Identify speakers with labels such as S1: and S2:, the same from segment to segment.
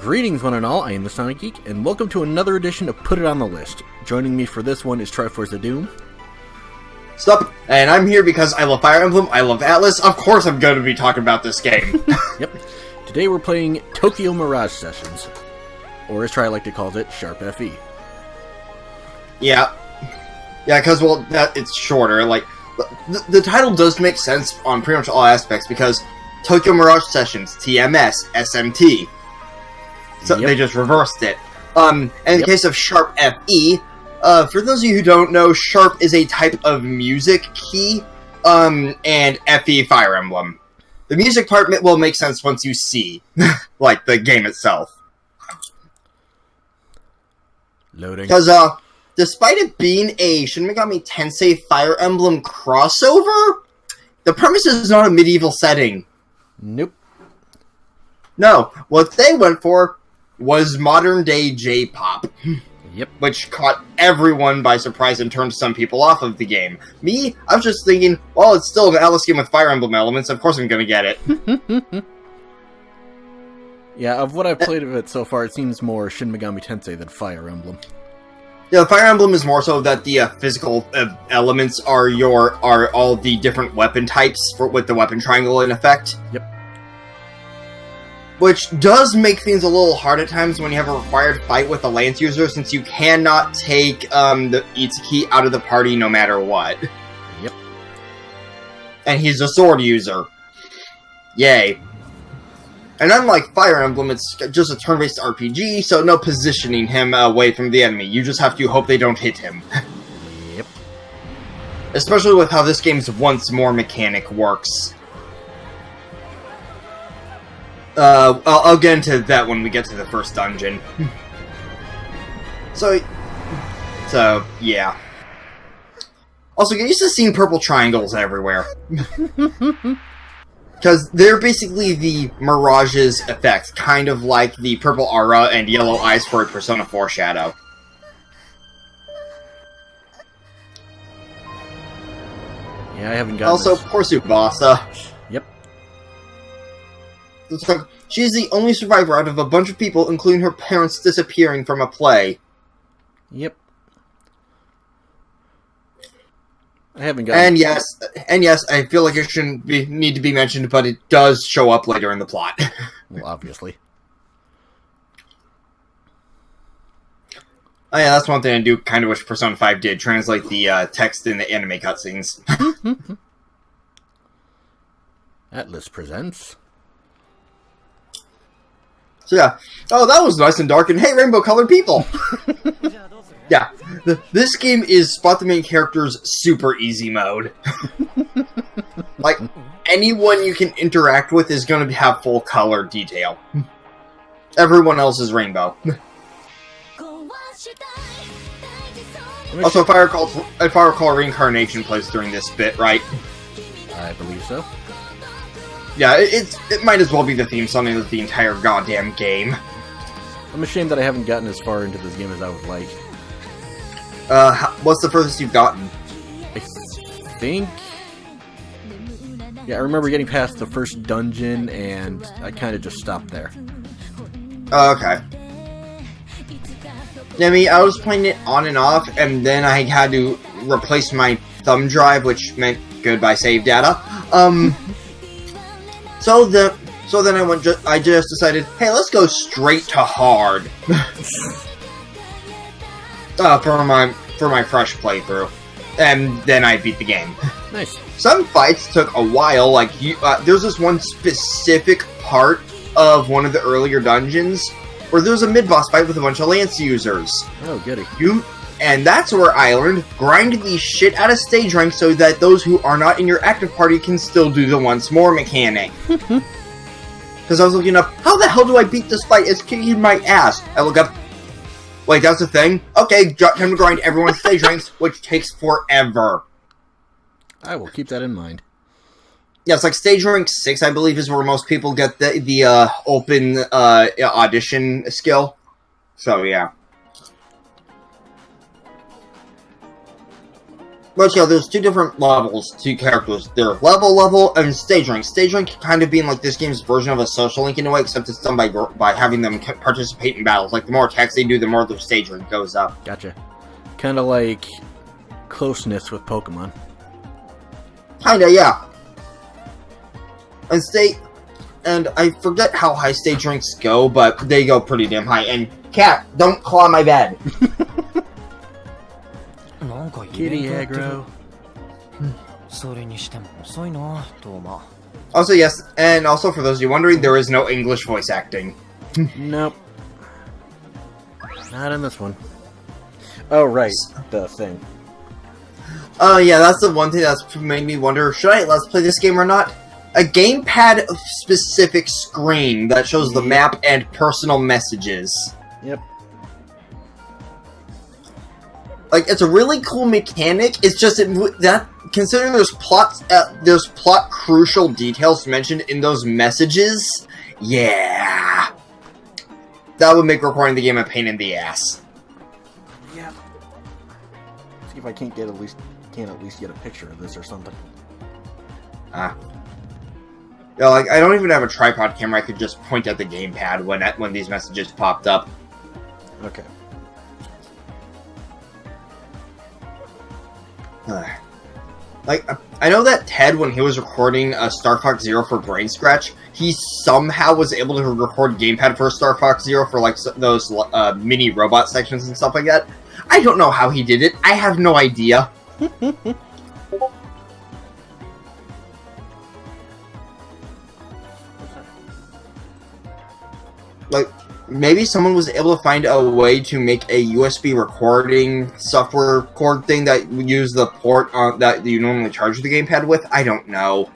S1: Greetings, one and all. I am the Sonic Geek, and welcome to another edition of Put It On The List. Joining me for this one is Triforce of Doom.
S2: Sup, and I'm here because I love Fire Emblem, I love Atlas, of course I'm going to be talking about this game.
S1: Yep. Today we're playing Tokyo Mirage Sessions, or as Tri like to call it, Sharp FE.
S2: Yeah, because, well, it's shorter, like, the title does make sense on pretty much all aspects, because Tokyo Mirage Sessions, TMS, SMT. So They just reversed it. And in the case of Sharp FE, for those of you who don't know, Sharp is a type of music key, and FE Fire Emblem. The music part will make sense once you see, like, the game itself.
S1: Loading.
S2: Because, despite it being a Shin Megami Tensei Fire Emblem crossover, the premise is not a medieval setting.
S1: Nope.
S2: No, what they went for was modern-day J-pop.
S1: Yep.
S2: Which caught everyone by surprise and turned some people off of the game. Me, I was just thinking, well, it's still an Atlas game with Fire Emblem elements, of course I'm gonna get it.
S1: Yeah, of what I've played of it so far, it seems more Shin Megami Tensei than Fire Emblem.
S2: Yeah, Fire Emblem is more so that the physical elements are all the different weapon types with the weapon triangle in effect.
S1: Yep.
S2: Which does make things a little hard at times when you have a required fight with a Lance user, since you cannot take the Itsuki out of the party no matter what.
S1: Yep.
S2: And he's a sword user. Yay. And unlike Fire Emblem, it's just a turn-based RPG, so no positioning him away from the enemy. You just have to hope they don't hit him.
S1: Yep.
S2: Especially with how this game's once more mechanic works. I'll get into that when we get to the first dungeon. So, yeah. Also, get used to seeing purple triangles everywhere. Because they're basically the Mirage's effect, kind of like the purple aura and yellow eyes for a Persona 4 shadow.
S1: Yeah, I haven't gotten
S2: Also, poor Tsubasa.
S1: Yep.
S2: She's the only survivor out of a bunch of people, including her parents disappearing from a play.
S1: Yep. I haven't gotten...
S2: And yes, I feel like it shouldn't need to be mentioned, but it does show up later in the plot.
S1: Well, obviously.
S2: Oh yeah, that's one thing I do kind of wish Persona 5 did, translate the text in the anime cutscenes.
S1: Atlas presents...
S2: So yeah, oh, that was nice and dark, and hey, rainbow-colored people! Yeah, this game is Spot the Main Character's super easy mode. Like, anyone you can interact with is going to have full color detail. Everyone else is rainbow. Also, if I recall, Reincarnation plays during this bit, right?
S1: I believe so.
S2: Yeah, it might as well be the theme song of the entire goddamn game.
S1: I'm ashamed that I haven't gotten as far into this game as I would like.
S2: What's the furthest you've gotten?
S1: I think... Yeah, I remember getting past the first dungeon, and I kind of just stopped there.
S2: Okay. Yeah, I mean, I was playing it on and off, and then I had to replace my thumb drive, which meant goodbye save data. So then I just decided, hey, let's go straight to hard. For my fresh playthrough. And then I beat the game.
S1: Nice.
S2: Some fights took a while, like, there's this one specific part of one of the earlier dungeons where there's a mid-boss fight with a bunch of Lance users.
S1: Oh, goody.
S2: And that's where I learned, grind the shit out of stage rank so that those who are not in your active party can still do the once more mechanic. Because I was looking up, how the hell do I beat this fight? It's kicking my ass. I look up, wait, that's the thing? Okay, time to grind everyone's stage ranks, which takes forever.
S1: I will keep that in mind.
S2: Yeah, it's like stage rank 6, I believe, is where most people get the open audition skill. So, yeah. But yeah, there's two different levels, two characters. They're level, and stage rank. Stage rank kind of being like this game's version of a social link in a way, except it's done by having them participate in battles. Like, the more attacks they do, the more their stage rank goes up.
S1: Gotcha. Kind of like closeness with Pokemon.
S2: Kinda, yeah. And I forget how high stage ranks go, but they go pretty damn high. And, cat, don't claw my bed.
S1: Kitty aggro.
S2: Also, yes, and also for those of you wondering, there is no English voice acting.
S1: Nope. Not in this one. Oh, right. The thing.
S2: Oh, yeah, that's the one thing that's made me wonder, should I let's play this game or not? A gamepad-specific screen that shows the map and personal messages.
S1: Yep.
S2: Like, it's a really cool mechanic. It's just that considering there's plot crucial details mentioned in those messages. Yeah, that would make recording the game a pain in the ass.
S1: Yeah. See if I can't at least get a picture of this or something.
S2: Yeah, like I don't even have a tripod camera. I could just point at the gamepad when these messages popped up.
S1: Okay.
S2: Like, I know that Ted, when he was recording Star Fox Zero for Brain Scratch, he somehow was able to record gamepad for Star Fox Zero for, like, those mini robot sections and stuff like that. I don't know how he did it. I have no idea. Like, maybe someone was able to find a way to make a USB recording software cord thing that would use the port that you normally charge the gamepad with. I don't know.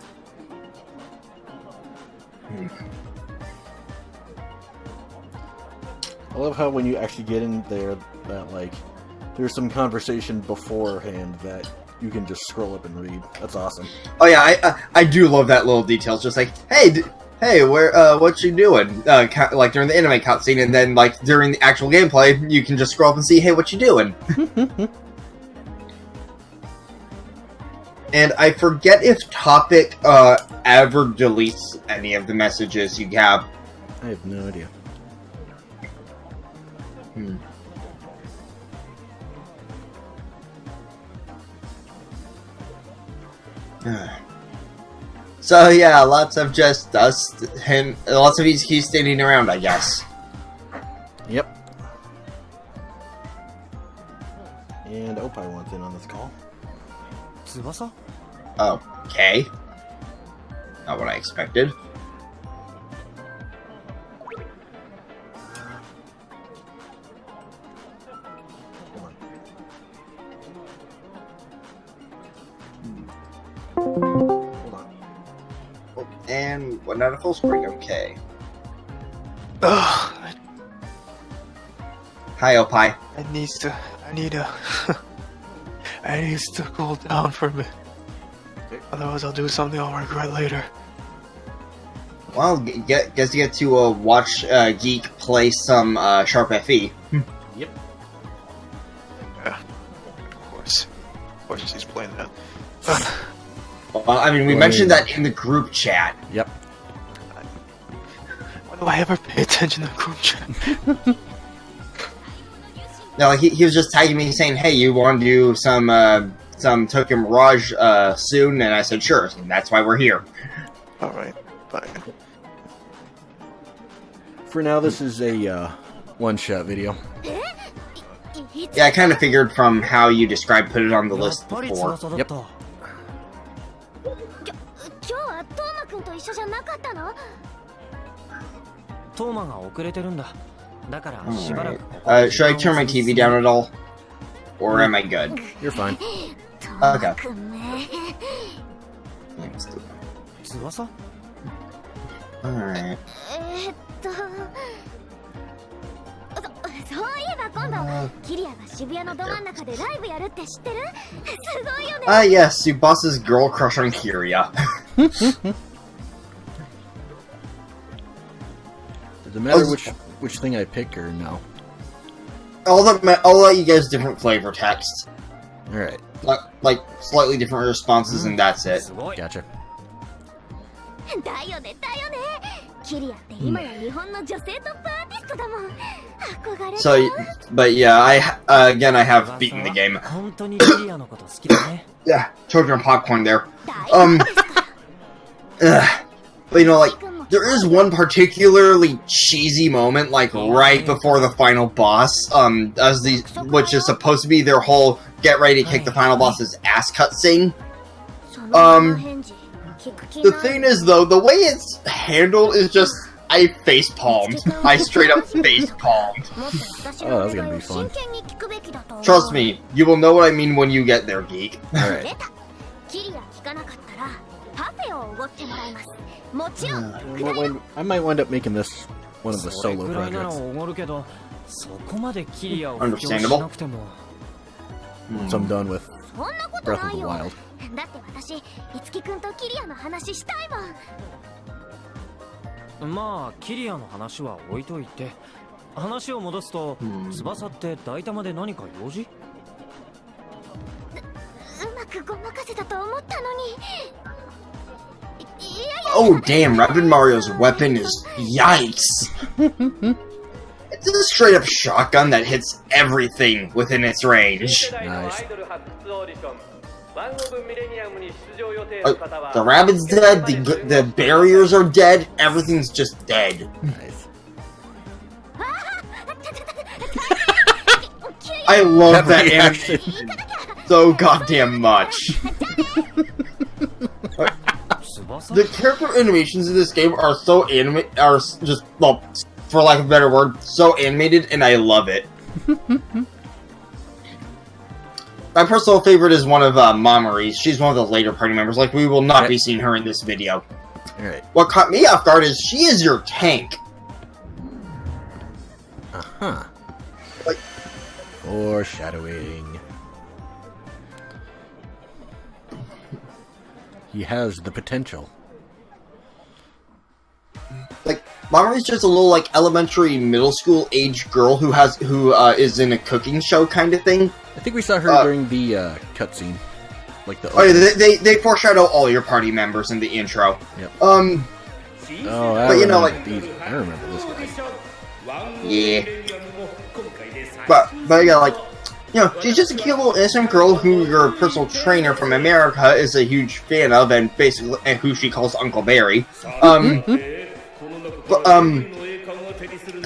S1: I love how when you actually get in there, that like there's some conversation beforehand that you can just scroll up and read. That's awesome.
S2: Oh yeah, I do love that little detail. It's just like, hey, what you doing? Like during the anime cutscene, and then like during the actual gameplay, you can just scroll up and see, hey, what you doing? And I forget if Topic ever deletes any of the messages you have.
S1: I have no idea. So yeah, lots of just us, him, lots of he's standing around, I guess. Yep. And Opie wants in on this call.
S3: Tsubasa?
S2: Okay. Not what I expected.
S1: Hold on.
S2: And went out of full screen, okay.
S3: Ugh,
S2: Hi, Opie.
S3: I need to cool down for a bit. Otherwise I'll do something I'll regret later.
S2: Well, guess you get to watch Geek play some Sharp FE.
S1: Yep.
S3: Yeah, of course he's playing that.
S2: Well, I mean, we mentioned that in the group chat.
S1: Yep.
S3: Why do I ever pay attention to group chat?
S2: No, he was just tagging me saying, hey, you want to do some Tokyo Mirage soon? And I said, sure, and that's why we're here.
S3: Alright, bye.
S1: For now, this is a one-shot video.
S2: Yeah, I kind of figured from how you described Put It On The List before.
S1: Yep.
S4: 今日はトーマくんと一緒じゃなかったの？
S5: トーマが遅れてるんだ。だからしばらく。
S2: Should I turn my TV down at all? Or am I good?
S1: You're fine.
S2: Okay.
S5: 翼？
S2: Alright.
S4: そういえば今度キリアが渋谷のど真ん中でライブやるって知ってる？すごいよね。
S2: Ah, yes, Subasa's girl crush on Kiria.
S1: Does it matter which thing I pick or no?
S2: I'll let you guys different flavor text.
S1: Alright.
S2: like slightly different responses, and that's it.
S5: すごい
S1: Gotcha.
S4: だよねだよね。キリアって今や日本の女性トップアーティストだもん。憧れた。
S2: So, but yeah, again I have beaten the game.
S5: 本当にキリアのこと好きだね
S2: Yeah, children popcorn there.
S4: 大丈夫ですか
S2: But you know, like, there is one particularly cheesy moment, like, right before the final boss, which is supposed to be their whole get ready to kick the final boss's ass cutscene.
S4: そのまま返事聞く気
S2: The
S4: ない
S2: thing is, though, the way it's handled is just, I face palmed. I straight up face palmed.
S4: もっと私
S1: Oh,
S4: の
S1: that's
S4: 願
S1: gonna
S4: い
S1: be
S4: を
S1: fun.
S4: 真剣に聞くべきだと思う。
S2: Trust me, you will know what I mean when you get there, geek.
S1: Alright.
S4: 出た。キリア聞かなかったらパフェをおごってもらいます。もちろん。
S1: I might wind up making this one of the
S5: それ
S1: solo
S5: くらいなら
S1: projects
S5: おごるけどそこまでキリアを布教しなくても
S1: once I'm done with
S4: そんなこと
S1: Breath
S4: な
S1: of
S4: い
S1: the
S4: よ。
S1: Wild.
S4: だって私、いつきくんとキリアの話したいもん。
S5: まあキリアの話は置いといて話を戻すと翼って大玉で何か用事
S4: うまくごまかせたと思ったのに。いやいや。
S2: Oh, damn, Rapid Mario's weapon is... Yikes! It's a straight up shotgun that hits everything within its range.
S1: Nice.
S2: The rabbit's dead, the barriers are dead, everything's just dead.
S1: Nice.
S2: I love that
S1: reaction.
S2: animation so goddamn much. The character animations in this game are so just, well, for lack of a better word, so animated, and I love it. My personal favorite is one of Mamori's. She's one of the later party members. Like, we will not be seeing her in this video.
S1: Alright.
S2: What caught me off guard is she is your tank.
S1: Uh-huh.
S2: Like-
S1: Foreshadowing. He has the potential.
S2: Like, Mamori's just a little, like, elementary, middle school age girl who is in a cooking show kind of thing.
S1: I think we saw her during the cutscene. Like the
S2: Oh yeah, they foreshadow all your party members in the intro.
S1: Yep.
S2: Um,
S1: Oh, I
S2: But you know,
S1: remember
S2: like-
S1: these. I remember this guy.
S2: yeah. But yeah, like, you know, she's just a cute little innocent girl who your personal trainer from America is a huge fan of, and basically, and who she calls Uncle Barry.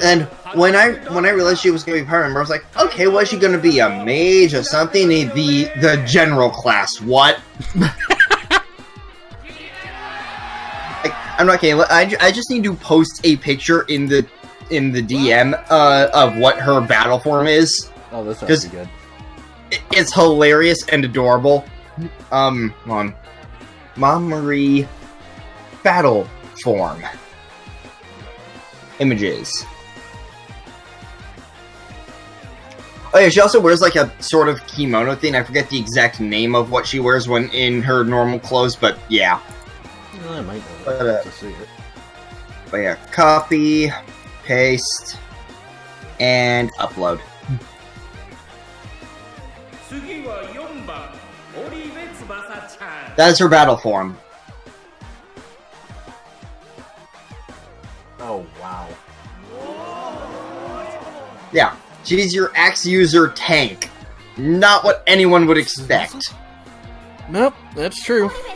S2: And when I realized she was gonna be a party member, I was like, okay, what is she gonna be? A mage or something? The general class? What? Like, I'm not kidding. I just need to post a picture in the DM of what her battle form is.
S1: Oh, this sounds
S2: Just-
S1: good.
S2: It's hilarious and adorable. Hold on. Mamori battle form. Images. Oh yeah, she also wears like a sort of kimono thing. I forget the exact name of what she wears when in her normal clothes, but yeah.
S1: I might know
S2: But,
S1: that to see it.
S2: But yeah, copy, paste, and upload. That is her battle form.
S1: Oh, wow.
S2: Yeah, she's your axe user tank. Not what anyone would expect.
S1: Nope, that's true.
S4: 翼です。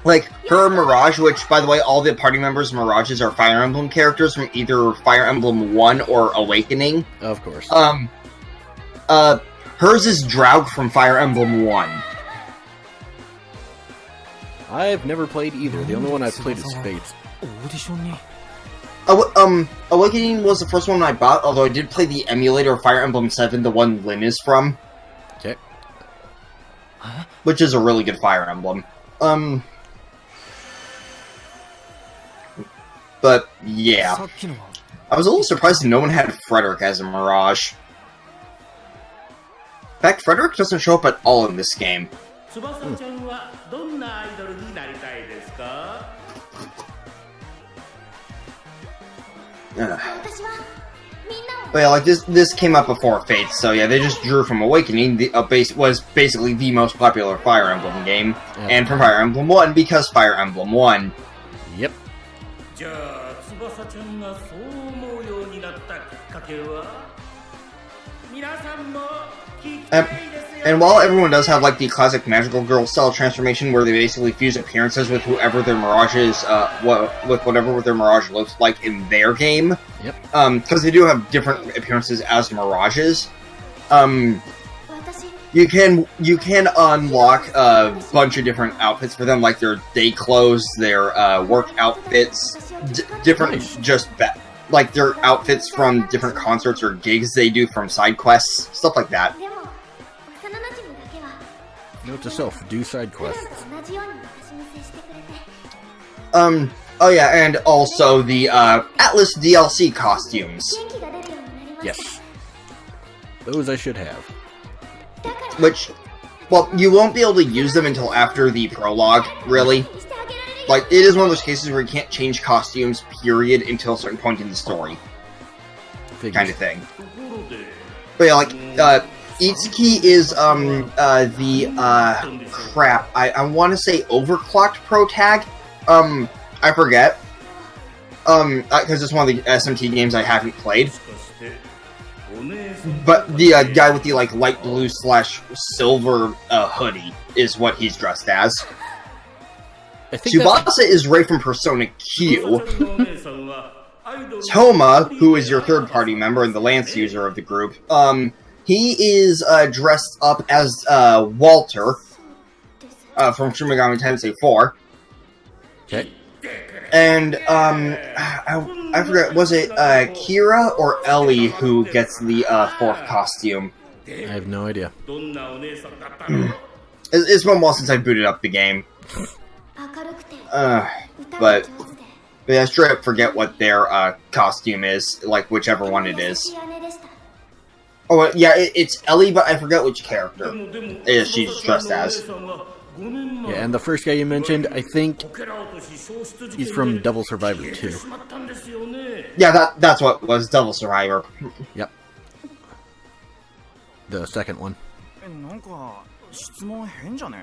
S2: Like, her Mirage, which, by the way, all the party members' Mirages are Fire Emblem characters from either Fire Emblem 1 or Awakening.
S1: Of course.
S2: Hers is Draug from Fire Emblem 1.
S1: I've never played either. The only one I've played is Fates.
S5: オーディションに
S2: Awakening was the first one I bought, although I did play the emulator of Fire Emblem 7, the one Lyn is from.
S1: Okay.
S2: Which is a really good Fire Emblem. But, yeah.
S5: さっきのは
S2: I was a little surprised that no one had Frederick as a Mirage. In fact, Frederick doesn't show up at all in this game.
S6: 翼ちゃんはどんなアイドルになりたいですか？
S2: Ugh.
S4: 私はみんなを
S2: But yeah, like this came up before Fate, so yeah, they just drew from Awakening. Was basically the most popular Fire Emblem game, and from Fire Emblem 1 because Fire Emblem 1.
S1: Yep.
S6: じゃあ翼ちゃんがそう思うようになったきっかけは皆さんも聞きたいですよ
S2: And while everyone does have like the classic magical girl style transformation where they basically fuse appearances with whoever their Mirage is, with whatever their Mirage looks like in their game.
S1: Yep.
S2: Because they do have different appearances as Mirages. You can unlock a bunch of different outfits for them, like their day clothes, their work outfits, different like their outfits from different concerts or gigs they do from side quests, stuff like that.
S4: でも幼馴染だけは
S1: Note to self: do side
S4: 普段
S1: quests.
S4: と同じように私に接してくれて
S2: Oh yeah, and also the Atlas DLC costumes,
S4: 元気が出るようになりました
S1: Yes. Those I should have.
S4: だから
S2: which, well, you won't be able to use them until after the prologue, really.
S4: してあげられる
S2: Like, it is one of those cases where you can't change costumes, period, until a certain point in the story,
S1: Figures.
S2: kind of thing.
S6: ところで
S2: But yeah, like, Itsuki is, crap, I want to say overclocked pro tag? I forget. Because it's one of the SMT games I haven't played.
S6: もしかしてお姉さん
S2: But the guy with the, like, light blue / silver hoodie is what he's dressed as.
S1: I think that's,
S2: Tsubasa is Ray from Persona Q.
S6: 翼ちゃんのお姉さんはアイドル
S2: Toma, who is your third-party member and the Lance user of the group, he is dressed up as Walter from Shin Megami Tensei 4.
S1: okay.
S2: And I forget, was it Kira or Ellie who gets the fourth costume?
S1: I have no idea.
S6: どんなお姉さんだったの
S2: It's been a while since I booted up the game.
S4: 明るくて
S2: But
S4: 歌が上手で
S2: but yeah, straight up forget what their costume is, like whichever one it
S4: 優
S2: is.
S4: しい姉でした
S2: Oh yeah, it's Ellie, but I forget which
S6: で
S2: character.
S6: もでも
S2: Yeah, she's
S6: 翼ちゃん
S2: dressed
S6: のお姉
S2: as.
S6: さんは5年前
S1: Yeah, and the first guy you mentioned, I think
S6: こけら落とし消失事件
S1: he's
S6: で
S1: from Devil Survivor
S6: 消えて
S1: 2.
S6: しまったんですよね
S2: Yeah, that's what was Devil Survivor.
S1: Yep. The second one.
S7: なんか質問変じゃね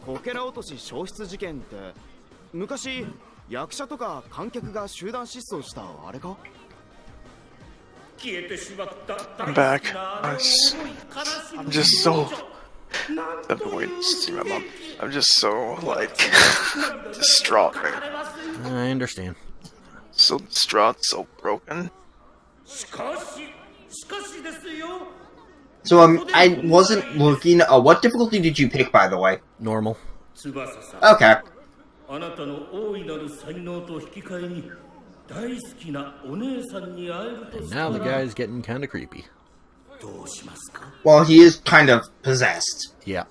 S7: こけら落とし消失事件って昔役者とか観客が集団失踪したあれか
S6: 消えてしまった
S3: I'm back.
S6: 大好きな
S3: I'm just so. I've been waiting to see my mom. I'm just so, like, distraught right now.
S1: I understand.
S3: So distraught, so broken.
S6: しかしですよ
S2: So I wasn't looking. What difficulty did you pick, by the way?
S1: Normal.
S6: 翼さん
S2: Okay.
S6: あなたの大いなる才能と引き換えに大好きなお姉さんに会えると
S1: And
S6: した
S1: now the
S6: ら
S1: guy's getting kind of creepy.
S6: どうしますか
S2: Well, he is kind of possessed.
S1: Yeah.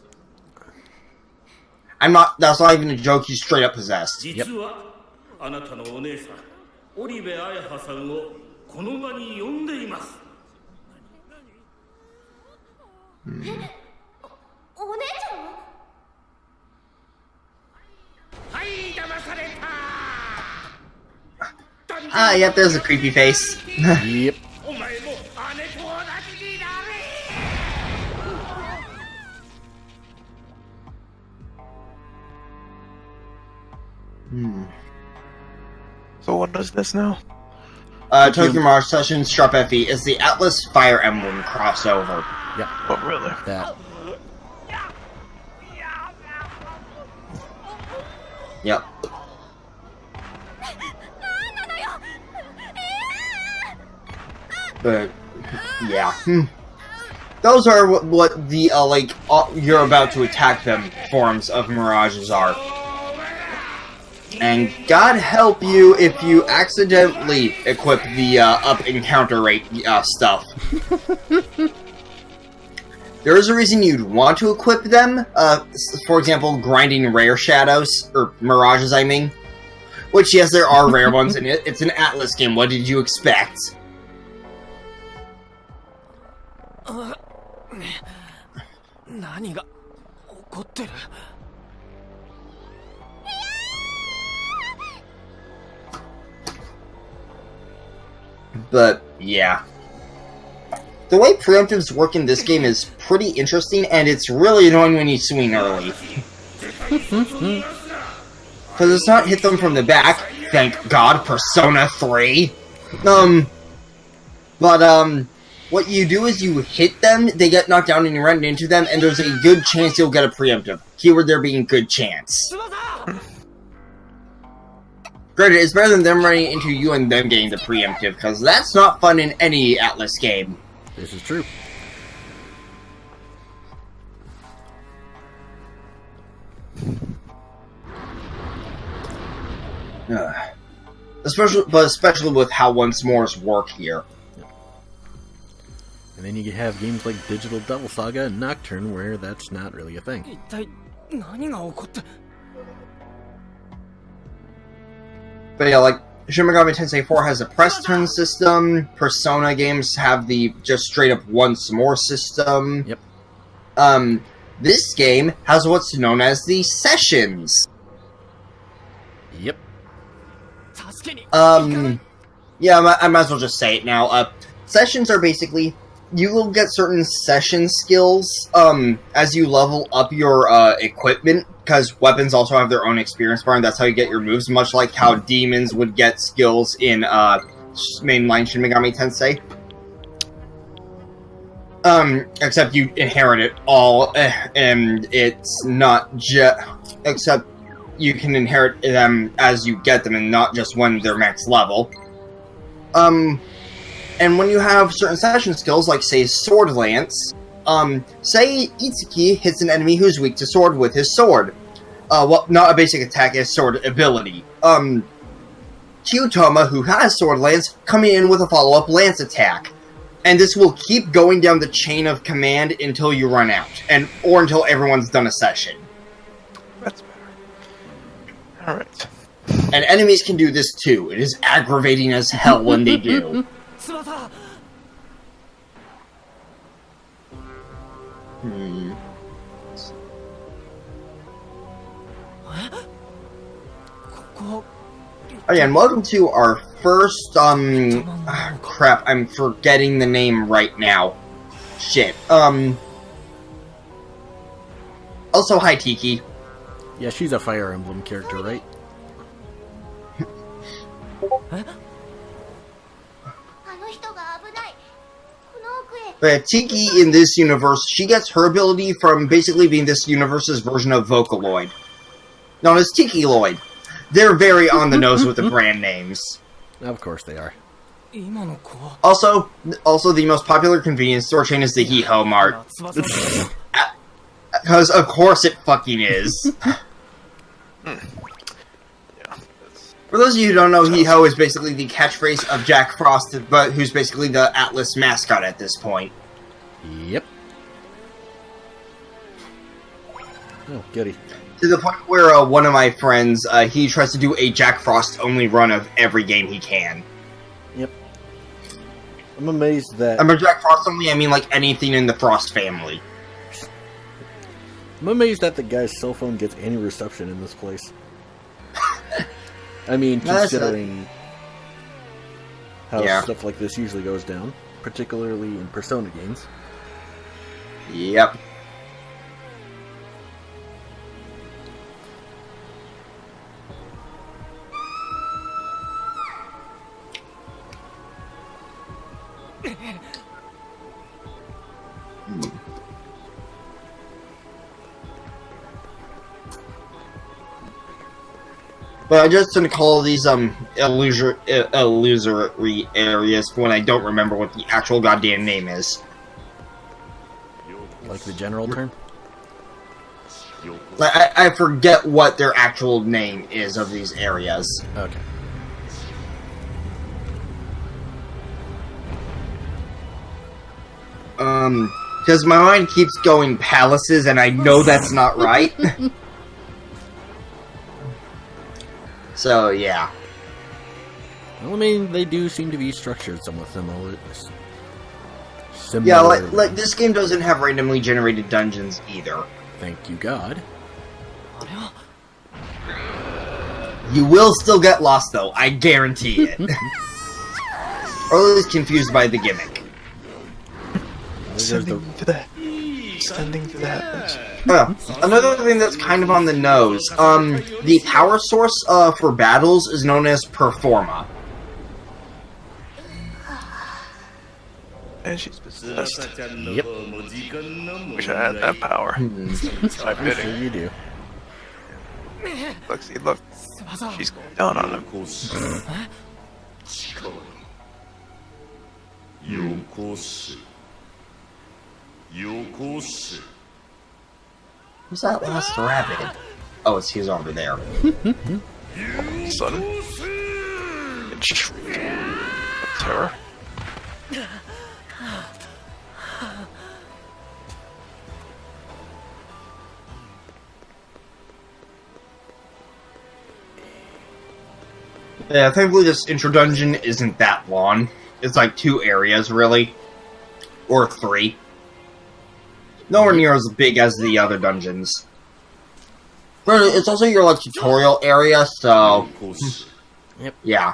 S2: That's not even a joke. He's straight up possessed.
S6: 実はあなたのお姉さん織部彩葉さんをこの場に呼んでいます
S4: お姉ちゃん
S6: はい騙された
S2: Ah, yep, there's a creepy face.
S1: Yep.
S6: お前も姉と同じになれ
S3: So what is this now?
S2: Tokyo Mirage Sessions Sharp FE is the Atlas Fire Emblem crossover.
S1: Yep.
S3: Oh, really?
S1: That.
S2: Yep. But yeah, those are what the you're about to attack them forms of Mirages are. And God help you if you accidentally equip the up encounter rate stuff. There is a reason you'd want to equip them. For example, grinding rare shadows, or Mirages, I mean. Which, yes, there are rare ones in it. It's an Atlas game. What did you expect?
S5: 何が起こってる
S4: お
S2: But, yeah. The way preemptives work in this game is pretty interesting, and it's really annoying when you swing early. Because it's not hit them from the back, thank God, Persona 3. What you do is you hit them, they get knocked down and you run into them, and there's a good chance you'll get a preemptive. Keyword there being good chance. Granted, it's better than them running into you and them getting the preemptive, because that's not fun in any Atlas game.
S1: This is true.
S2: Especially with how once more's work here.
S1: And then you have games like Digital Devil Saga and Nocturne, where that's not really a thing.
S5: 一体何が起こって
S2: But yeah, like, Shin Megami Tensei 4 has a press turn system, Persona games have the just straight up once more system.
S1: Yep.
S2: This game has what's known as the sessions.
S1: Yep.
S2: Yeah, I might as well just say it now. Sessions are basically, you will get certain session skills, as you level up your, equipment, because weapons also have their own experience bar, and that's how you get your moves, much like how demons would get skills in, mainline Shin Megami Tensei. Except you inherit it all, and it's not except you can inherit them as you get them, and not just when they're max level. And when you have certain session skills, like, say, Sword Lance, say Itsuki hits an enemy who's weak to sword with his sword. Well, not a basic attack, a sword ability. Kyutoma, who has Sword Lance, coming in with a follow-up Lance attack. And this will keep going down the chain of command until you run out, or until everyone's done a session.
S3: That's better. Alright.
S2: And enemies can do this too. It is aggravating as hell when they do.
S5: 翼 ここ
S2: Oh yeah, and welcome to our first, crap, I'm forgetting the name right now. Shit, also, hi, Tiki.
S1: Yeah, she's a Fire Emblem character, right?
S4: あの人が危ないこの奥へ
S2: But Tiki, in this universe, she gets her ability from basically being this universe's version of Vocaloid. Known as Tiki-Loid. They're very on the nose with the brand names.
S1: Of course they are.
S5: 今の子は
S2: Also, the most popular convenience store chain is the He-Ho Mart.
S5: 翼
S2: Because, of course, it fucking is.
S3: Yeah.
S2: For those of you who don't know, He-Ho is basically the catchphrase of Jack Frost, but who's basically the Atlas mascot at this point.
S1: Yep. Oh, goody.
S2: To the point where one of my friends, he tries to do a Jack Frost-only run of every game he can.
S1: Yep. I'm amazed that...
S2: And by Jack Frost-only, I mean like anything in the Frost family.
S1: I'm amazed that the guy's cell phone gets any reception in this place. I mean, considering how stuff like this usually goes down, particularly in Persona games.
S2: Yep. But I just tend to call these illusory areas when I don't remember what the actual goddamn name is.
S1: Like the general term?
S2: Like, I forget what their actual name is of these areas.
S1: Okay.
S2: Because my mind keeps going palaces, and I know that's not right. So, yeah.
S1: Well, I mean, they do seem to be structured somewhat similar.
S2: Yeah, like this game doesn't have randomly generated dungeons either.
S1: Thank you, God.
S5: あれは
S2: You will still get lost, though. I guarantee it. or at least confused by the gimmick.
S3: Sending to the heavens.
S2: Oh, another thing that's kind of on the nose. The power source for battles is known as Performa.
S3: And she's possessed.
S1: Yep.
S3: Wish I had that power. My
S1: Sure
S3: bidding.
S1: you do.
S3: Look, see, look. She's going down on him.
S2: Who's that last rabbit? Oh, he's over there.
S3: All of a sudden, it shrieked of terror.
S2: Yeah, thankfully this intro dungeon isn't that long. It's like 2 areas, really. Or 3. Nowhere near as big as the other dungeons. But it's also your, like, tutorial area, so...
S1: Yep.
S2: Yeah.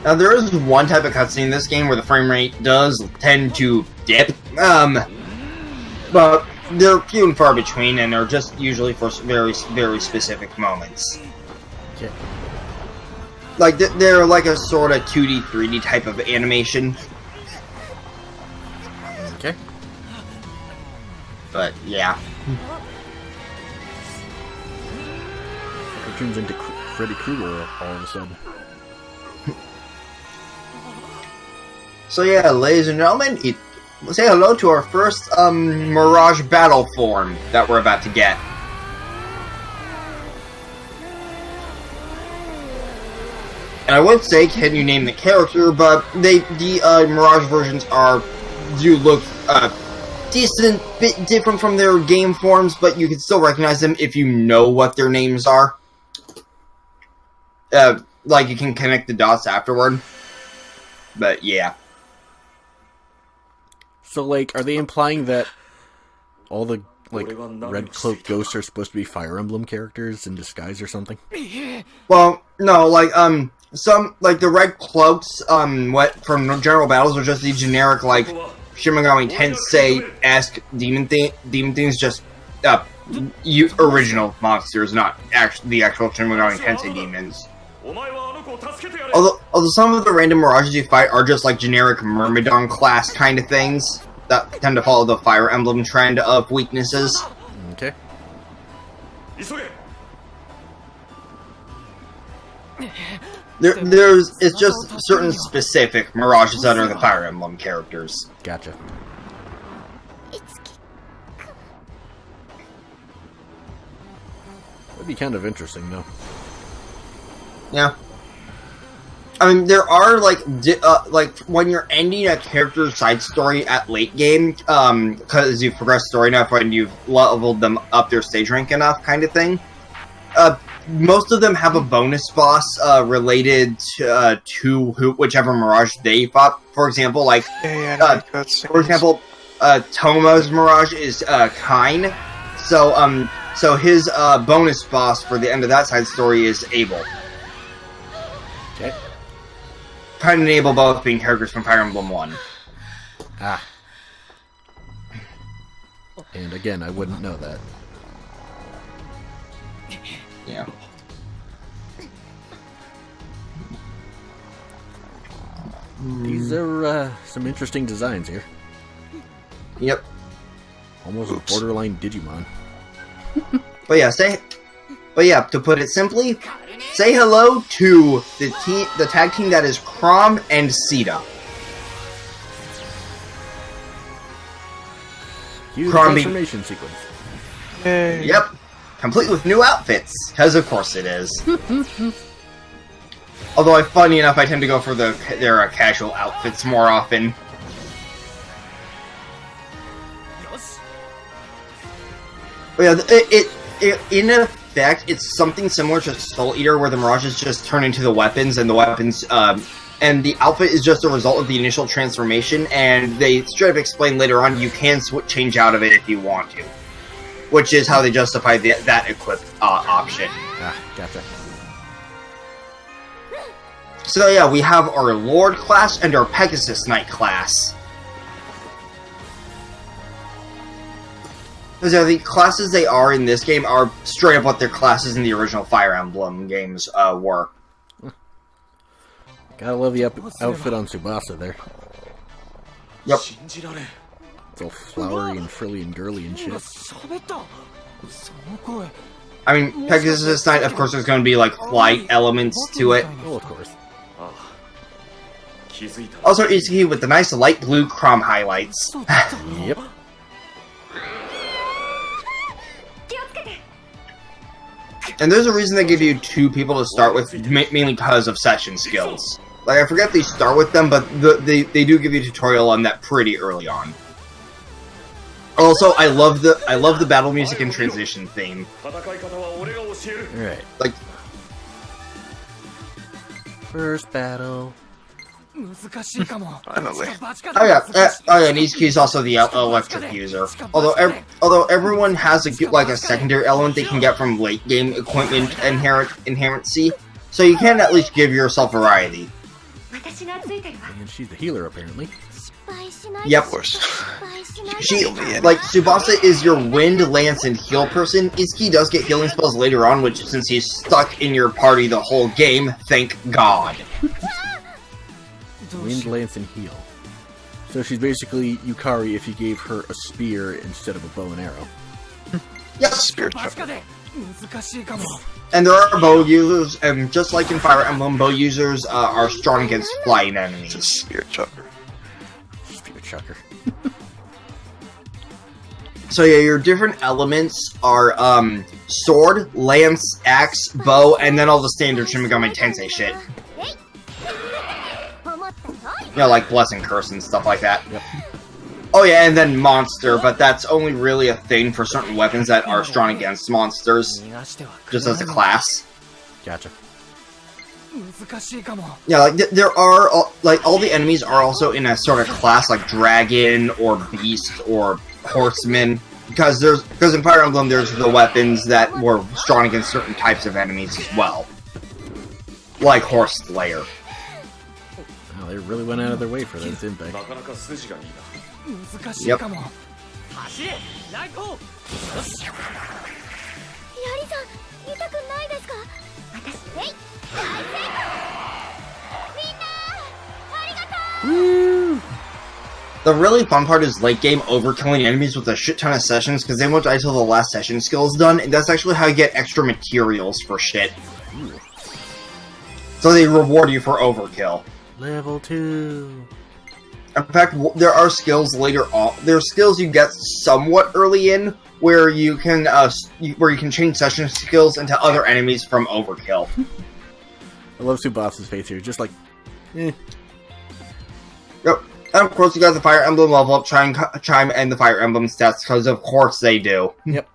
S2: Now, there is one type of cutscene in this game where the frame rate does tend to dip, but they're few and far between, and are just usually for very, very specific moments.
S1: Okay.
S2: Like, they're like a sort of 2D, 3D type of animation.
S1: Okay.
S2: But, yeah.
S1: It turns into Freddy Krueger all of a sudden.
S2: So yeah, ladies and gentlemen, say hello to our first Mirage battle form that we're about to get. And I would say, can you name the character, but the Mirage versions do look decent, bit different from their game forms, but you can still recognize them if you know what their names are. Like, you can connect the dots afterward. But yeah.
S1: So, like, are they implying that all the, like, red cloak ghosts are supposed to be Fire Emblem characters in disguise or something?
S2: Well, no, like, some, like, the red cloaks, what, from general battles are just the generic, like, Shin Megami Tensei-esque demon things, just, original monsters, not the actual Shin Megami Tensei demons. Although some of the random Mirages you fight are just like generic Myrmidon class kind of things that tend to follow the Fire Emblem trend of weaknesses.
S1: Okay.
S2: It's just certain specific Mirages that are the Fire Emblem characters.
S1: Gotcha. That'd be kind of interesting, though.
S2: Yeah. I mean, there are, like, when you're ending a character's side story at late game, because you've progressed story enough and you've leveled them up their stage rank enough, kind of thing, most of them have a bonus boss, related to whichever Mirage they fought. For example, like, Tomo's Mirage is, Kine, so his, bonus boss for the end of that side story is Abel.
S1: Okay.
S2: Kind of enable both being characters from Fire Emblem 1.
S1: Ah. And again, I wouldn't know that.
S2: Yeah.
S1: These are some interesting designs here.
S2: Yep.
S1: Almost borderline Digimon.
S2: But yeah, to put it simply, say hello to the tag team that is Chrom and Sita.
S1: Huge transformation sequence.
S3: Yay.
S2: Yep. Complete with new outfits. Because of course it is. Although, funny enough, I tend to go for their casual outfits more often. But yeah, in effect, it's something similar to Soul Eater, where the Mirages just turn into the weapons, and the weapons, and the outfit is just a result of the initial transformation, and they straight up explain later on you can change out of it if you want to. Which is how they justify that equip option.
S1: Ah, gotcha.
S2: So yeah, we have our Lord class and our Pegasus Knight class. Because yeah, the classes they are in this game are straight up what their classes in the original Fire Emblem games were.
S1: Gotta love the outfit on Tsubasa there.
S2: Yep.
S1: It's all flowery and frilly and girly and shit.
S2: I mean, Pegasus Knight, of course, there's going to be, like, flight elements to it.
S1: Oh, of course.
S2: Also, Itsuki with the nice light blue chrome highlights.
S1: Yep.
S2: And there's a reason they give you 2 people to start with, mainly because of session skills. Like, I forget they start with them, but they do give you a tutorial on that pretty early on. Also, I love the battle music and transition theme.
S1: Alright.
S2: Like,
S1: first battle.
S3: Finally.
S2: oh yeah, and Izuki is also the electric user. Although everyone has a secondary element they can get from late game equipment inherency, so you can at least give yourself variety.
S1: And she's the healer, apparently.
S2: Yep.
S3: Of course.
S2: Like, Tsubasa is your wind, lance, and heal person. Izuki does get healing spells later on, which, since he's stuck in your party the whole game, thank God.
S1: Wind, lance, and heal. So she's basically Yukari if you gave her a spear instead of a bow and arrow.
S2: Yep.
S3: Spirit chucker.
S2: And there are bow users, and just like in Fire Emblem, bow users are strong against flying enemies.
S3: It's a spirit chucker.
S1: Spear chucker.
S2: So yeah, your different elements are sword, lance, axe, bow, and then all the standard Shin Megami Tensei shit. You know, like blessing, curse, and stuff like that.
S1: Yep.
S2: Oh yeah, and then monster, but that's only really a thing for certain weapons that are strong against monsters, just as a class.
S1: Gotcha.
S2: Yeah, like there are all the enemies are also in a sort of class like dragon or beast or horseman, because in Fire Emblem there's the weapons that were strong against certain types of enemies as well, like Horse Slayer.
S1: Wow, they really went out of their way for this, didn't they?
S2: Yep.
S1: Woo!
S2: The really fun part is late game overkilling enemies with a shit ton of sessions, because they won't die till the last session skill is done, and that's actually how you get extra materials for shit. So they reward you for overkill.
S1: Level 2.
S2: In fact, there are skills later on. There are skills you get somewhat early in, where you can change session skills into other enemies from overkill.
S1: I love Tsubasa's face here, just like, eh.
S2: Yep. And of course, you got the Fire Emblem level up, Chime, and the Fire Emblem stats, because of course they do.
S1: Yep.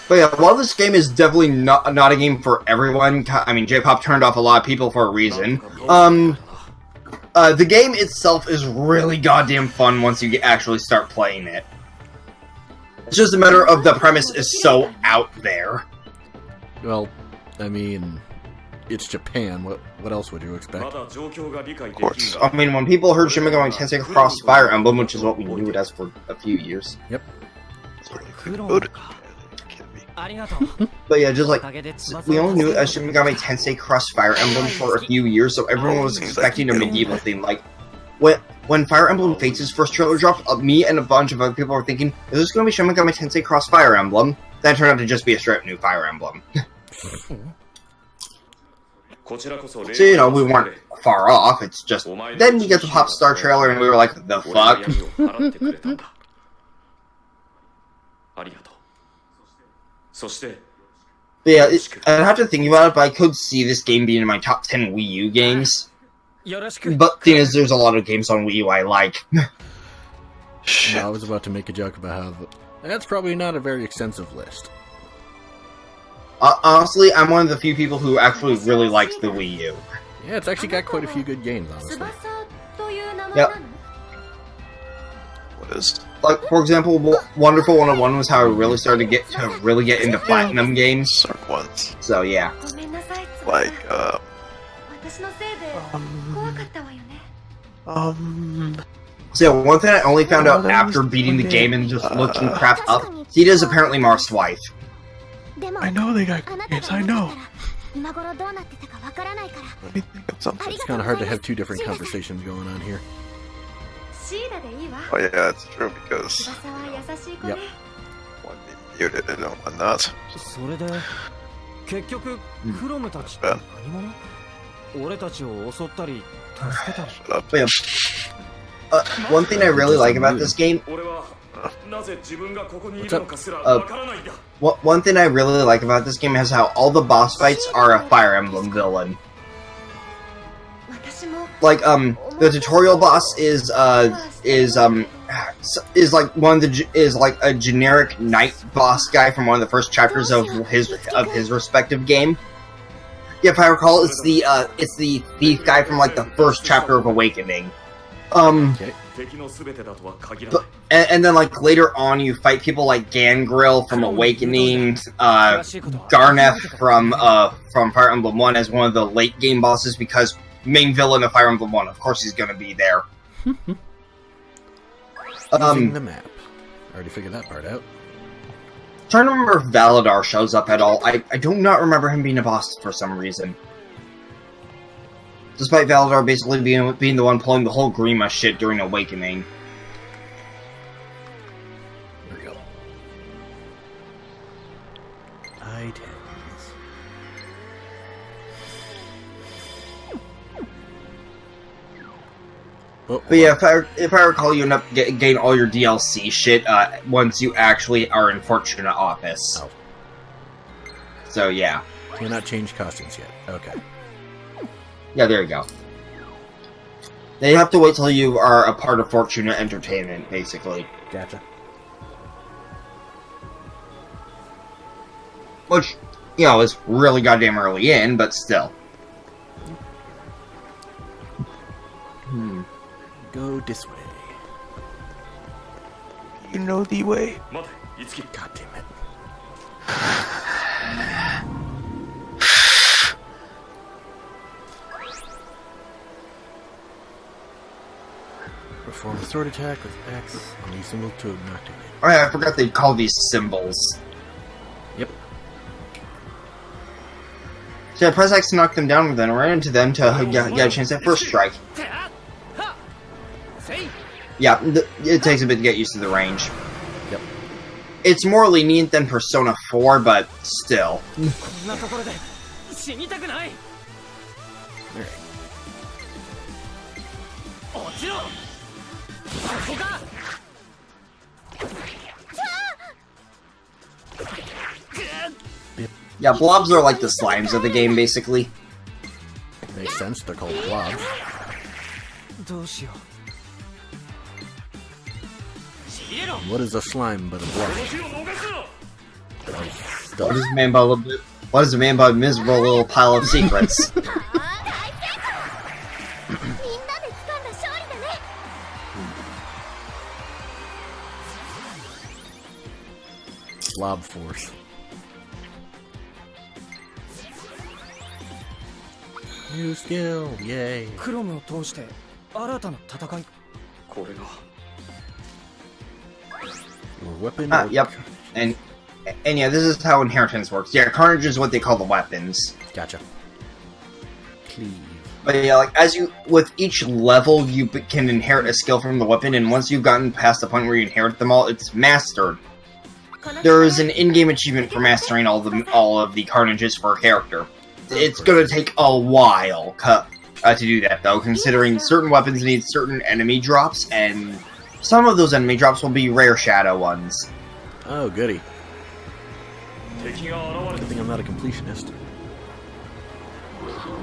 S2: But yeah, while this game is definitely not a game for everyone, I mean, J-pop turned off a lot of people for a reason, the game itself is really goddamn fun once you actually start playing it. It's just a matter of the premise is so out there.
S1: Well, I mean, it's Japan. What else would you expect?
S3: Of course.
S2: I mean, when people heard Shin Megami Tensei Cross Fire Emblem, which is what we knew it as for a few years.
S1: Yep.
S2: But yeah, just like, we only knew it as Shin Megami Tensei Cross Fire Emblem for a few years, so everyone was expecting a medieval theme. Like, when Fire Emblem Fates' first trailer dropped, me and a bunch of other people were thinking, is this going to be Shin Megami Tensei Cross Fire Emblem? That turned out to just be a straight new Fire Emblem. So, you know, we weren't far off, it's just, then you get the Pop Star trailer and we were like, the fuck? But yeah, I have to think about it, but I could see this game being in my top 10 Wii U games. But the thing is, there's a lot of games on Wii U I like.
S3: Shit.
S1: No, I was about to make a joke about how that's probably not a very extensive list.
S2: Honestly, I'm one of the few people who actually really likes the Wii U.
S1: Yeah, it's actually got quite a few good games, honestly.
S2: Yep.
S3: What is?
S2: Like, for example, Wonderful 101 was how I really started to really get into Platinum games.
S3: Sort ones.
S2: So yeah.
S3: Like,
S2: So yeah, one thing I only found out after beating the game and just looking crap up, Sita's apparently Marth's wife.
S3: I know they got good games, I know. Let me think of something.
S1: It's kind of hard to have two different conversations going on here.
S3: Oh yeah, that's true, because
S1: Yep.
S3: one being muted and one not.
S5: それで結局クロムたちって何者？俺たちを襲ったり助けたり。
S3: Shut up.
S2: But yeah, one thing I really like about this game, one thing I really like about this game is how all the boss fights are a Fire Emblem villain. Like, the tutorial boss is like a generic knight boss guy from one of the first chapters of his respective game. Yeah, if I recall, it's the thief guy from like the first chapter of Awakening.
S1: Okay.
S2: And then like later on, you fight people like Gangrel from Awakening, Garneth from Fire Emblem 1 as one of the late game bosses because main villain of Fire Emblem 1, of course he's gonna be there.
S1: Using the map. Already figured that part out.
S2: Trying to remember if Valadar shows up at all. I do not remember him being a boss for some reason. Despite Valadar basically being the one pulling the whole Grima shit during Awakening.
S1: There we go. Items. Oh,
S2: But yeah, if I recall, you end up getting all your DLC shit once you actually are in Fortuna Office.
S1: Oh.
S2: So yeah.
S1: You're not changed costumes yet. Okay.
S2: Yeah, there you go. They have to wait till you are a part of Fortuna Entertainment, basically.
S1: Gotcha.
S2: Which, you know, is really goddamn early in, but still.
S1: Go this way.
S3: You know the way.
S1: God damn it. Perform a sword attack with X on the symbol to activate.
S2: Oh yeah, I forgot they call these symbols.
S1: Yep.
S2: So yeah, press X to knock them down, then run into them to get a chance at first strike. Yeah, it takes a bit to get used to the range.
S1: Yep.
S2: It's more lenient than Persona 4, but still. Yeah, blobs are like the slimes of the game, basically.
S1: Makes sense, they're called blobs. What is a slime but a blob?
S2: What is a man but a miserable little pile of secrets?
S1: Blob force. New skill, yay.
S5: クロムを通して新たな戦い。これが。
S1: Your weapon.
S2: Yep. And yeah, this is how inheritance works. Yeah, Carnage is what they call the weapons.
S1: Gotcha. Cleave.
S2: But yeah, like with each level, you can inherit a skill from the weapon, and once you've gotten past the point where you inherit them all, it's mastered. There is an in-game achievement for mastering all of the Carnages for a character. It's gonna take a while to do that, though, considering certain weapons need certain enemy drops, and some of those enemy drops will be rare shadow ones.
S1: Oh, goody. Good thing I'm not a completionist.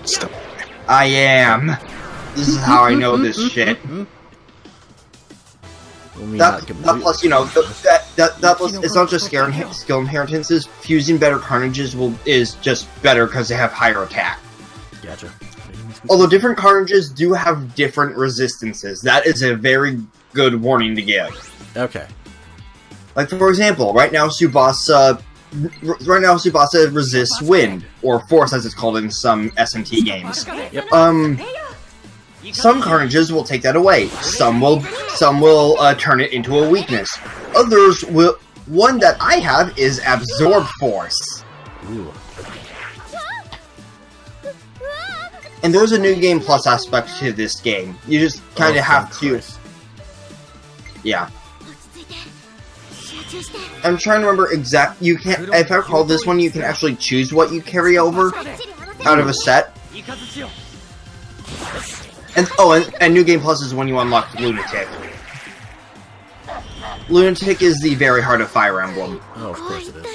S3: Stop.
S2: I am. This is how I know this shit. That plus, you know, that plus, it's not just skill inheritances. Fusing better carnages is just better because they have higher attack.
S1: Gotcha.
S2: Although different carnages do have different resistances. That is a very good warning to give.
S1: Okay.
S2: Like, for example, right now Tsubasa resists wind, or force as it's called in some SMT games.
S1: Yep.
S2: Some carnages will take that away. Some will turn it into a weakness. Others will. One that I have is absorb force.
S1: Ooh.
S2: And there's a new game plus aspect to this game. You just kind of have to. Yeah. I'm trying to remember exact. You can't. If I recall this one, you can actually choose what you carry over out of a set. And New Game Plus is when you unlock Lunatic. Lunatic is the very heart of Fire Emblem.
S1: Oh, of course it is.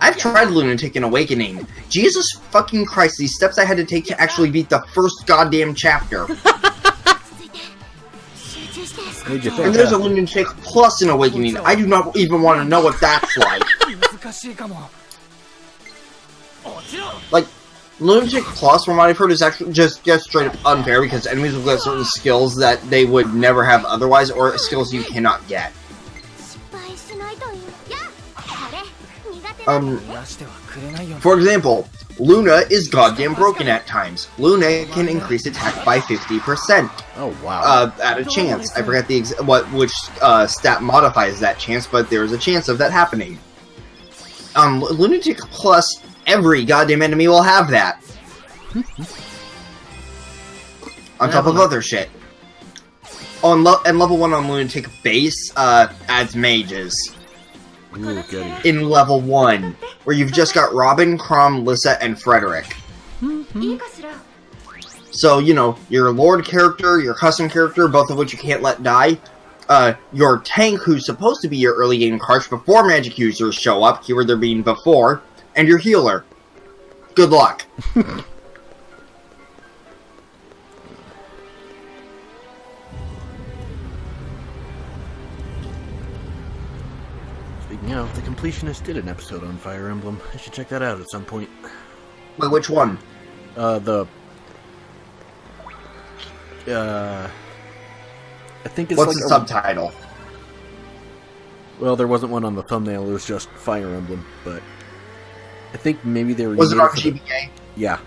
S2: I've tried Lunatic in Awakening. Jesus fucking Christ, these steps I had to take to actually beat the first goddamn chapter. And there's a Lunatic Plus in Awakening. I do not even want to know what that's like. Like, Lunatic Plus, from what I've heard, is actually just straight up unfair because enemies will get certain skills that they would never have otherwise, or skills you cannot get. For example, Luna is goddamn broken at times. Luna can increase attack by 50%.
S1: Oh wow!
S2: At a chance. I forget which stat modifies that chance, but there's a chance of that happening. Lunatic Plus, every goddamn enemy will have that. On top of other shit. And level 1 on Lunatic Base adds mages.
S1: Ooh, goody.
S2: In level 1, where you've just got Robin, Chrom, Lissa, and Frederick. So, you know, your Lord character, your custom character, both of which you can't let die, your tank, who's supposed to be your early game crush before magic users show up, keyword there being before, and your healer. Good luck.
S1: Speaking of, the Completionist did an episode on Fire Emblem. I should check that out at some point.
S2: Wait, which one?
S1: I think it's
S2: What's
S1: like
S2: the subtitle?
S1: Well, there wasn't one on the thumbnail, it was just Fire Emblem, but I think maybe they were...
S2: Was it on GBA?
S1: Yeah.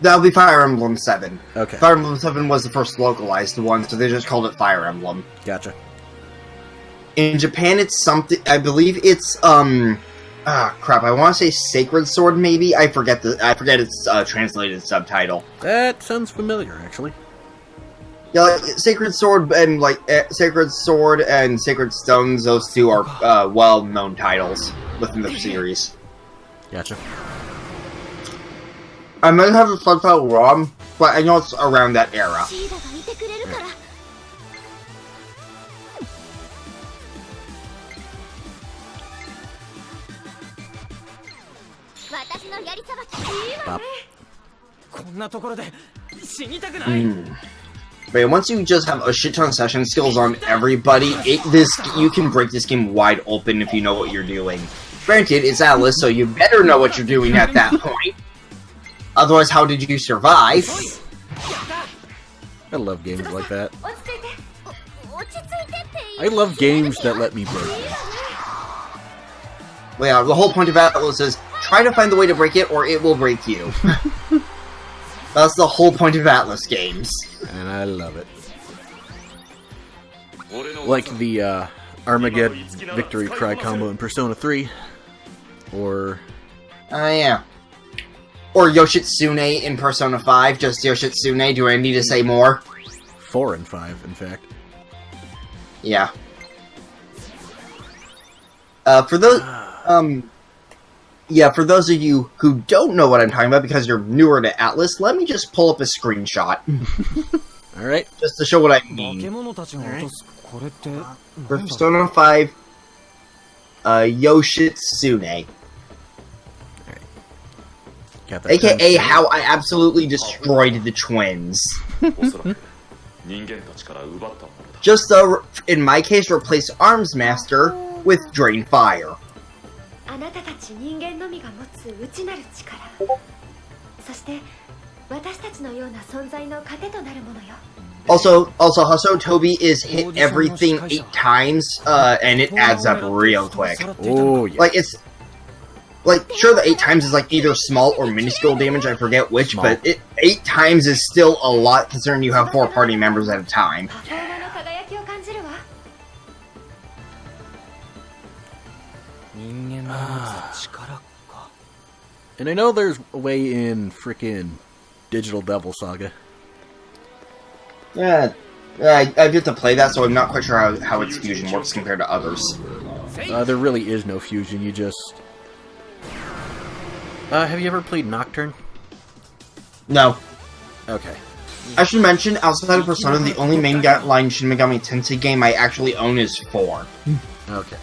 S2: That would be Fire Emblem 7.
S1: Okay.
S2: Fire Emblem 7 was the first localized one, so they just called it Fire Emblem.
S1: Gotcha.
S2: In Japan, it's something... I believe it's, crap, I want to say Sacred Sword, maybe? I forget its translated subtitle.
S1: That sounds familiar, actually.
S2: Yeah, like, Sacred Sword and, Sacred Sword and Sacred Stones, those two are, well-known titles within the series.
S1: Gotcha.
S2: I might have the subtitle wrong, but I know it's around that era. But once you just have a shit ton of session skills on everybody, you can break this game wide open if you know what you're doing. Granted, it's Atlas, so you better know what you're doing at that point. Otherwise, how did you survive?
S1: I love games like that. I love games that let me break.
S2: Well, yeah, the whole point of Atlas is try to find the way to break it, or it will break you. That's the whole point of Atlas games.
S1: And I love it. Like the Armageddon Victory Cry combo in Persona 3. Or...
S2: yeah. Or Yoshitsune in Persona 5, just Yoshitsune, do I need to say more?
S1: 4 and 5, in fact.
S2: Yeah. For those of you who don't know what I'm talking about because you're newer to Atlas, let me just pull up a screenshot.
S1: Alright.
S2: Just to show what I mean. Persona 5, Yoshitsune. AKA how I absolutely destroyed the twins. Just in my case, replace Arms Master with Drain Fire. Also, Hasotobi is hit everything 8 times, and it adds up real quick.
S1: Oh, yeah.
S2: Like, it's... Like, sure, the 8 times is, like, either small or minuscule damage, I forget which,
S1: Small.
S2: but 8 times is still a lot, considering you have 4 party members at a time.
S1: And I know there's a way in frickin' Digital Devil Saga.
S2: Yeah, I've yet to play that, so I'm not quite sure how its fusion works compared to others.
S1: There really is no fusion, you just... have you ever played Nocturne?
S2: No.
S1: Okay.
S2: I should mention, outside of Persona, the only mainline Shin Megami Tensei game I actually own is 4.
S1: Okay.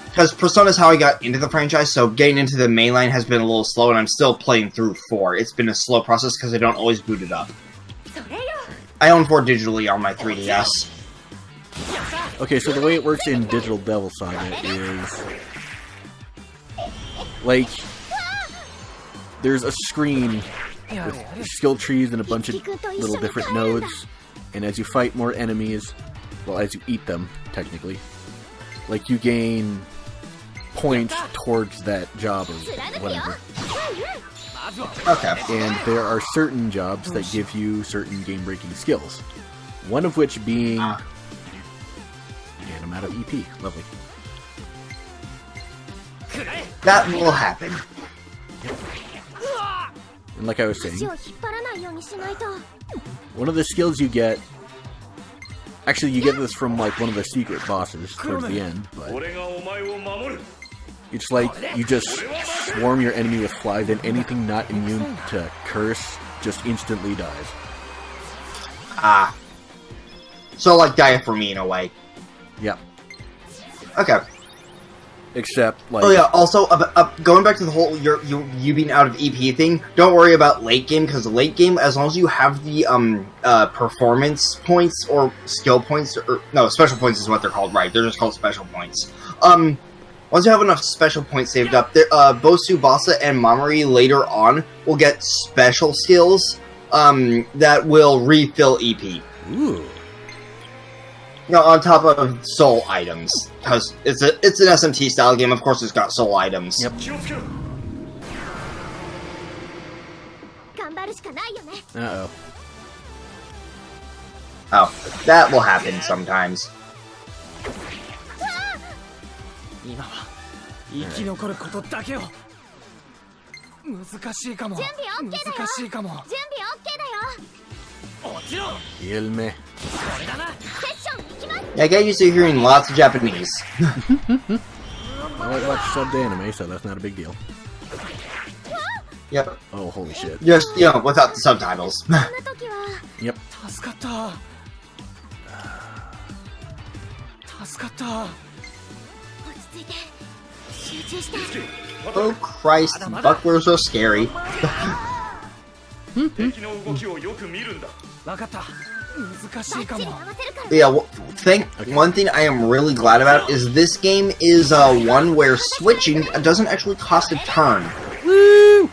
S2: Because Persona is how I got into the franchise, so getting into the mainline has been a little slow, and I'm still playing through 4. It's been a slow process because I don't always boot it up. I own 4 digitally on my 3DS.
S1: Okay, so the way it works in Digital Devil Saga is... Like... There's a screen with skill trees and a bunch of little different nodes, and as you fight more enemies, well, as you eat them, technically, like, you gain points towards that job or whatever.
S2: Okay.
S1: And there are certain jobs that give you certain game-breaking skills. One of which being... And I'm out of EP. Lovely.
S2: That will happen.
S1: And like I was saying, one of the skills you get... Actually, you get this from, like, one of the secret bosses towards the end, but... It's like, you just swarm your enemy with flies, and anything not immune to curse just instantly dies.
S2: Ah. So, like, die for me in a way.
S1: Yep.
S2: Okay.
S1: Except, like...
S2: Oh yeah, also, going back to the whole you being out of EP thing, don't worry about late game, because late game, as long as you have the, performance points, or skill points, or... No, special points is what they're called, right? They're just called special points. Once you have enough special points saved up, both Tsubasa and Mamori later on will get special skills, that will refill EP.
S1: Ooh.
S2: No, on top of soul items, because it's an SMT style game. Of course, it's got soul items.
S1: Yep. Uh-oh.
S2: Oh, that will happen sometimes. Yeah, I get used to hearing lots of Japanese.
S1: Well, I watch subbed anime, so that's not a big deal.
S2: Yep.
S1: Oh, holy shit.
S2: Just, you know, without the subtitles.
S1: Yep.
S2: Oh Christ, bucklers are scary. Yeah, one thing I am really glad about is this game is one where switching doesn't actually cost a turn.
S1: Woo!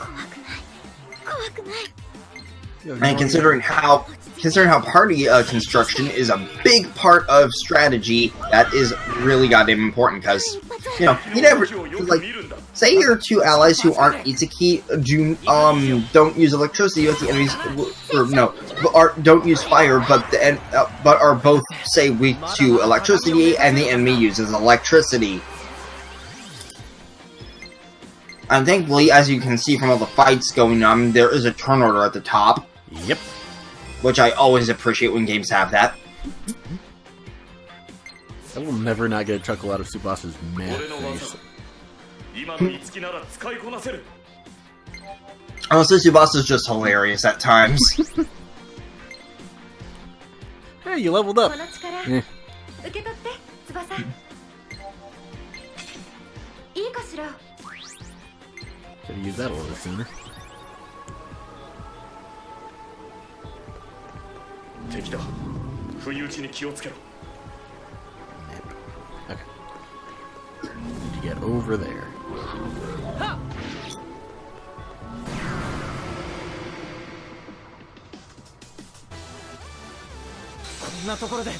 S2: And considering how party construction is a big part of strategy, that is really goddamn important, because, you know, you never, like, say your 2 allies who aren't Itsuki don't use electricity, but the enemies, don't use fire, but are both, say, weak to electricity, and the enemy uses electricity. And thankfully, as you can see from all the fights going on, there is a turn order at the top.
S1: Yep.
S2: Which I always appreciate when games have that.
S1: I will never not get a chuckle out of Tsubasa's mad face.
S2: Honestly, Tsubasa's just hilarious at times.
S1: Hey, you leveled up. Eh. Could've used that a little sooner.
S6: 敵だ。不意打ちに気をつけろ。
S1: Okay. Need to get over there.
S5: こんなところで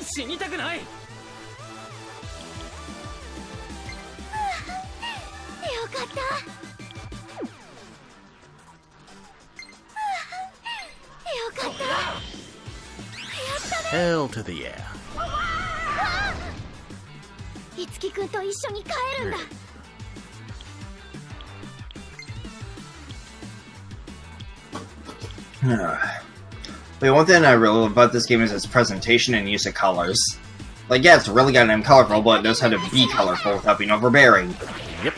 S5: 死にたくない。よ
S4: かった。よかった。
S1: Hell to the yeah.
S4: いつきくんと一緒に帰るんだ。
S2: But one thing I really love about this game is its presentation and use of colors. Like, yeah, it's really goddamn colorful, but it knows how to be colorful without being overbearing.
S1: Yep.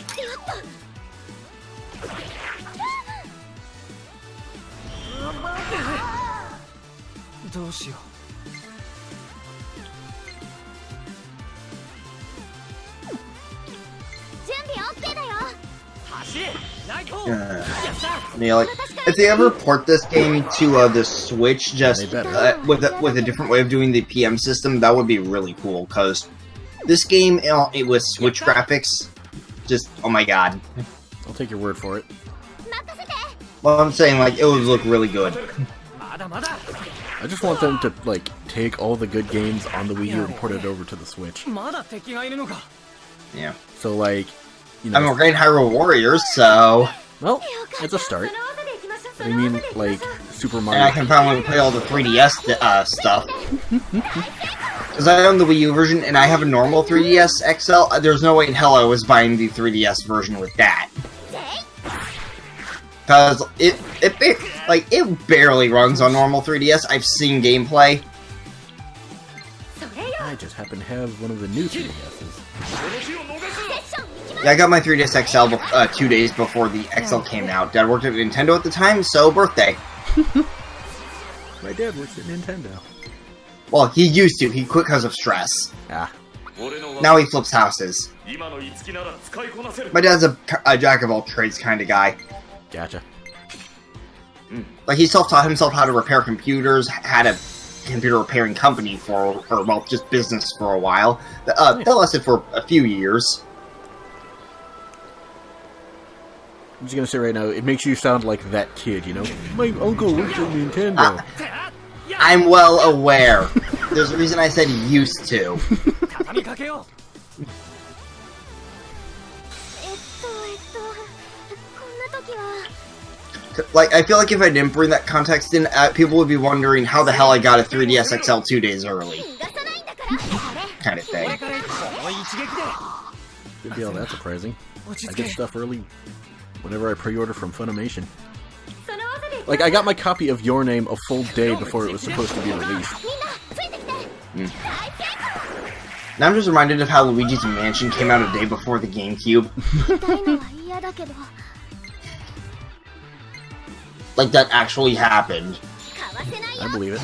S5: どうしよう。
S2: Yeah, like if they ever port this game to the Switch, just with a different way of doing the PM system, that would be really cool. Cause this game, it with Switch graphics, just oh my god.
S1: I'll take your word for it.
S2: Well, I'm saying like it would look really good.
S1: I just want them to like take all the good games on the Wii U and port it over to the Switch.
S2: Yeah.
S1: So like, you know,
S2: I mean, we're getting Hyrule Warriors, so
S1: well, it's a start. But I mean, like Super Mario.
S2: And I can finally play all the 3DS stuff. Because I own the Wii U version and I have a normal 3DS XL. There's no way in hell I was buying the 3DS version with that. Because it barely runs on normal 3DS. I've seen gameplay.
S1: I just happen to have one of the new 3DSs.
S2: Yeah, I got my 3DS XL 2 days before the XL came out. Dad worked at Nintendo at the time, so birthday.
S1: My dad works at Nintendo.
S2: Well, he used to. He quit because of stress.
S1: Ah.
S2: Now he flips houses. My dad's a jack of all trades kind of guy.
S1: Gotcha.
S2: Like, he self-taught himself how to repair computers, had a computer repairing company or well, just business for a while. That lasted for a few years.
S1: I'm just gonna say right now, it makes you sound like that kid, you know? My uncle works at Nintendo.
S2: I'm well aware. There's a reason I said used to. Like, I feel like if I didn't bring that context in, people would be wondering how the hell I got a 3DS XL 2 days early. Kind of thing.
S1: Good deal, that's surprising. I get stuff early whenever I pre-order from Funimation. Like, I got my copy of Your Name a full day before it was supposed to be released.
S2: Now I'm just reminded of how Luigi's Mansion came out a day before the GameCube. Like, that actually happened.
S1: I believe it.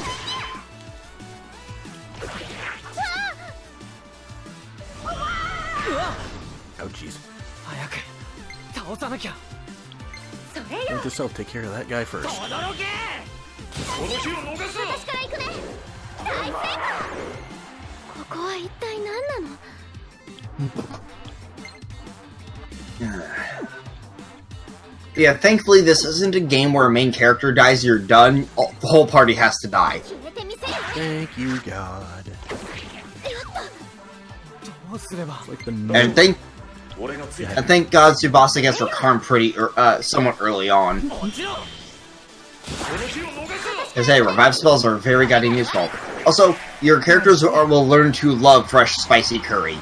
S1: Oh, jeez. Let yourself take care of that guy first.
S2: Yeah, thankfully this isn't a game where a main character dies, you're done, the whole party has to die.
S1: Thank you, God. Like
S2: And thank God Tsubasa gets Rakarn somewhat early on. Because hey, revive spells are very goddamn useful. Also, your characters will learn to love fresh, spicy curry.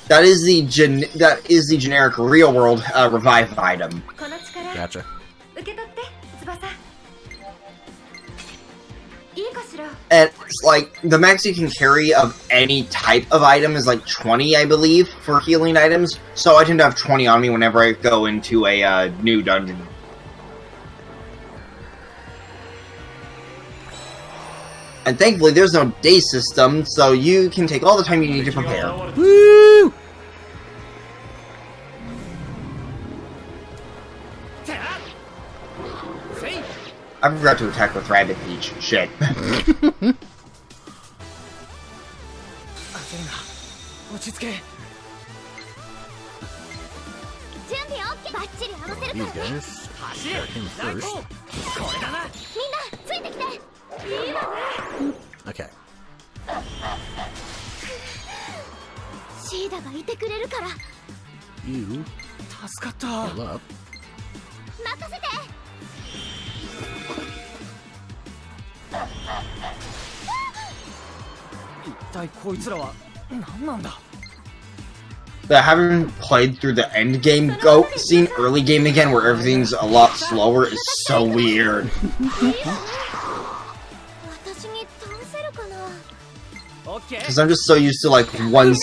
S2: That is the generic real world revive item.
S1: Gotcha.
S2: And it's like the max you can carry of any type of item is like 20, I believe, for healing items. So I tend to have 20 on me whenever I go into a new dungeon. And thankfully, there's no day system, so you can take all the time you need to prepare.
S1: Woo!
S2: I forgot to attack with Rabbit Peach. Shit.
S5: 落ち着け。
S4: 準備 OK バッチリ合わせる
S1: These
S4: からね
S1: guys. Start him first.
S4: みんなついてきていいわね
S1: Okay.
S4: シーダがいてくれるから
S1: You
S5: 助かった。
S1: heal up.
S4: 任せて
S5: 一体こいつらは何なんだ。
S2: But having played through the end game scene early game again where everything's a lot slower is so weird.
S4: 私に倒せるかな
S2: Because I'm just so used to like one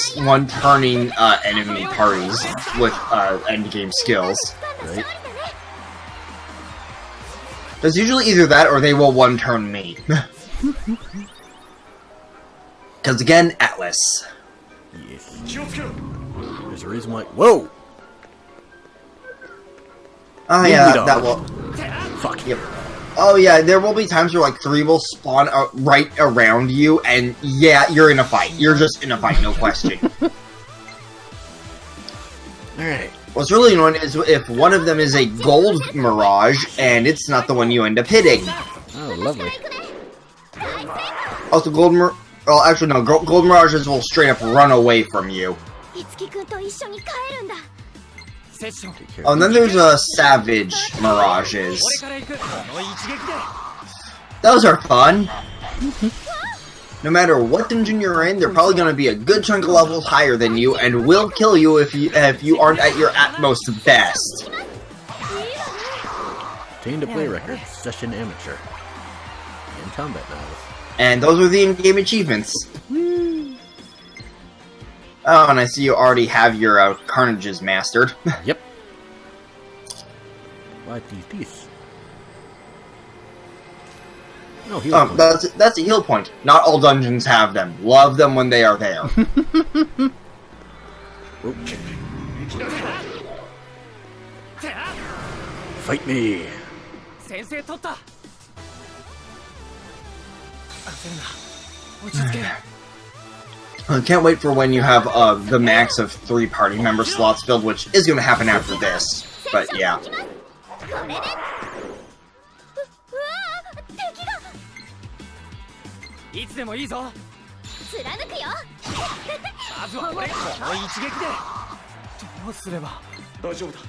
S2: turning enemy parties with end game skills.
S4: 勝利だね
S2: There's usually either that or they will one turn me. Because again, Atlas.
S1: Yes. There's a reason why. Whoa!
S2: Oh yeah, that will.
S1: Fuck.
S2: Yep. Oh yeah, there will be times where like 3 will spawn right around you, and yeah, you're in a fight. You're just in a fight, no question.
S1: Alright.
S2: What's really annoying is if one of them is a gold Mirage, and it's not the one you end up hitting.
S1: Oh, lovely.
S2: Also, well, actually no, gold Mirages will straight up run away from you.
S4: いつきくんと一緒に帰るんだ
S5: セッション。
S1: Take care
S2: Oh,
S1: of
S2: and then there's Savage Mirages.
S5: 俺から行く。この一撃で。
S2: Those are fun. No matter what dungeon you're in, they're probably going to be a good chunk of levels higher than you, and will kill you if you aren't at your utmost best.
S1: Obtained a play record, session amateur, and combat novice.
S2: And those are the in-game achievements. Oh, and I see you already have your Carnages mastered.
S1: Yep. What is this? No, heal point.
S2: That's a heal point. Not all dungeons have them. Love them when they are there.
S1: Fight me.
S5: 先制取った。焦るな。落ち着け。
S2: I can't wait for when you have the max of 3 party member slots filled, which is going to happen after this. But yeah.
S4: これでうわ敵が
S5: いつでもいいぞ。
S4: 貫くよ
S5: まずは俺この一撃で。どうすれば。大丈夫だ。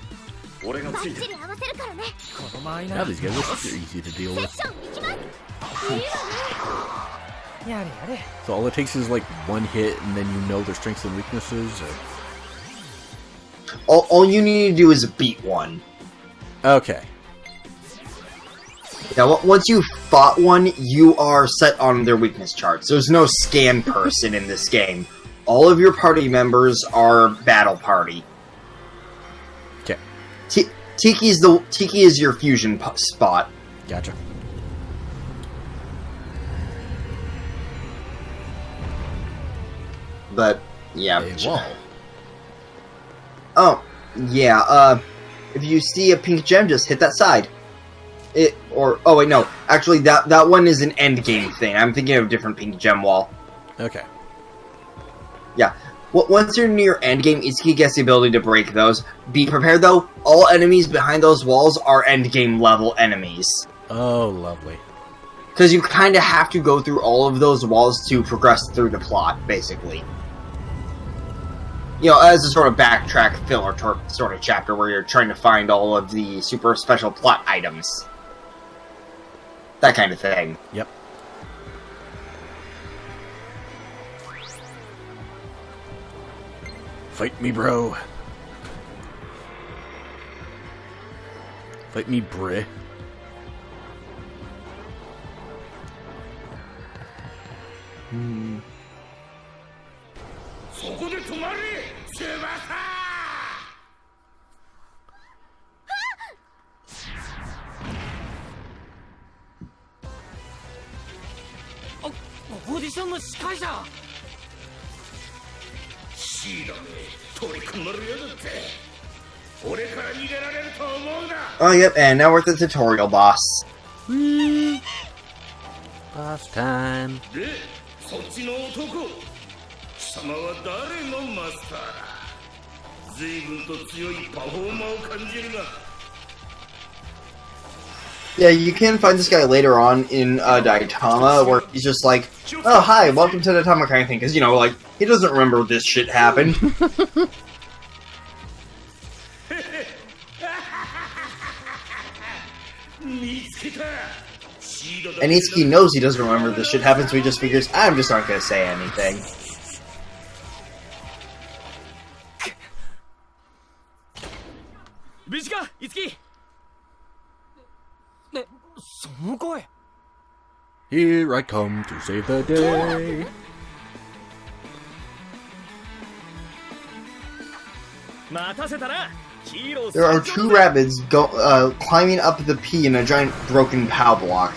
S5: 俺が
S4: バ
S5: ついてる。
S4: ッチリ合わせるからね
S5: この間合いな
S1: Now
S5: ら。
S1: these guys are super easy to deal
S4: セッ
S1: with.
S4: ション行きますいいわね
S5: やれやれ。
S1: So all it takes is like one hit, and then you know their strengths and weaknesses. Or...
S2: All you need to do is beat one.
S1: Okay.
S2: Now, once you've fought one, you are set on their weakness charts. There's no scan person in this game. All of your party members are battle party.
S1: Okay.
S2: Tiki is your fusion spot.
S1: Gotcha.
S2: But yeah.
S1: A wall.
S2: Oh, yeah. If you see a pink gem, just hit that side. Oh wait, no. Actually, that one is an end game thing. I'm thinking of a different pink gem wall.
S1: Okay.
S2: Yeah. Once you're near end game, Itsuki gets the ability to break those. Be prepared though. All enemies behind those walls are end game level enemies.
S1: Oh, lovely.
S2: Because you kind of have to go through all of those walls to progress through the plot, basically. You know, as a sort of backtrack filler sort of chapter where you're trying to find all of the super special plot items. That kind of thing.
S1: Yep. Fight me, bro. Fight me, bruh.
S2: Hmm.
S6: そこで止まれ翼
S5: オーディションの司会者。
S6: シーダめ取り込まれやがって俺から逃げられると思うな
S2: Oh, yep, and now we're at the tutorial boss.
S1: Whee! Boss time.
S6: で、そっちの男、貴様は誰のマスターだ。随分と強いパフォーマーを感じるが。
S2: Yeah, you can find this guy later on in Daitama, where he's just like, "Oh, hi, welcome to Daitama," kind of thing, because, you know, like, he doesn't remember this shit happened. And Itsuki knows he doesn't remember this shit happened, so he just figures, I'm just not gonna say anything.
S5: 無事か、いつき。ね、その声。
S1: Here I come to save the day.
S5: 待たせたな。
S2: There are two rabbits climbing up the P in a giant broken POW block.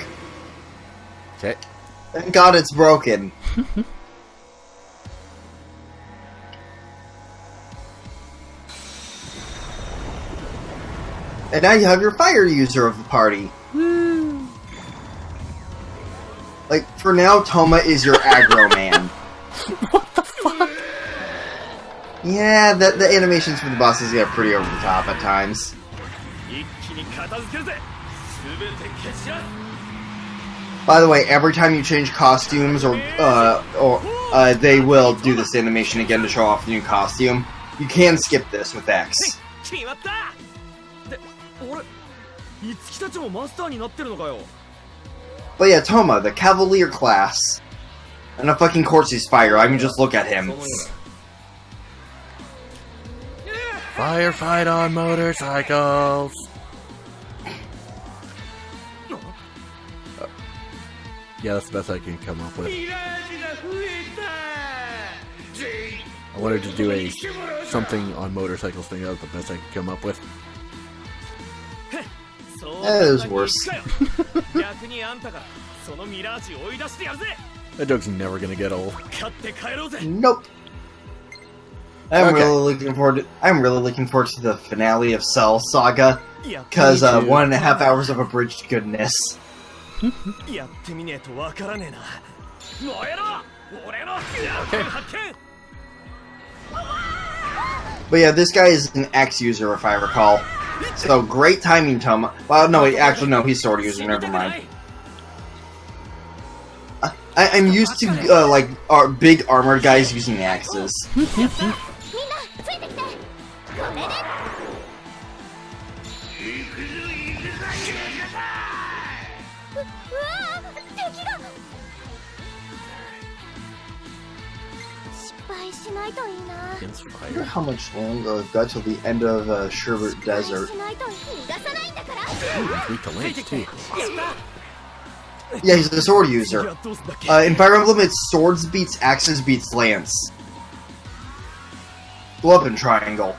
S1: Okay.
S2: Thank God it's broken. And now you have your fire user of the party. Like, for now, Toma is your aggro man.
S1: What the fuck?
S2: Yeah, the animations for the bosses get pretty over the top at times. By the way, every time you change costumes, or they will do this animation again to show off the new costume. You can skip this with X. But yeah, Toma, the Cavalier class. And of fucking course he's fire, I mean just look at him.
S1: Firefight on motorcycles. Yeah, that's the best I can come up with. I wanted to do a something on motorcycles thing. That was the best I could come up with.
S2: That is worse.
S1: That joke's never gonna get old.
S2: Nope. I'm really looking forward to the finale of Cell Saga, because 1.5 hours of abridged goodness. But yeah, this guy is an X user, if I recall. So great timing, Toma. Well, no, actually, no, he's sword user. Never mind. I'm used to like big armored guys using axes. I wonder how much longer I've got till the end of Sherbet Desert. Yeah, he's a sword user. In Fire Emblem, it's swords beats axes beats lance. Weapon triangle.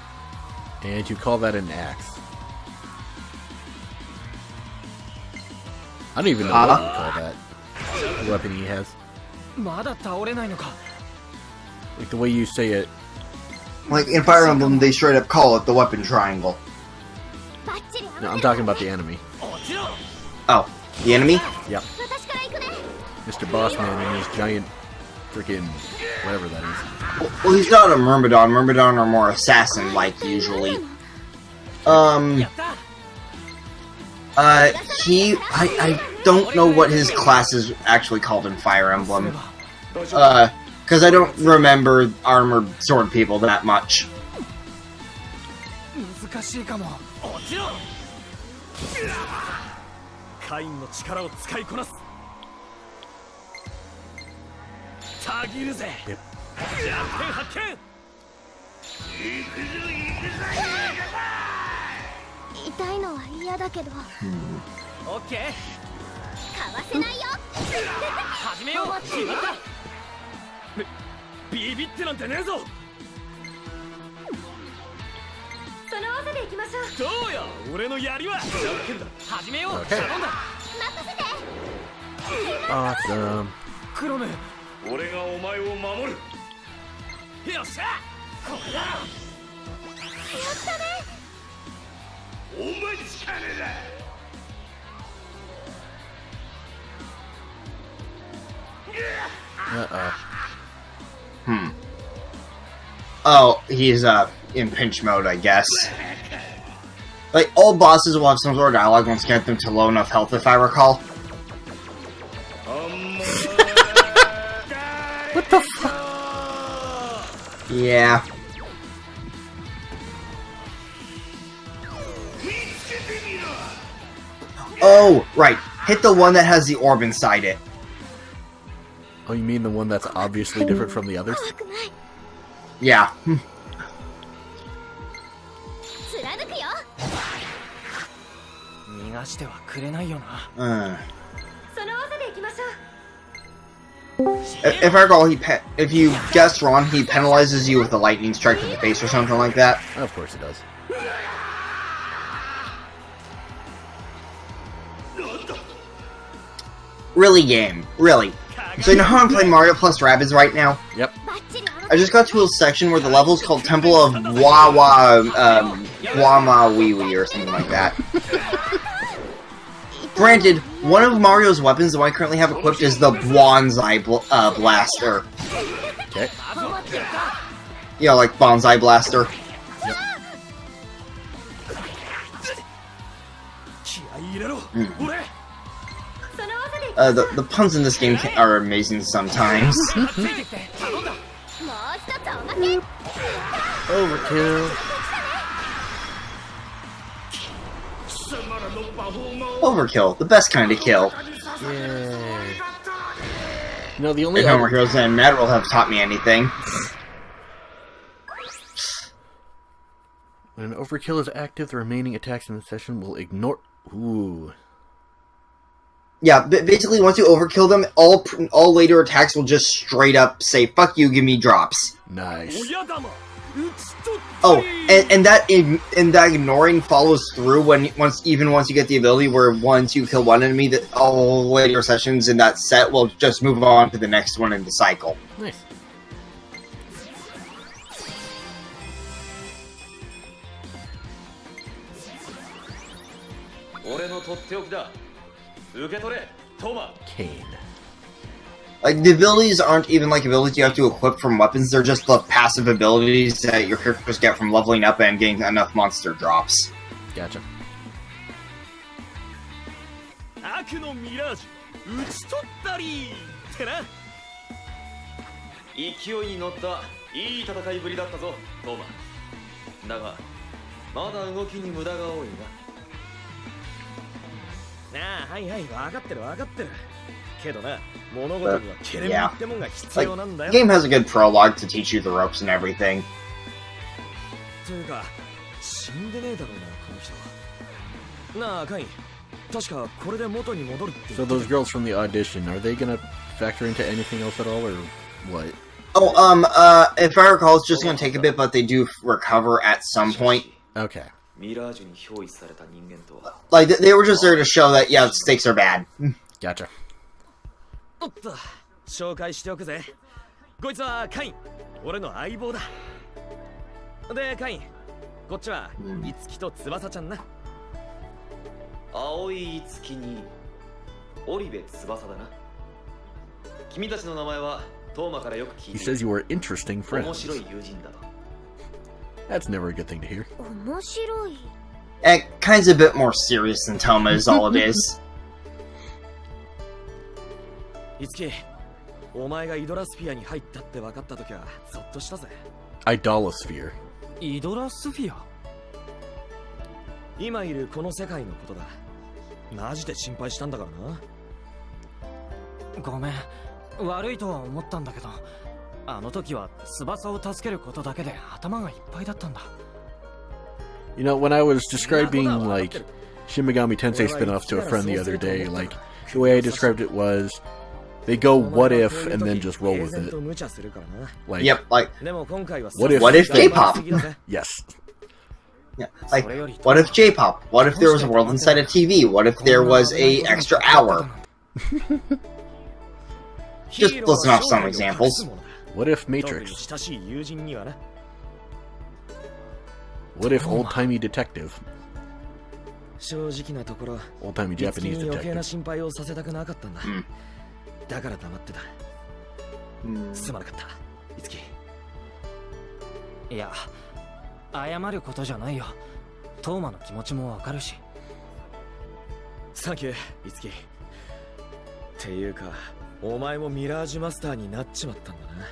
S1: And you call that an axe? I don't even know what you call that. The weapon he has. Like the way you say it.
S2: Like in Fire Emblem, they straight up call it the weapon triangle.
S1: No, I'm talking about the enemy.
S2: Oh, the enemy?
S1: Yep. Mr. Bossman and his giant freaking whatever that is.
S2: Well, he's not a Myrmidon. Myrmidon are more assassin-like usually. I don't know what his class is actually called in Fire Emblem. Because I don't remember armored sword people that much.
S1: Yep. Awesome.
S6: 俺がお前を守る。よっしゃ。これだ。やったね。お待ちかねだ。
S2: Oh, he's in pinch mode, I guess. Like, all bosses will have some sort of dialogue once you get them to low enough health, if I recall.
S1: What the fuck?
S2: Yeah. Oh, right. Hit the one that has the orb inside it.
S1: Oh, you mean the one that's obviously different from the others?
S2: Yeah. If I recall, if you guessed wrong, he penalizes you with a lightning strike to the face or something like that.
S1: Of course it does.
S2: Really, game. Really. So you know how I'm playing Mario plus Rabbids right now?
S1: Yep.
S2: I just got to a section where the level is called Temple of Wama Wee Wee or something like that. Granted, one of Mario's weapons, the one I currently have equipped, is the Bonsai Blaster.
S1: Okay.
S2: You know, like Bonsai Blaster. The puns in this game are amazing sometimes.
S1: Overkill.
S2: Overkill, the best kind of kill.
S1: Yay. You know, the only
S2: If Homer Heroes and Matter will have taught me anything.
S1: When an overkill is active, the remaining attacks in the session will ignore... Ooh.
S2: Yeah, basically once you overkill them, all later attacks will just straight up say, fuck you, give me drops.
S1: Nice.
S2: Oh, and that ignoring follows through once you get the ability where once you kill one enemy, that all later sessions in that set will just move on to the next one in the cycle.
S1: Nice. Kane.
S2: Like, the abilities aren't even like abilities you have to equip from weapons, they're just the passive abilities that your characters get from leveling up and getting enough monster drops.
S1: Gotcha.
S7: 悪のミラージュ打ち取ったりってな。勢いに乗ったいい戦いぶりだったぞ、トーマ。だがまだ動きに無駄が多いな。ああ、はいはい、分かってる分かってる。けどな、物事にはケレモンってもんが必要なんだよ。
S2: The game has a good prologue to teach you the ropes and everything.
S7: というか、死んでねえだろうな、この人。なあ、カイン。確かこれで元に戻るって。
S1: So those girls from the audition, are they gonna factor into anything else at all, or what?
S2: Oh, if I recall, it's just gonna take a bit, but they do recover at some point.
S1: Okay.
S2: Like, they were just there to show that, yeah, the stakes are bad.
S1: Gotcha.
S7: おっと、紹介しておくぜ。こいつはカイン、俺の相棒だ。で、カイン、こっちはイツキと翼ちゃんな。青いイツキにオリベ翼だな。君たちの名前はトーマからよく聞いて。
S1: He says you were interesting friends.
S7: 面白い友人だと。
S1: That's never a good thing to hear.
S4: 面白い。
S2: It kind's a bit more serious than Toma is all it is.
S7: イツキ、お前がイドラスフィアに入ったって分かったときはゾッとしたぜ。
S1: Idolosphere.
S5: イドラスフィア。
S7: 今いるこの世界のことだ。マジで心配したんだからな。
S5: ごめん、悪いとは思ったんだけど、あの時は翼を助けることだけで頭がいっぱいだったんだ。
S1: You know, when I was describing, like, Shin Megami Tensei spin-off to a friend the other day, like, the way I described it was, they go what if and then just roll with it. Like,
S2: Yep, like,
S1: what if
S2: J-pop?
S1: Yes.
S2: Yeah, like, what if J-pop? What if there was a world inside a TV? What if there was a extra hour? Just listen off some examples.
S1: What if Matrix? What if old-timey detective? Old-timey Japanese detective.
S5: すまなかったいつき。いや謝ることじゃないよ。トーマの気持ちもわかるし。
S8: サンキューいつき。っていうかお前もミラージュマスターになっちまったんだな。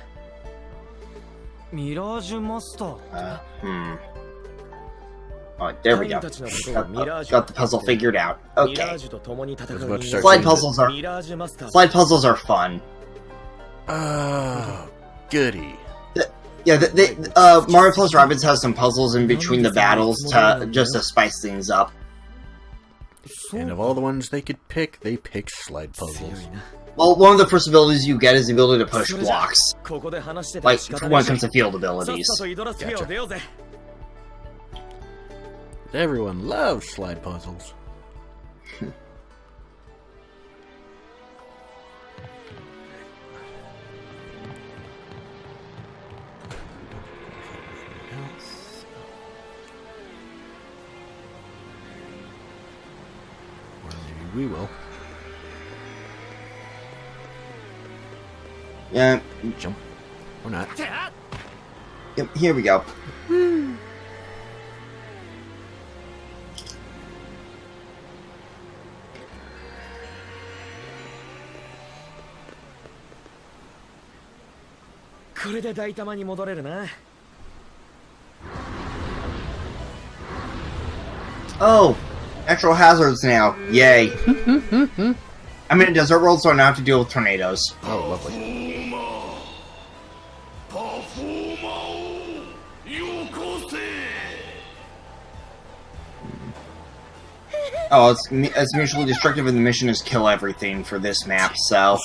S5: ミラージュマスターって
S2: Alright, there we go. Got the puzzle figured out. Okay. Slide puzzles are fun.
S1: Oh, goody.
S2: Yeah, Mario Plus Rabbids has some puzzles in between the battles to spice things up.
S1: And of all the ones they could pick, they picked slide puzzles.
S2: Well, one of the first abilities you get is the ability to push blocks. Like, when it comes to field abilities.
S1: Gotcha. Everyone loves slide puzzles. Or maybe we will.
S2: Yeah.
S1: Jump. Or not.
S2: Yep, here we go. Oh, natural hazards now. Yay. I'm in a desert world, so I don't have to deal with tornadoes.
S1: Oh, lovely.
S2: Oh, it's mutually destructive, and the mission is kill everything for this map, so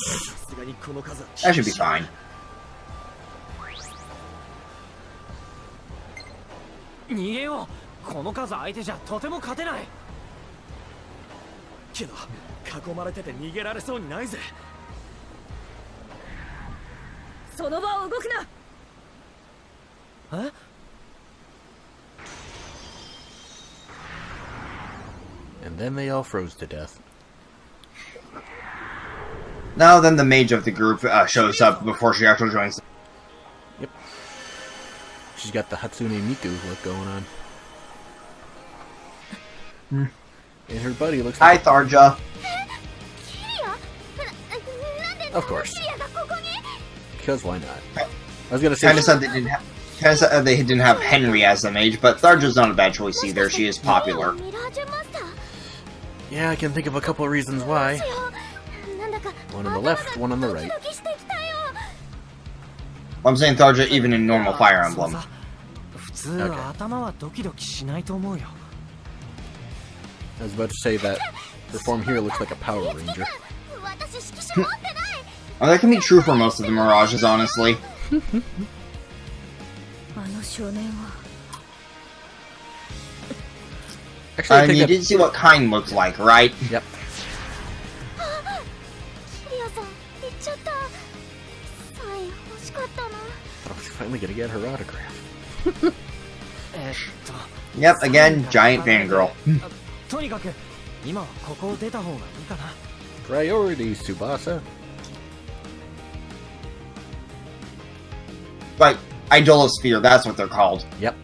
S2: that should be fine.
S5: Huh?
S1: And then they all froze to death.
S2: Now then the mage of the group shows up before she actually joins.
S1: Yep. She's got the Hatsune Miku look going on. And her buddy looks like...
S2: Hi, Tharja.
S1: Of course. Because why not? I was gonna say...
S2: Kinda said they didn't have Henry as the mage, but Tharja's not a bad choice either. She is popular.
S1: Yeah, I can think of a couple of reasons why. One on the left, one on the right.
S2: I'm saying Tharja even in normal Fire Emblem.
S1: Okay. I was about to say that the form here looks like a Power Ranger.
S2: Well, that can be true for most of the Mirages, honestly.
S1: Actually, I think
S2: you did see what Kind looked like, right?
S1: Yep. I was finally gonna get her autograph.
S2: Yep, again, giant fangirl.
S1: Priorities, Tsubasa.
S2: Like, Idolosphere, that's what they're called.
S1: Yep.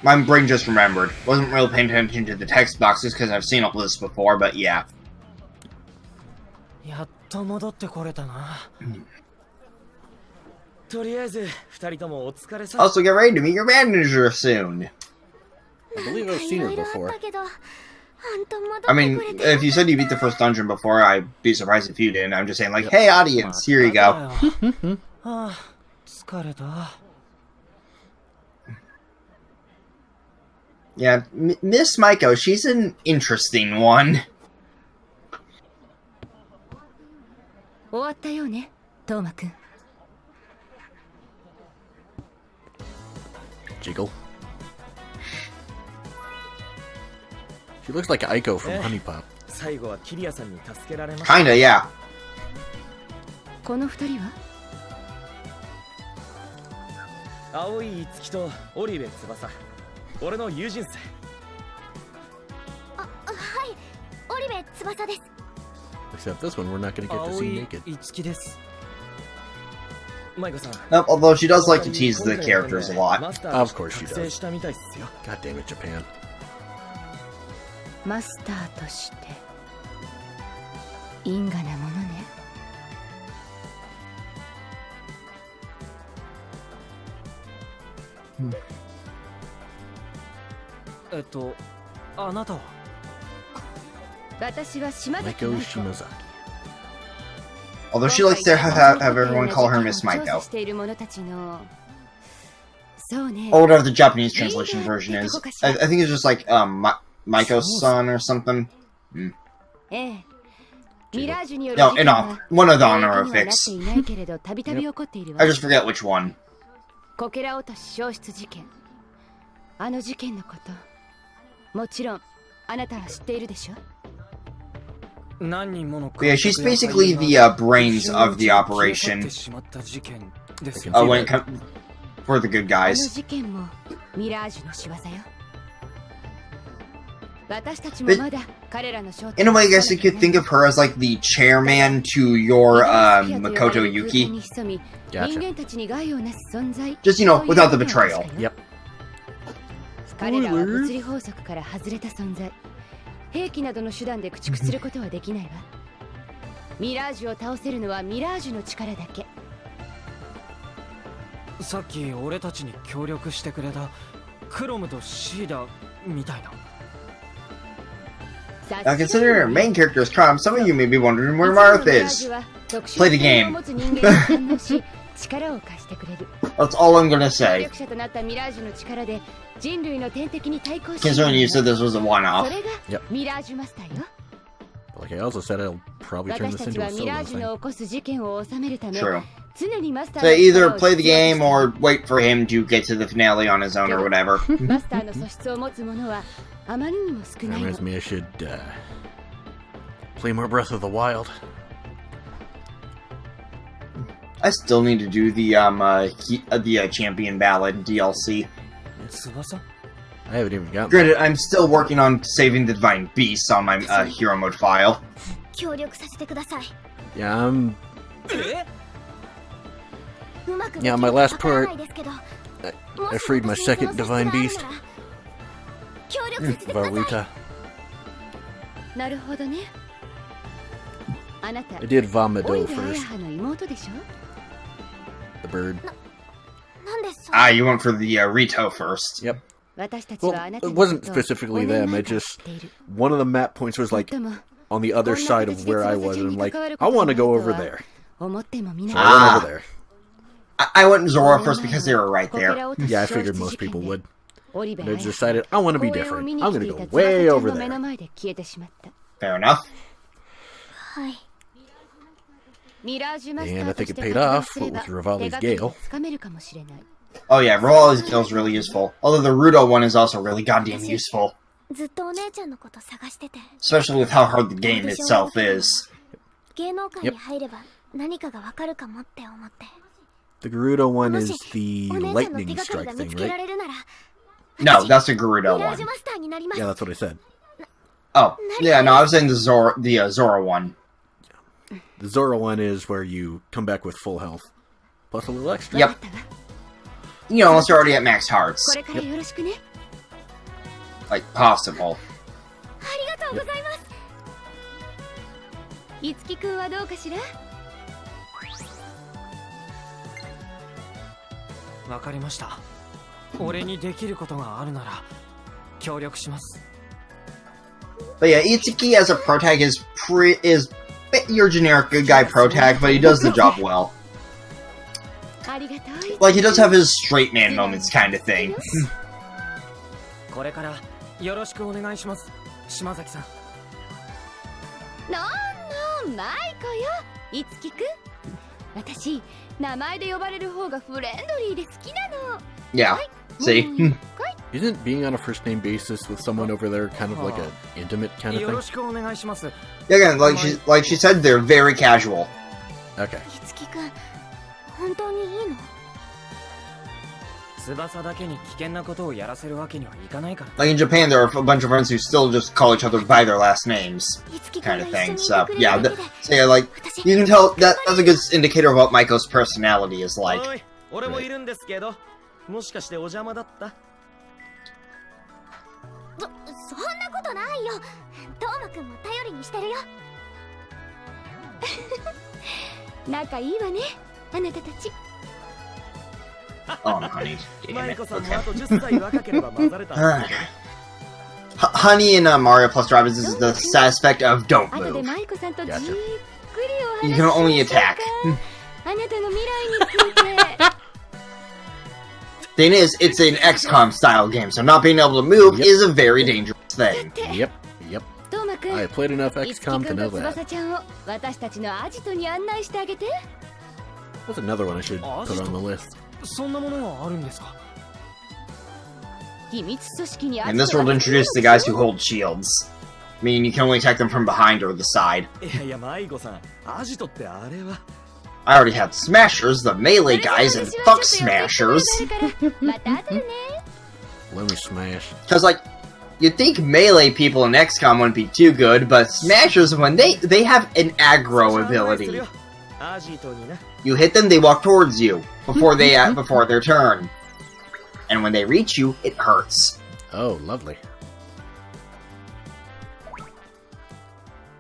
S2: My brain just remembered. Wasn't really paying attention to the text boxes because I've seen all this before, but yeah. Also, get ready to meet your manager soon.
S1: I believe I've seen her before.
S2: I mean, if you said you beat the first dungeon before, I'd be surprised if you didn't. I'm just saying, like, hey, audience, here you go. Yeah, Miss Maiko, she's an interesting one.
S1: Jiggle. She looks like Aiko from Honey Pop.
S2: Kinda, yeah.
S1: Except this one, we're not going to get to see naked.
S2: Nope, although she does like to tease the characters a lot.
S1: Of course she does. God damn it, Japan.
S4: マスターとして因果なものね。
S5: あなたは
S4: 私は島崎
S1: Maiko
S4: 舞子。
S1: Shimazaki.
S2: Although she likes to have everyone call her Miss Maiko.
S4: している者たちのそうね。
S2: Or whatever the Japanese translation version is. I think it's just like, Maiko-san or something.
S4: ええ。ミラージュによる
S2: No,
S4: 事件
S2: no,
S4: は
S2: one of the
S4: 公にはなって
S2: honorifics.
S4: いないけれど、たびたび起こっているわ
S2: I。just forget which one.
S4: こけら落とし消失事件。あの事件のこと。もちろん、あなたは知っているでしょ
S5: 何人もの
S2: But yeah, she's basically the brains of the operation. When it comes for the good
S4: あの
S2: guys.
S4: 事件もミラージュの仕業よ。私たちもまだ彼らの正体
S2: In a way, I guess you could think of her as like the chairman to your Makoto Yuki.
S4: 人間たちに害をなす存在
S2: Just, you know, without the betrayal.
S1: Yep.
S4: 彼らは物理法則から外れた存在。兵器などの手段で駆逐することはできないわ。ミラージュを倒せるのはミラージュの力だけ。
S5: さっき俺たちに協力してくれたクロムとシーダみたいな。
S2: Now, considering your main character is Trump, some of you may be wondering where Marth is. Play the game. That's all I'm gonna say. Considering you said this was a one-off.
S1: Yep. Like I also said, I'll probably turn this into a solo thing.
S2: True. So either play the game or wait for him to get to the finale on his own or whatever.
S1: Reminds me I should play more Breath of the Wild.
S2: I still need to do the Champion Ballad DLC.
S1: I haven't even gotten
S2: Granted, I'm still working on saving the Divine Beasts on my hero mode file.
S1: Yeah, Yeah, on my last part, I freed my second Divine Beast. Varuta. I did Vomado first. The bird.
S2: Ah, you went for the Rito first.
S1: Yep. Well, it wasn't specifically them, it just... One of the map points was like on the other side of where I was, and I'm like, I want to go over there. So I went over there.
S2: I went Zora first because they were right there.
S1: Yeah, I figured most people would. And I decided, I want to be different. I'm going to go way over there.
S2: Fair enough.
S1: And I think it paid off with Rivali's Gale.
S2: Oh yeah, Rivali's Gale is really useful. Although the Rudo one is also really goddamn useful. Especially with how hard the game itself is.
S1: Yep. The Gerudo one is the lightning strike thing, right?
S2: No, that's the Gerudo one.
S1: Yeah, that's what I said.
S2: Oh, yeah, no, I was saying the Zora one.
S1: The Zora one is where you come back with full health. Plus a little extra.
S2: Yep. You know, unless you're already at max hearts.
S1: Yep.
S2: Like, possible.
S1: Yep.
S5: わかりました。俺にできることがあるなら協力します。
S2: But yeah, Itsuki as a protag is your generic good guy protag, but he does the job well. Like, he does have his straight man moments kind of thing.
S5: これからよろしくお願いします、島崎さん。
S4: マイコよ、いつきくん。私、名前で呼ばれる方がフレンドリーで好きなの。
S2: Yeah, see?
S1: Isn't being on a first name basis with someone over there kind of like an intimate kind of
S5: よ
S1: thing?
S5: ろしくお願いします。
S2: Yeah, again, like she said, they're very casual.
S1: Okay.
S4: いつきくん、本当にいいの？
S5: 翼だけに危険なことをやらせるわけにはいかないから。
S2: Like in Japan, there are a bunch of friends who still just call each other by their last names, kind of thing. So yeah, so yeah, like you can tell that's a good indicator of what Maiko's personality is like.
S8: おい、俺もいるんですけど、もしかしてお邪魔だった？
S9: そんなことないよ。トーマくんも頼りにしてるよ。
S4: 仲いいわね、あなたたち。
S2: Oh, honey.
S8: マイコさんもあと10歳若ければ混ざれた。
S2: Honey in Mario Plus Rabbids is the side effect of don't
S4: 後で
S2: move.
S4: マイコさんとじっくり
S2: You
S4: お
S2: can
S4: 話し
S2: only
S4: しましょう
S2: attack.
S4: か。あなたの未来について。
S2: Thing is, it's an XCOM style game, so not being able to move is a very dangerous thing.
S1: Yep.
S4: トーマくん、
S1: I have played enough
S4: いつきく
S1: XCOM
S4: ん
S1: to
S4: と
S1: know
S4: 翼
S1: that.
S4: ちゃんを私たちのアジトに案内してあげて。
S1: That's another one I should put on the list.
S5: そんなものはあるんですか？
S4: 秘密組織にア
S2: And
S4: ジ
S2: this
S4: ト
S2: world
S4: が
S2: introduced the guys who hold shields. Meaning you can only attack them from behind or the side.
S8: いやいや、マイコさん、アジトってあれは。
S2: I already had Smashers, the melee guys, and fuck Smashers.
S4: また後でね。
S1: Let me smash.
S2: Because, like, you'd think melee people in XCOM wouldn't be too good, but Smashers, when they have an aggro ability.
S8: アジトにな。
S2: You hit them, they walk towards you before their turn. And when they reach you, it hurts.
S1: Oh, lovely.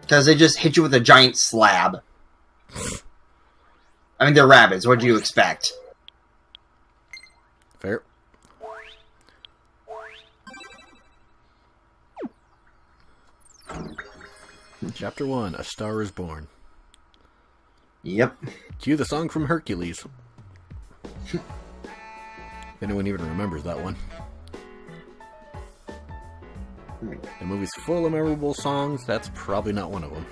S2: Because they just hit you with a giant slab. I mean, they're rabbits, what do you expect?
S1: Fair. Chapter 1, A Star is Born.
S2: Yep.
S1: Cue the song from Hercules. If anyone even remembers that one. The movie's full of memorable songs, that's probably not one of them.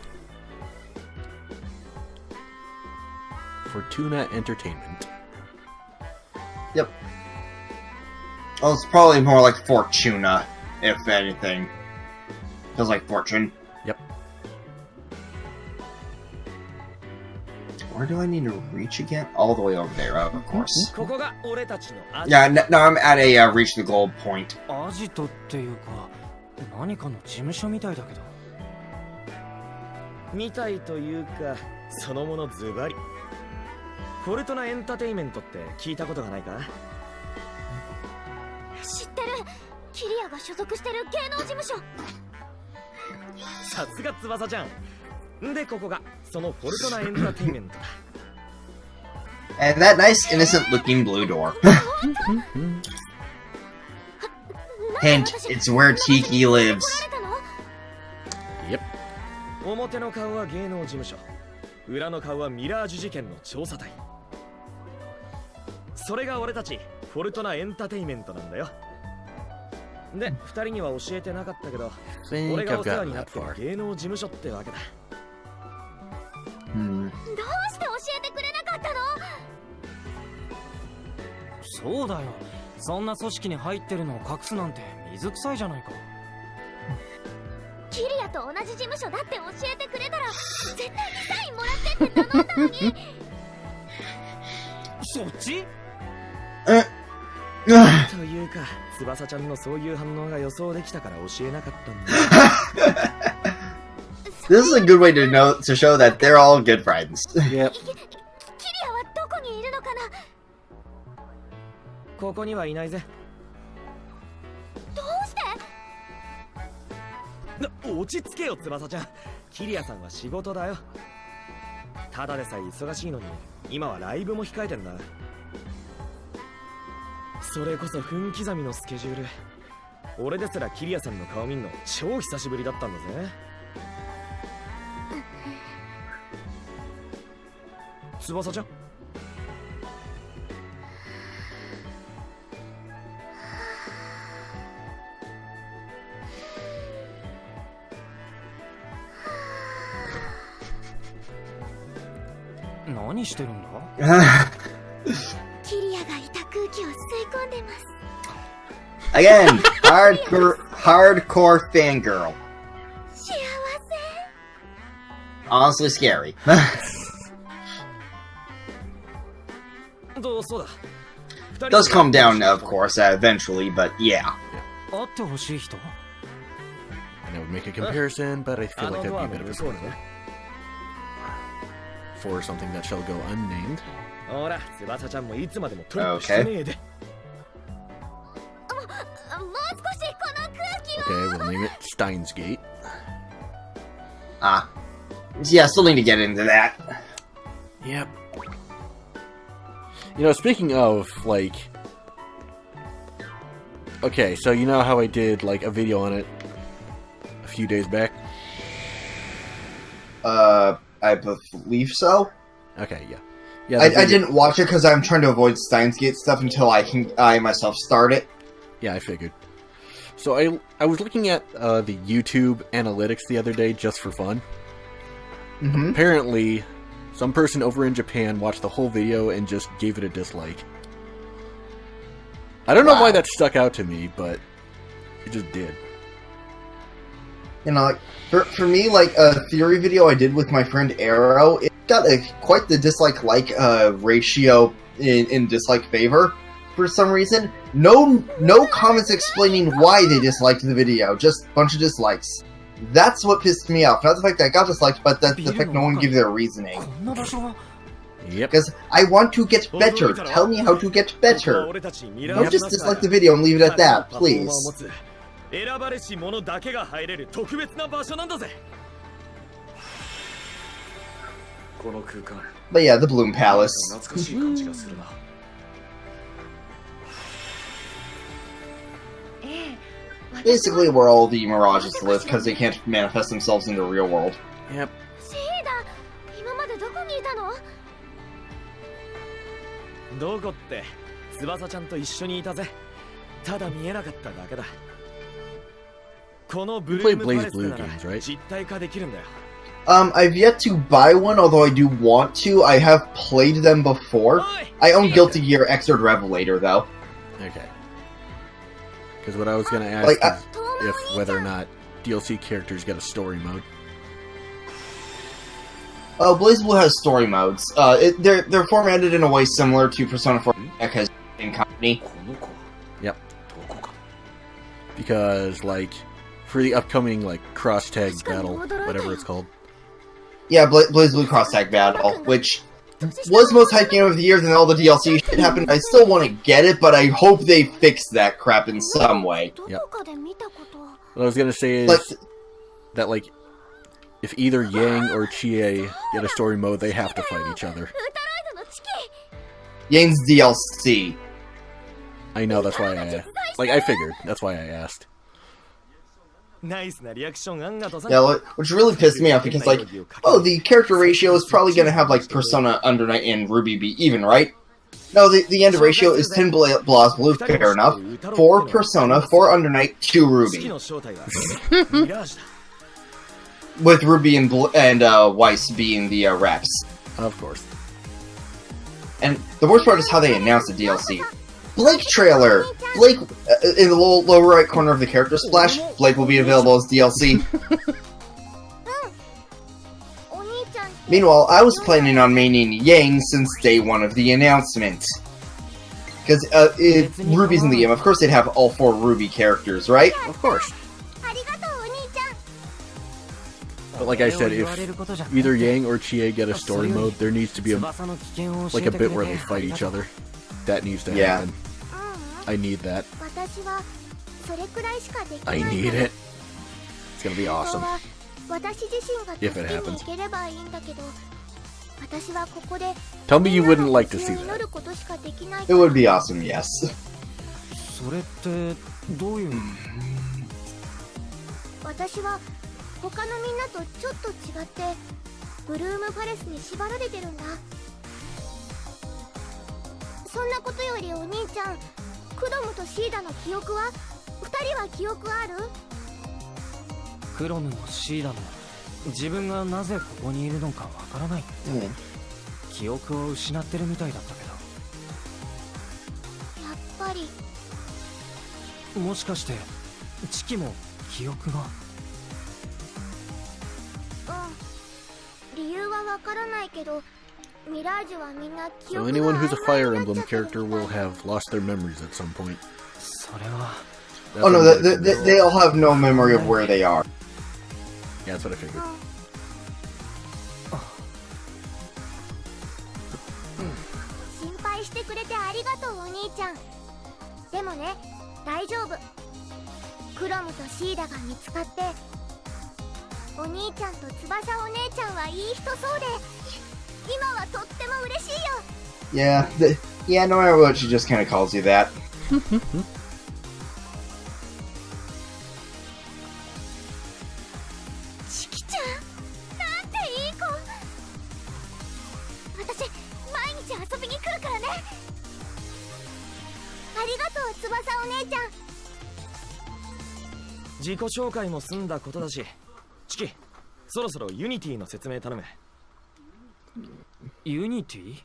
S1: Fortuna Entertainment.
S2: Yep. Well, it's probably more like Fortuna, if anything. Feels like fortune.
S1: Yep.
S2: Where do I need to reach again? All the way over there, of course.
S8: ここが俺たちのアジ
S2: Yeah, no, I'm at a reach the goal point.
S5: アジトっていうか、何かの事務所みたいだけど。
S8: みたいというか、そのものズバリ。フォルトナエンターテイメントって聞いたことがないか？
S9: 知ってる。キリアが所属してる芸能事務所。
S8: さすが翼ちゃん。で、ここがそのフォルトナエンターテイメントだ。
S2: And that nice, innocent-looking blue door. Hint, it's where Tiki lives.
S1: Yep.
S8: 表の顔は芸能事務所。裏の顔はミラージュ事件の調査隊。それが俺たちフォルトナエンターテイメントなんだよ。で、二人には教えてなかったけど、俺がお世話になってる芸能事務所ってわけだ。
S9: どうして教えてくれなかったの？
S5: そうだよ。そんな組織に入ってるのを隠すなんて水臭いじゃないか。
S9: キリアと同じ事務所だって教えてくれたら絶対にサインもらってって頼んだのに。
S5: そっち？
S8: というか、翼ちゃんのそういう反応が予想できたから教えなかったんだ。
S2: This is a good way to show that they're all good friends.
S1: Yep.
S9: キリアはどこにいるのかな？
S8: ここにはいないぜ。
S9: どうして？
S8: 落ち着けよ、翼ちゃん。キリアさんは仕事だよ。ただでさえ忙しいのに、今はライブも控えてんだ。それこそ分刻みのスケジュール。俺ですらキリアさんの顔見んの超久しぶりだったんだぜ。翼ちゃん。
S5: 何してるんだ？
S9: キリアがいた空気を吸い込んでます。
S2: Again, hardcore fangirl.
S9: 幸せ。
S2: Honestly scary.
S8: そうだ。
S2: Does calm down, of course, eventually, but yeah.
S1: And I would make a comparison, but I feel like that'd be a bit of a spoiler. For something that shall go unnamed.
S2: Okay.
S1: Okay, we'll name it Steins Gate.
S2: Ah. Yeah, still need to get into that.
S1: Yep. You know, speaking of, like... Okay, so you know how I did, like, a video on it a few days back?
S2: I believe so.
S1: Okay, yeah. Yeah,
S2: I didn't watch it because I'm trying to avoid Steins Gate stuff until I myself start it.
S1: Yeah, I figured. So I was looking at the YouTube analytics the other day just for fun.
S2: Mm-hmm.
S1: Apparently, some person over in Japan watched the whole video and just gave it a dislike. I don't know why that stuck out to me, but it just did.
S2: You know, like, for me, like, a theory video I did with my friend Arrow, it got quite the dislike-like ratio in dislike favor for some reason. No comments explaining why they disliked the video, just a bunch of dislikes. That's what pissed me off. Not the fact that I got disliked, but the fact no one gave their reasoning.
S1: Yep.
S2: Because I want to get better. Tell me how to get better. Don't just dislike the video and leave it at that, please. But yeah, the Bloom Palace. Basically where all the Mirages live, because they can't manifest themselves in the real world.
S1: Yep. You play Blaze Blue games, right?
S2: I've yet to buy one, although I do want to. I have played them before. I own Guilty Gear Xrd Revelator, though.
S1: Okay. Because what I was going to ask is if whether or not DLC characters get a story mode.
S2: Blaze Blue has story modes. They're formatted in a way similar to Persona 4 Echo's in company.
S1: Yep. Because, like, for the upcoming, like, cross-tag battle, whatever it's called.
S2: Yeah, Blaze Blue cross-tag battle, which was most hyped game of the year, then all the DLC shit happened. I still want to get it, but I hope they fix that crap in some way.
S1: Yep. What I was going to say is that, like, if either Yang or Chie get a story mode, they have to fight each other.
S2: Yang's DLC.
S1: I know, that's why I figured. That's why I asked.
S2: Yeah, which really pissed me off, because, like, oh, the character ratio is probably going to have, like, Persona Under Night and Ruby be even, right? No, the end ratio is 10 Blaz Blue, fair enough. 4 Persona, 4 Under Night, 2 Ruby. With Ruby and Weiss being the reps.
S1: Of course.
S2: And the worst part is how they announced the DLC. Blake trailer! Blake, in the lower right corner of the character splash, Blake will be available as DLC. Meanwhile, I was planning on maining Yang since day one of the announcement. Because Ruby's in the game, of course they'd have all 4 Ruby characters, right?
S1: Of course. But like I said, if either Yang or Chie get a story mode, there needs to be a bit where they fight each other. That needs to happen. I need that. I need it. It's gonna be awesome. If it happens. Tell me you wouldn't like to see that.
S2: It would be awesome, yes.
S1: So anyone who's a Fire Emblem character will have lost their memories at some point.
S2: Oh no, they all have no memory of where they are.
S1: Yeah, that's what I figured.
S9: 心配してくれてありがとうお兄ちゃん。でもね、大丈夫。クロムとシーダが見つかって、お兄ちゃんと翼お姉ちゃんはいい人そうで、今はとっても嬉しいよ。
S2: Yeah, no matter what, she just kind of calls you that.
S9: チキちゃん、なんていい子。私、毎日遊びに来るからね。ありがとう、翼お姉ちゃん。
S8: 自己紹介も済んだことだし、チキ、そろそろユニティの説明頼む。ユニティ？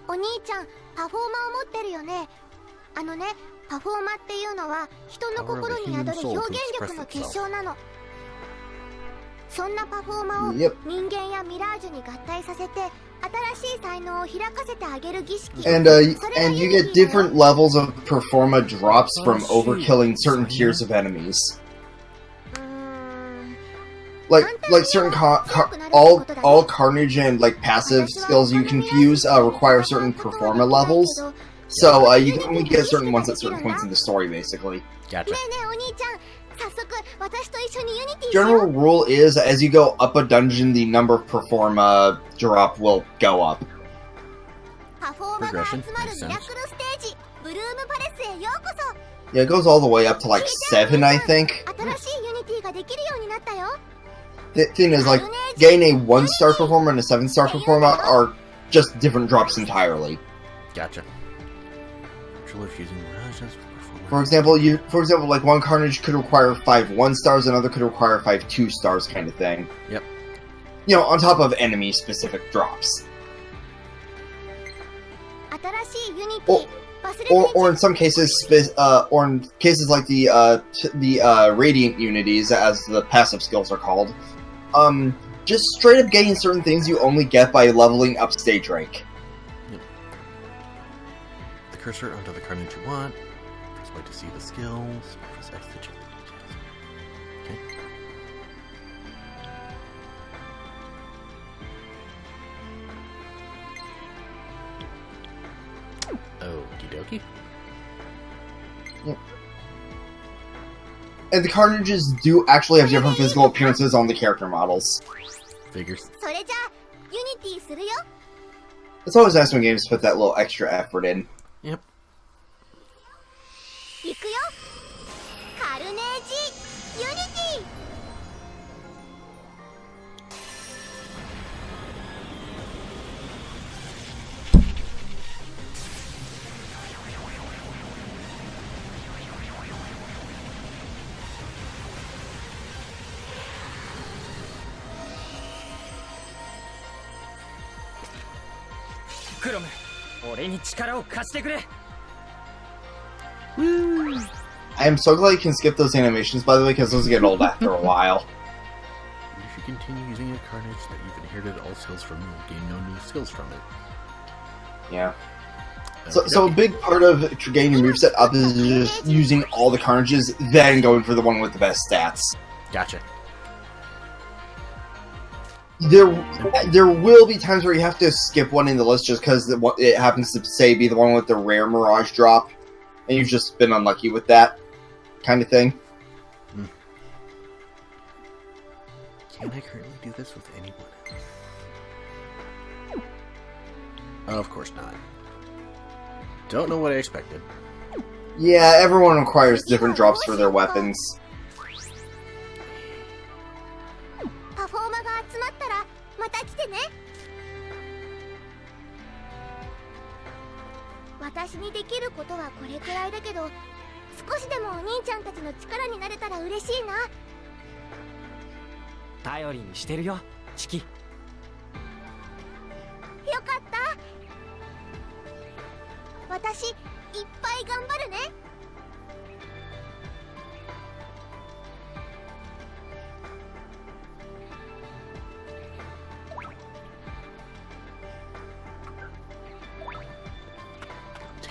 S9: お兄ちゃん、パフォーマーを持ってるよね。あのね、パフォーマーっていうのは人の心に宿る表現力の結晶なの。そんなパフォーマーを人間やミラージュに合体させて新しい才能を開かせてあげる儀式。
S2: And you get different levels of performa drops from overkilling certain tiers of enemies. Like certain all Carnage and like passive skills you can fuse require certain performa levels. So you can only get certain ones at certain points in the story, basically.
S1: Gotcha.
S2: General rule is, as you go up a dungeon, the number of performa drop will go up.
S1: Progression, makes sense.
S2: Yeah, it goes all the way up to like 7, I think. The thing is, like, getting a 1-star performer and a 7-star performer are just different drops entirely.
S1: Gotcha.
S2: For example, like one Carnage could require 5 1-stars, another could require 5 2-stars, kind of thing.
S1: Yep.
S2: You know, on top of enemy-specific drops. Or in some cases, or in cases like the Radiant Unities, as the passive skills are called, just straight up getting certain things you only get by leveling up stage rank.
S1: Yep. The cursor onto the Carnage you want. Press Y to see the skills. Press X to check the details. Okay. Okie dokie.
S2: Yep. And the Carnages do actually have different physical appearances on the character models.
S1: Figures.
S2: It's always nice when games put that little extra effort in.
S1: Yep.
S2: I am so glad you can skip those animations, by the way, because those get old after a while.
S1: If you continue using a Carnage that you've inherited all skills from, you'll gain no new skills from it.
S2: Yeah. So a big part of getting your moveset up is just using all the Carnages, then going for the one with the best stats.
S1: Gotcha.
S2: There will be times where you have to skip one in the list just because it happens to, say, be the one with the rare Mirage drop, and you've just been unlucky with that kind of thing.
S1: Can I currently do this with anyone else? Of course not. Don't know what I expected.
S2: Yeah, everyone requires different drops for their weapons.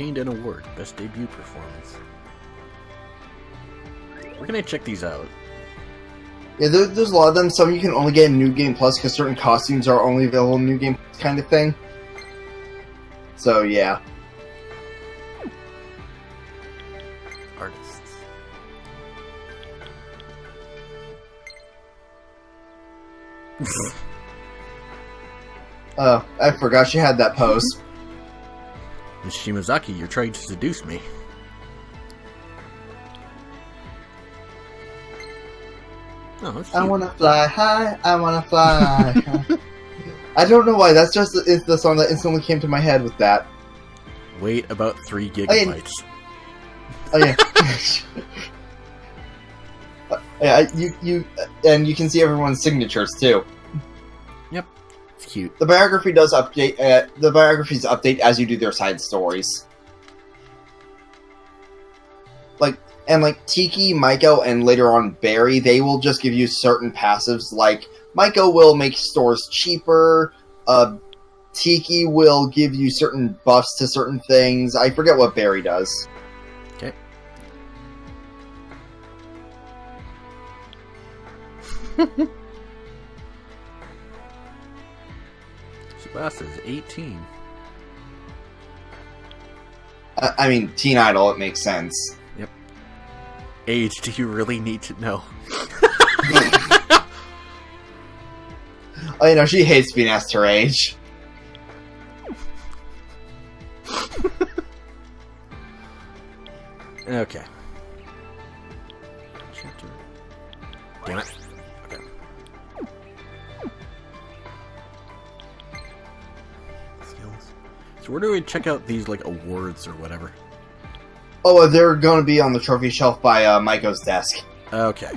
S1: obtained an award, Best Debut Performance. Where can I check these out?
S2: Yeah, there's a lot of them. Some you can only get in New Game Plus because certain costumes are only available in New Game Plus kind of thing. So, yeah.
S1: Artists.
S2: Oh, I forgot she had that pose.
S1: Miss Shimazaki, you're trying to seduce me. Oh, that's cute.
S2: I wanna fly high, I wanna fly high. I don't know why, that's just the song that instantly came to my head with that.
S1: Wait about 3 gigabytes.
S2: Oh yeah. Yeah, and you can see everyone's signatures too.
S1: Yep, it's cute.
S2: The biography does update. The biographies update as you do their side stories. Like Tiki, Maiko, and later on Barry, they will just give you certain passives. Like Maiko will make stores cheaper. Tiki will give you certain buffs to certain things. I forget what Barry does.
S1: Okay. Tsubasa's 18.
S2: I mean, teen idol, it makes sense.
S1: Yep. Age, do you really need to know?
S2: Oh, you know, she hates being asked her age.
S1: Okay. Chapter. Damn it. Okay. Skills. So where do we check out these, like, awards or whatever?
S2: Oh, they're going to be on the trophy shelf by Maiko's desk.
S1: Okay.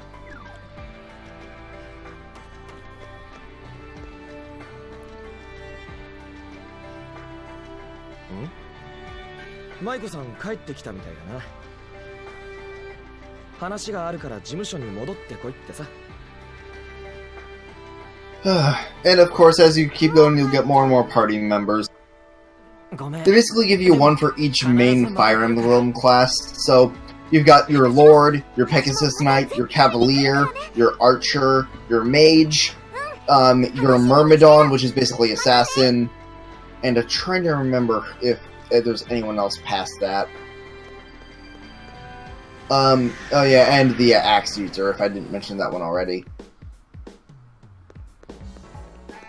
S8: Maiko-san 帰ってきたみたいだな。話があるから事務所に戻ってこいってさ。
S2: And of course, as you keep going, you'll get more and more party members. They basically give you one for each main Fire Emblem class. So you've got your Lord, your Pegasus Knight, your Cavalier, your Archer, your Mage, your Myrmidon, which is basically Assassin, and I'm trying to remember if there's anyone else past that. Oh yeah, and the Axe User, if I didn't mention that one already.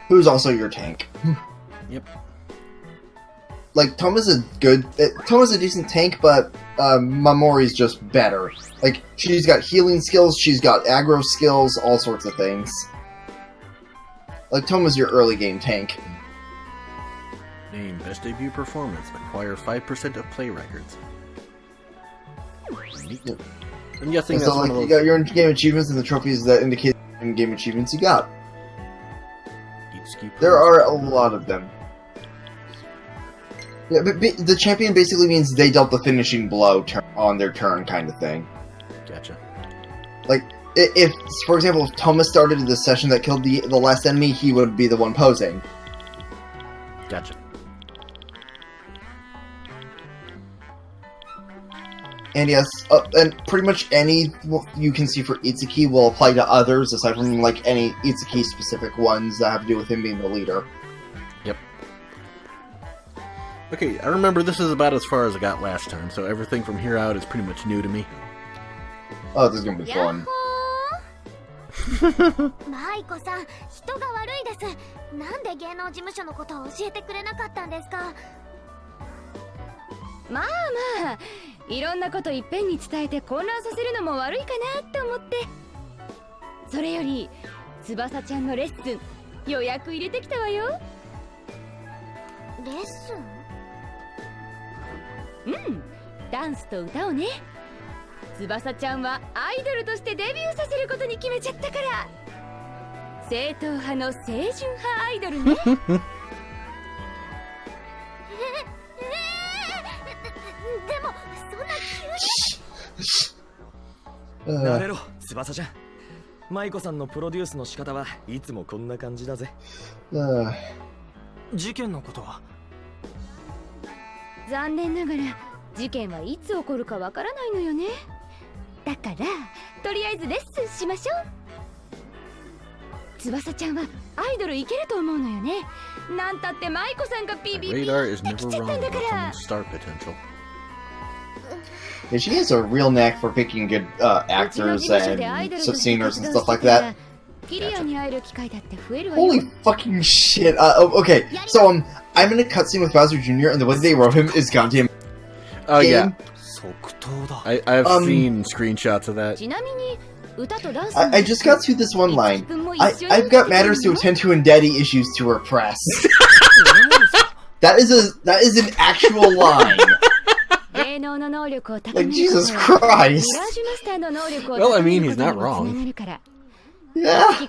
S2: Who's also your tank.
S1: Yep.
S2: Like, Toma's a decent tank, but Mamori's just better. Like, she's got healing skills, she's got aggro skills, all sorts of things. Like, Toma's your early game tank.
S1: Name Best Debut Performance. Acquire 5% of play records.
S2: Yep.
S1: I'm guessing
S2: so,
S1: that's
S2: like,
S1: one of those...
S2: you got your in-game achievements and the trophies that indicate the in-game achievements you got. There are a lot of them. Yeah, but the champion basically means they dealt the finishing blow on their turn, kind of thing.
S1: Gotcha.
S2: Like, if for example, if Thomas started the session that killed the last enemy, he would be the one posing.
S1: Gotcha.
S2: And yes, and pretty much any you can see for Itsuki will apply to others, aside from like any Itsuki-specific ones that have to do with him being the leader.
S1: Yep. Okay, I remember this is about as far as I got last time, so everything from here out is pretty much new to me.
S2: Oh, this is gonna be fun.
S9: Maiko-san, 人が悪いです。なんで芸能事務所のことを教えてくれなかったんですか？
S4: まあまあ、いろんなこといっぺんに伝えて混乱させるのも悪いかなって思って。それより翼ちゃんのレッスン予約入れてきたわよ。
S9: レッス
S4: ン？
S9: うん、
S4: ダンスと歌をね。翼ちゃんはアイドルとしてデビューさせることに決めちゃったから。正統派の清純派アイドルね。
S9: でもそんな
S8: 急に慣れろ、翼ちゃん。マイコさんのプロデュースの仕方はいつもこんな感じだぜ。
S5: 事件のことは？
S4: 残念ながら事件はいつ起こるかわからないのよね。だからとりあえずレッスンしましょう。翼ちゃんはアイドルいけると思うのよね。なんたって舞子さんがビビビってきちゃったんだから。
S2: Yeah, she has a real knack for picking good actors and singers and stuff like that. Holy fucking shit. Okay, so I'm in a cutscene with Bowser Jr. and the way they wrote him is goddamn.
S1: Oh yeah. I've seen screenshots of that.
S2: I just got to this one line. I've got matters to attend to and daddy issues to repress. That is an actual line. Like, Jesus Christ.
S1: Well, I mean, he's not wrong.
S2: Yeah.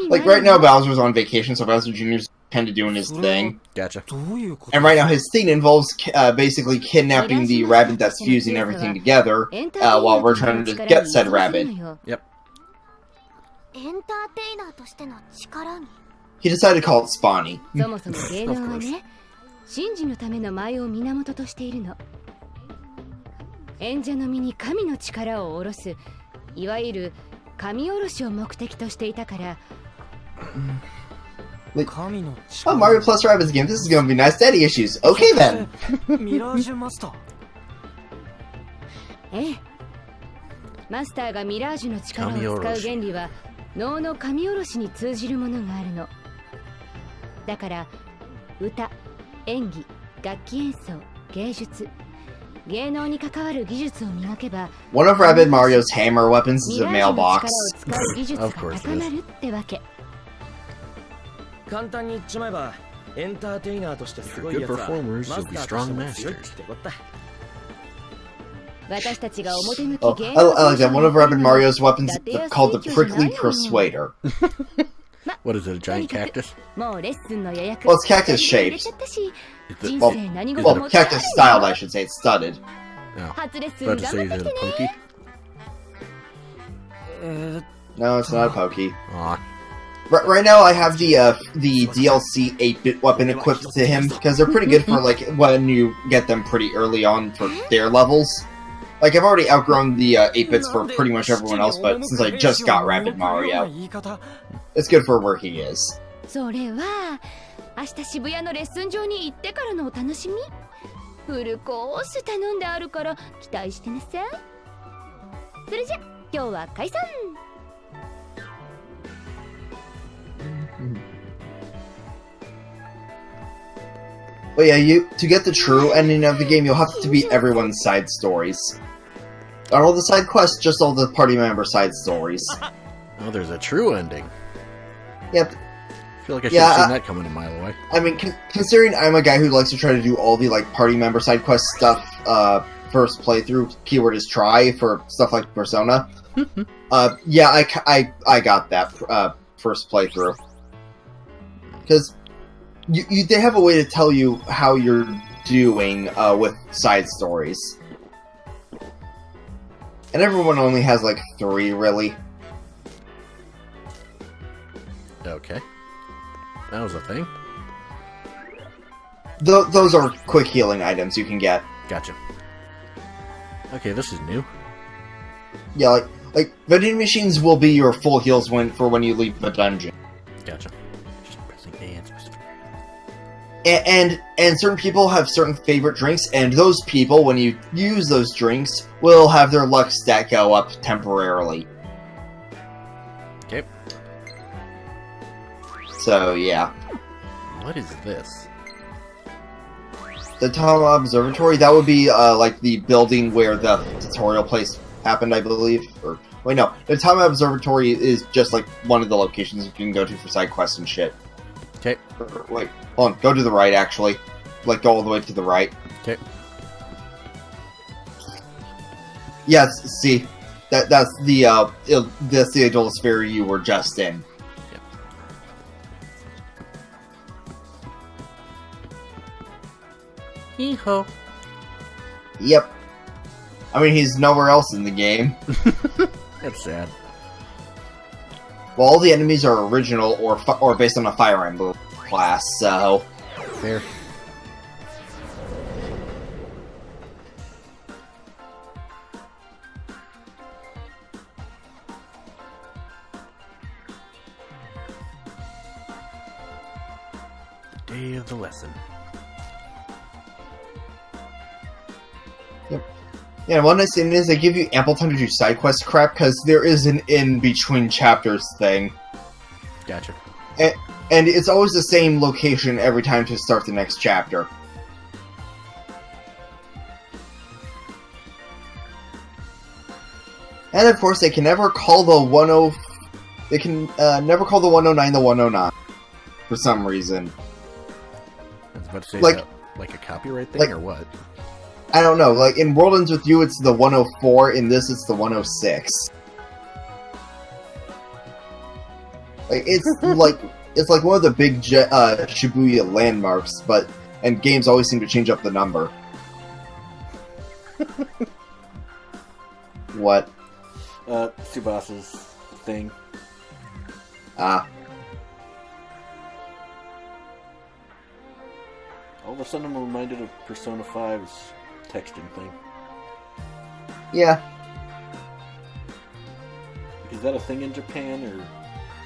S2: Like, right now Bowser's on vacation, so Bowser Jr.'s kind of doing his thing.
S1: Gotcha.
S2: And right now his thing involves basically kidnapping the rabbit that's fusing everything together while we're trying to get said rabbit.
S1: Yep.
S2: He decided to call it Spawny.
S1: Of course.
S4: 神事のための舞を源としているの。演者の身に神の力を下ろす、いわゆる神下ろしを目的としていたから。
S2: Like, oh, Mario plus Rabbids game. This is gonna be nice daddy issues. Okay then.
S5: Mirage Master.
S4: ええ。マスターがミラージュの力を使う原理は能の神下ろしに通じるものがあるの。だから歌、演技、楽器演奏、芸術、芸能に関わる技術を磨けば、
S2: One of Rabbid Mario's hammer weapons is a mailbox.
S1: Of course it is.
S4: ってわけ。
S8: 簡単に言っちまえばエンターテイナーとしてすごいやつはマスターとしても強いってことだ。
S4: 私たちが表向き
S2: Oh, I like that. One of Rabbid Mario's weapons is called the Prickly Persuader.
S1: What is it, a giant cactus?
S4: Well,
S2: it's cactus shaped. Well, cactus styled, I should say. It's studded.
S1: Oh, about to say, is it a pokey?
S2: No, it's not a pokey.
S1: Aw.
S2: Right now, I have the DLC 8-bit weapon equipped to him, because they're pretty good for, like, when you get them pretty early on for their levels. Like, I've already outgrown the 8-bits for pretty much everyone else, but since I just got Rabbid Mario, it's good for where he is.
S4: それは明日渋谷のレッスン場に行ってからのお楽しみ。フルコース頼んであるから期待してなさい。それじゃ今日は解散。
S2: But yeah, to get the true ending of the game, you'll have to beat everyone's side stories. Not all the side quests, just all the party member side stories.
S1: Oh, there's a true ending.
S2: Yep.
S1: I feel like I should have seen that coming a mile away.
S2: I mean, considering I'm a guy who likes to try to do all the, like, party member side quest stuff, first playthrough, keyword is try, for stuff like Persona. Yeah, I got that, first playthrough. Because they have a way to tell you how you're doing, with side stories. And everyone only has, like, 3, really.
S1: Okay. That was a thing?
S2: Those are quick healing items you can get.
S1: Gotcha. Okay, this is new.
S2: Yeah, like vending machines will be your full heals for when you leave the dungeon.
S1: Gotcha. Just pressing A and specific.
S2: And certain people have certain favorite drinks, and those people, when you use those drinks, will have their luck stat go up temporarily.
S1: Okay.
S2: So, yeah.
S1: What is this?
S2: The Tama Observatory, that would be, like, the building where the tutorial place happened, I believe. Or, wait, no. The Tama Observatory is just, like, one of the locations you can go to for side quests and shit.
S1: Okay.
S2: Wait, hold on. Go to the right, actually. Like, go all the way to the right.
S1: Okay.
S2: Yes, see. That's the Idolosphere you were just in.
S1: Hee-ho.
S2: Yep. I mean, he's nowhere else in the game.
S1: That's sad.
S2: Well, all the enemies are original or based on a Fire Emblem class, so...
S1: Fair. day of the lesson.
S2: Yep. Yeah, one nice thing is they give you ample time to do side quest crap, because there is an in-between chapters thing.
S1: Gotcha.
S2: And it's always the same location every time to start the next chapter. And of course, they can never call the They can never call the 109 the 109 for some reason.
S1: I was about to say,
S2: like
S1: a copyright thing or what?
S2: I don't know. Like in World Ends With You, it's the 104. In this, it's the 106. Like it's like one of the big Shibuya landmarks, and games always seem to change up the number. What?
S1: Tsubasa's thing.
S2: Ah.
S1: All of a sudden I'm reminded of Persona 5's texting thing.
S2: Yeah.
S1: Is that a thing in Japan, or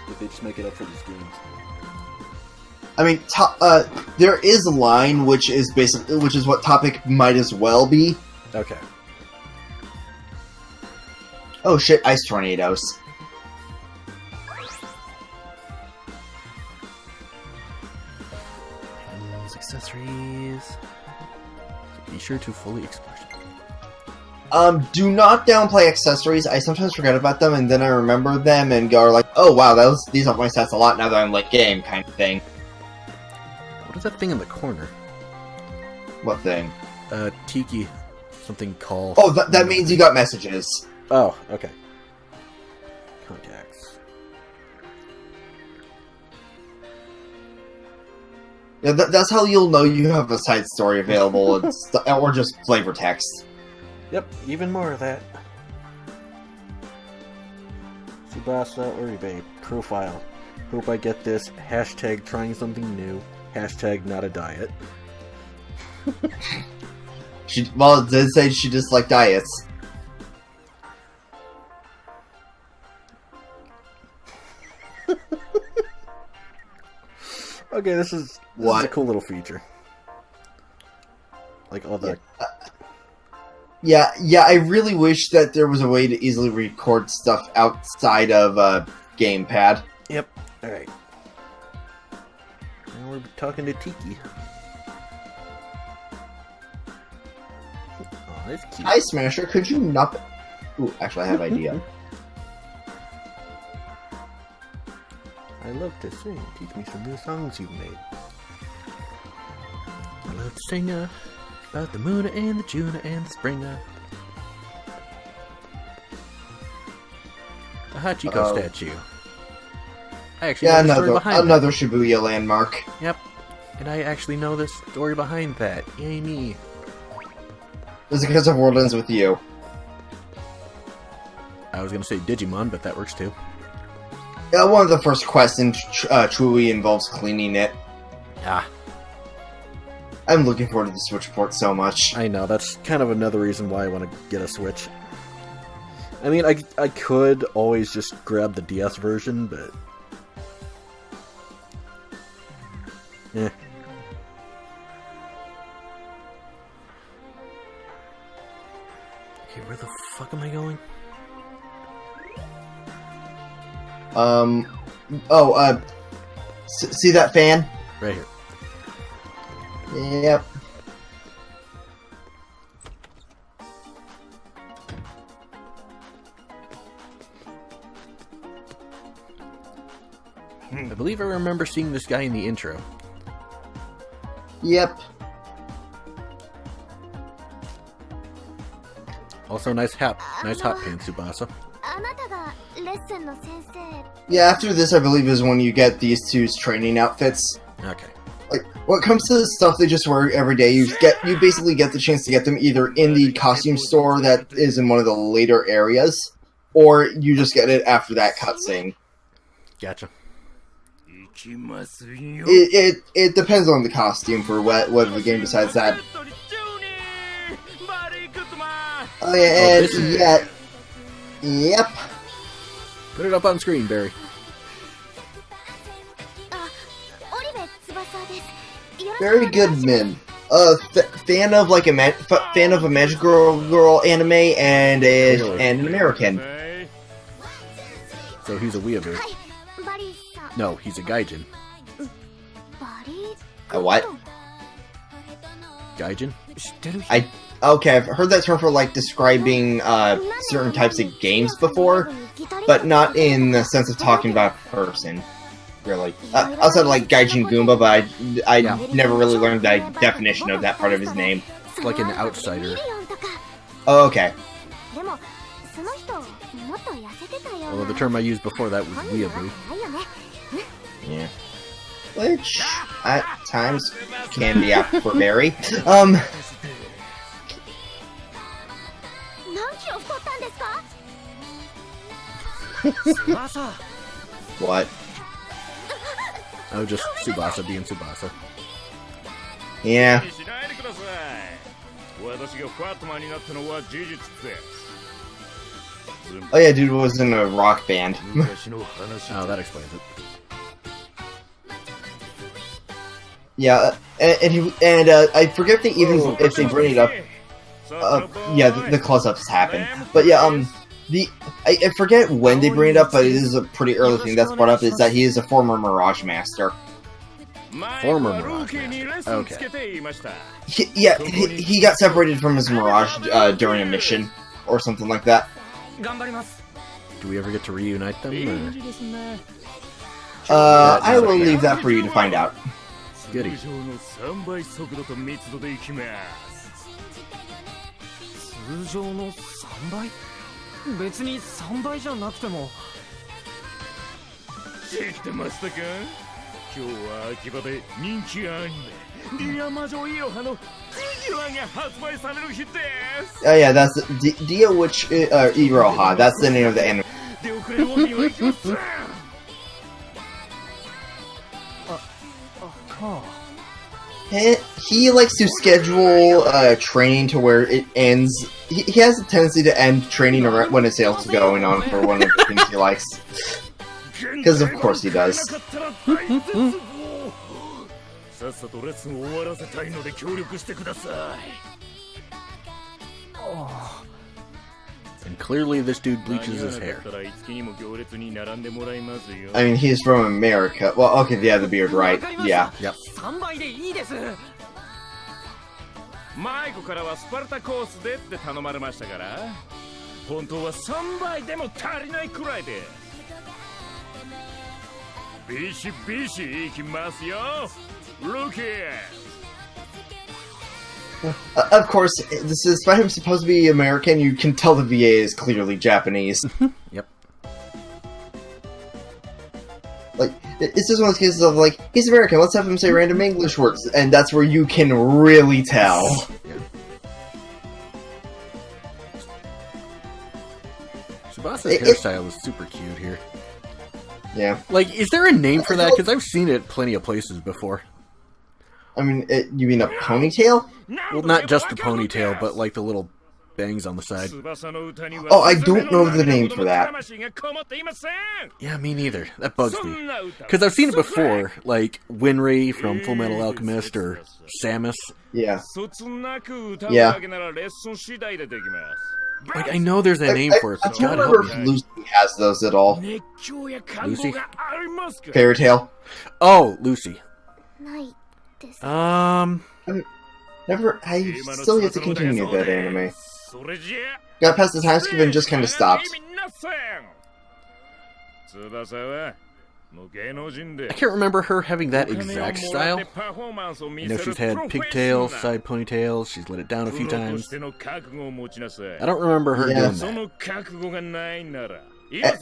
S1: did they just make it up for these games?
S2: I mean, there is a line which is what topic might as well be.
S1: Okay.
S2: Oh shit, ice tornadoes.
S1: Items, accessories. Be sure to fully explore.
S2: Do not downplay accessories. I sometimes forget about them, and then I remember them and go like, oh wow, these up my stats a lot now that I'm late game, kind of thing.
S1: What is that thing in the corner?
S2: What thing?
S1: Tiki. Something call.
S2: Oh, that means you got messages.
S1: Oh, okay. Contacts.
S2: Yeah, that's how you'll know you have a side story available, or just flavor text.
S1: Yep, even more of that. Tsubasa Uribe, profile. Hope I get this. Hashtag trying something new. Hashtag not a diet.
S2: It did say she disliked diets.
S1: Okay, this is a cool little feature. Like all the...
S2: Yeah, I really wish that there was a way to easily record stuff outside of Gamepad.
S1: Yep. Alright. Now we're talking to Tiki. Oh, that's cute.
S2: Hi, Smasher, could you not... Ooh, actually, I have an idea.
S1: I love to sing. Teach me some new songs you've made. I love to sing about the Moona and the Juna and the Springer. The Hachiko statue. I actually know the story behind
S2: another Shibuya landmark.
S1: Yep. And I actually know the story behind that. Yay me.
S2: Is it because of World Ends With You?
S1: I was gonna say Digimon, but that works too.
S2: Yeah, one of the first quests in truly involves cleaning it.
S1: Ah.
S2: I'm looking forward to the Switch port so much.
S1: I know, that's kind of another reason why I want to get a Switch. I mean, I could always just grab the DS version, but... eh. Okay, where the fuck am I going?
S2: See that fan?
S1: Right here.
S2: Yep.
S1: I believe I remember seeing this guy in the intro.
S2: Yep.
S1: Also, nice hot pants, Tsubasa.
S2: Yeah, after this, I believe, is when you get these two's training outfits.
S1: Okay.
S2: Like, when it comes to the stuff they just wear every day, you basically get the chance to get them either in the costume store that is in one of the later areas, or you just get it after that cutscene.
S1: Gotcha.
S2: It depends on the costume for whether the game decides that. Oh yeah, and yep.
S1: Put it up on screen, Barry.
S2: Very good, Min. Fan of like fan of a Magic Girl anime and an American.
S1: So he's a weeaboo. No, he's a gaijin.
S2: A what?
S1: Gaijin?
S2: Okay, I've heard that term for like describing certain types of games before, but not in the sense of talking about a person. Really, outside of like Gaijin Goomba, but I never really learned the definition of that part of his name.
S1: It's like an outsider.
S2: Oh, okay.
S1: Although the term I used before that was weeaboo.
S2: Yeah. Which, at times, can be apt for Barry. What?
S1: Oh, just Tsubasa being Tsubasa.
S2: Yeah. Oh yeah, dude was in a rock band.
S1: Oh, that explains it.
S2: Yeah, and I forget if they bring it up. Yeah, the close-ups happen, but yeah, I forget when they bring it up, but it is a pretty early thing that's brought up, is that he is a former Mirage Master.
S1: Former Mirage Master. Okay.
S2: He got separated from his Mirage during a mission, or something like that.
S1: Do we ever get to reunite them?
S2: I will leave that for you to find out.
S1: Goody.
S5: 別に3倍じゃなくても
S6: 知ってましたか今日は秋葉で人気アニメディア魔女イロハのフィギュアが発売される日です
S2: Oh yeah, that's Dia Witch Iroha, that's the name of the anime.
S6: 出遅れるわけにはいきません
S2: He likes to schedule training to where it ends. He has a tendency to end training when a sale's going on for one of the things he likes. Because of course he does.
S1: And clearly this dude bleaches his hair.
S2: I mean, he's from America. Well, okay, yeah, the beard, right. Yeah.
S1: Yep.
S6: マイコからはスパルタコースでって頼まれましたから本当は3倍でも足りないくらいでビシビシいきますよ Look here!
S2: Of course, despite him supposed to be American, you can tell the VA is clearly Japanese.
S1: Yep.
S2: Like, it's just one of those cases of, like, he's American, let's have him say random English words, and that's where you can really tell.
S1: Yeah. Tsubasa's hairstyle is super cute here.
S2: Yeah.
S1: Like, is there a name for that? Because I've seen it plenty of places before.
S2: I mean, you mean a ponytail?
S1: Well, not just the ponytail, but like the little bangs on the side.
S2: Oh, I don't know the name for that.
S1: Yeah, me neither. That bugs me. Because I've seen it before, like Winry from Full Metal Alchemist or Samus.
S2: Yeah. Yeah.
S1: Like, I know there's a name for it, but God help me.
S2: I don't remember if Lucy has those at all.
S1: Lucy?
S2: Fairy Tail?
S1: Oh, Lucy.
S2: I still have to continue that anime. Got past the time skip and just kind of stopped.
S1: I can't remember her having that exact style. You know, she's had pigtails, side ponytails, she's let it down a few times. I don't remember her doing that.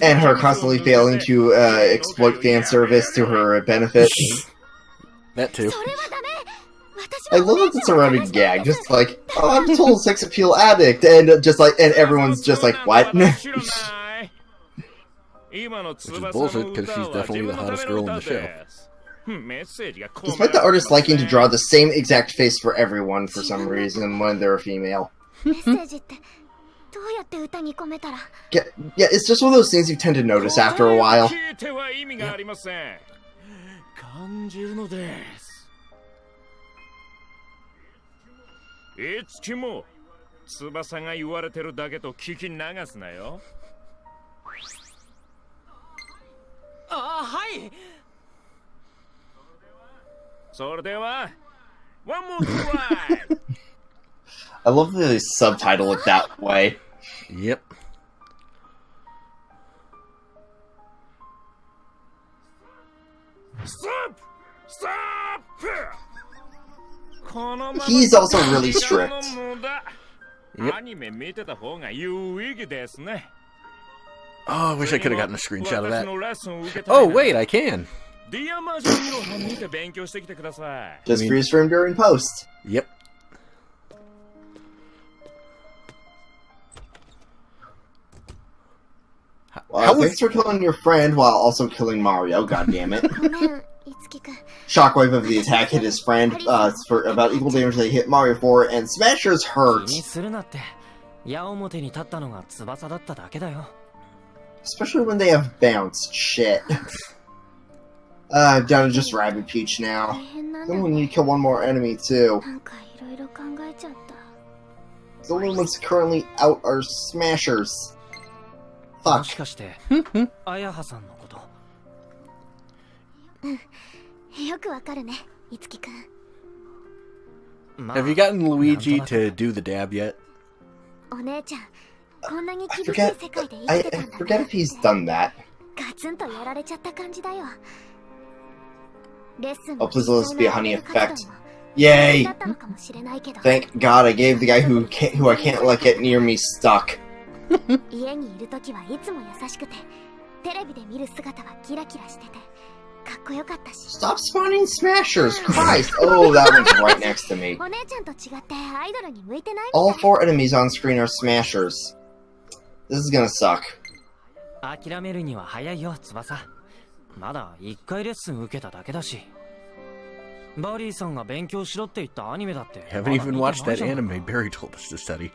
S2: And her constantly failing to exploit fan service to her benefit.
S1: That too.
S2: I love that it's a running gag, just like, oh, I'm a total sex appeal addict, and just like, and everyone's just like, what?
S1: Which is bullshit, because she's definitely the hottest girl in the show.
S2: Despite the artist liking to draw the same exact face for everyone for some reason when they're a female. Yeah, it's just one of those things you tend to notice after a while.
S6: いつきも翼が言われてるだけと聞き流すなよ。
S5: はい。
S6: それでは One more try.
S2: I love that they subtitle it that way.
S1: Yep.
S6: Stop! Stop!
S2: He's also really strict.
S1: Yep. Oh, I wish I could have gotten a screenshot of that. Oh, wait, I can.
S2: Just freeze frame during post.
S1: Yep.
S2: Thanks for killing your friend while also killing Mario, goddammit. Shockwave of the attack hit his friend for about equal damage they hit Mario for, and Smashers hurt. Especially when they have bounce. Shit. I'm down to just Rabbit Peach now. Then we need to kill one more enemy, too. The only ones currently out are Smashers. Fuck.
S1: Have you gotten Luigi to do the dab yet?
S2: I forget if he's done that. Oh, please let this be a honey effect. Yay! Thank God I gave the guy who I can't let get near me stuck. Stop spawning Smashers! Christ! Oh, that one's right next to me. All 4 enemies on screen are Smashers. This is gonna suck.
S5: Haven't
S1: even watched that anime Barry told us to study.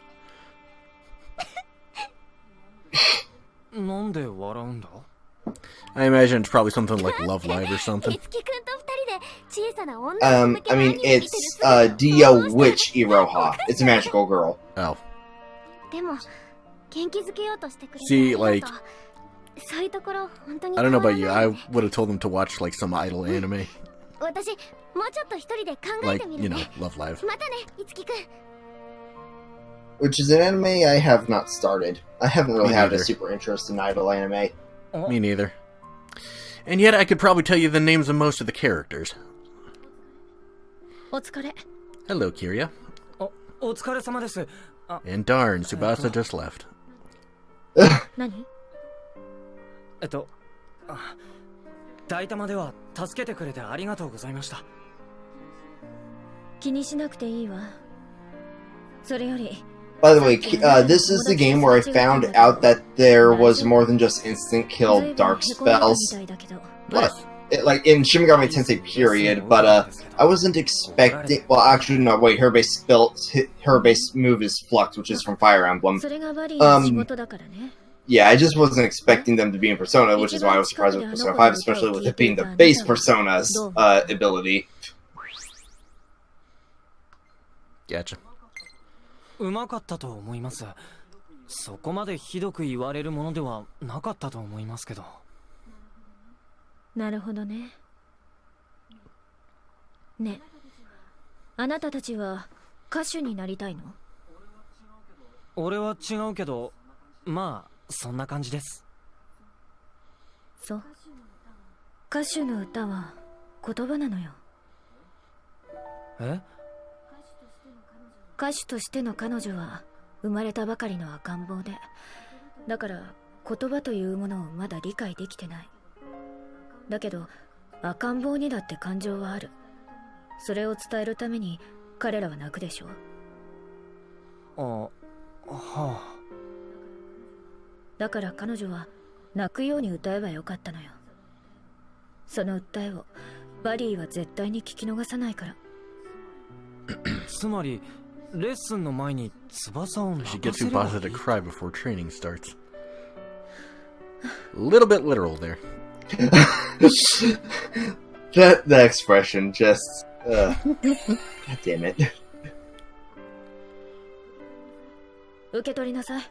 S1: I imagine it's probably something like Love Live or something.
S2: I mean, it's Dio Witch Iroha. It's a magical girl.
S1: Oh. See, like, I don't know about you, I would have told them to watch, like, some idol anime. Like, you know, Love Live.
S2: Which is an anime I have not started. I haven't really had a super interest in idol anime.
S1: Me neither. And yet I could probably tell you the names of most of the characters. Hello, Kiria. And darn, Tsubasa just left.
S2: By the way, this is the game where I found out that there was more than just instant kill dark spells. Like in Shin Megami Tensei period, but I wasn't expecting. Well, actually, no. Wait, her base move is Flux, which is from Fire Emblem. Yeah, I just wasn't expecting them to be in Persona, which is why I was surprised with Persona 5, especially with it being the base Persona's ability.
S1: Gotcha.
S5: うまかったと思います。そこまでひどく言われるものではなかったと思いますけど。
S4: なるほどね。ね、あなたたちは歌手になりたいの？
S5: 俺は違うけど、まあそんな感じです。
S4: そう。歌手の歌は言葉なのよ。
S5: え？
S4: 歌手としての彼女は生まれたばかりの赤ん坊で、だから言葉というものをまだ理解できてない。だけど赤ん坊にだって感情はある。それを伝えるために彼らは泣くでしょ。
S5: はあ。
S4: だから彼女は泣くように歌えばよかったのよ。その訴えをバリーは絶対に聞き逃さないから。
S5: つまりレッスンの前に翼を
S1: She gets Tsubasa to cry before training starts. A little bit literal there.
S2: that expression just God damn it.
S4: 受け取りなさい。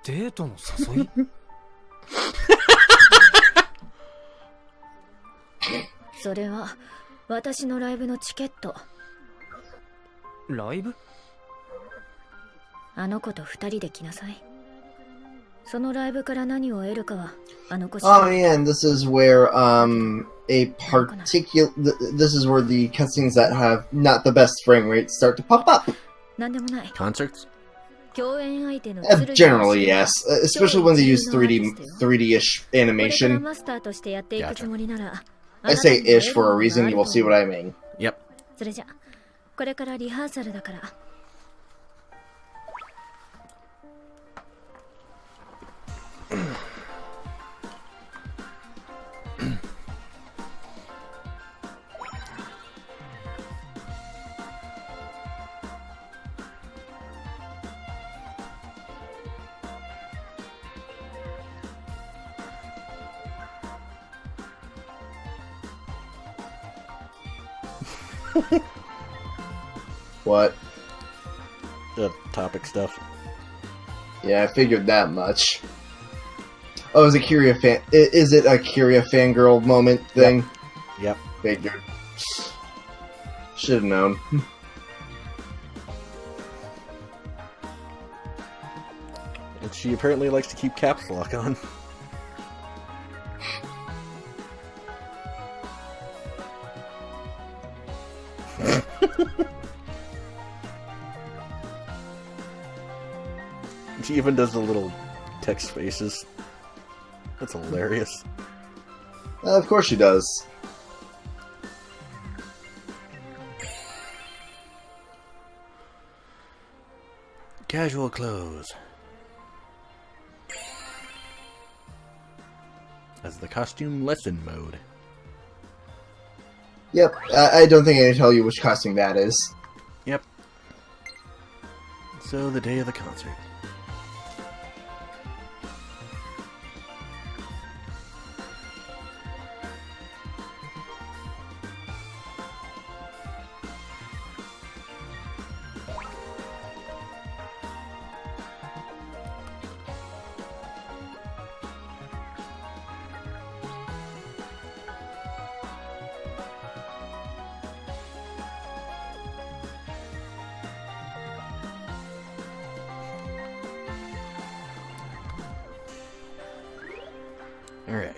S5: デートの誘い？
S4: それは私のライブのチケット。
S5: ライブ？
S4: あの子と2人で来なさい。そのライブから何を得るかはあの子次
S2: Oh
S4: 第。
S2: yeah, and this is where this is where the cutscenes that have not the best frame rate start to pop up.
S4: なんでもない。
S1: Concerts?
S4: 共演相手の
S2: Generally, yes, especially when they use 3D-ish
S4: これから
S2: animation.
S4: マスターとしてやっていくつもりなら。
S2: I say ish for a reason. You will see what I mean.
S1: Yep.
S4: それじゃこれからリハーサルだから。
S2: What?
S1: The topic stuff.
S2: Yeah, I figured that much. Oh, is it Is it a Kyria fangirl moment thing?
S1: Yep.
S2: Figured. Should have known.
S1: And she apparently likes to keep caps lock on. She even does the little text faces. That's hilarious.
S2: Of course she does.
S1: Casual clothes. As the costume lesson mode.
S2: Yep, I don't think I can tell you which costume that is.
S1: Yep. So, the day of the concert. Alright.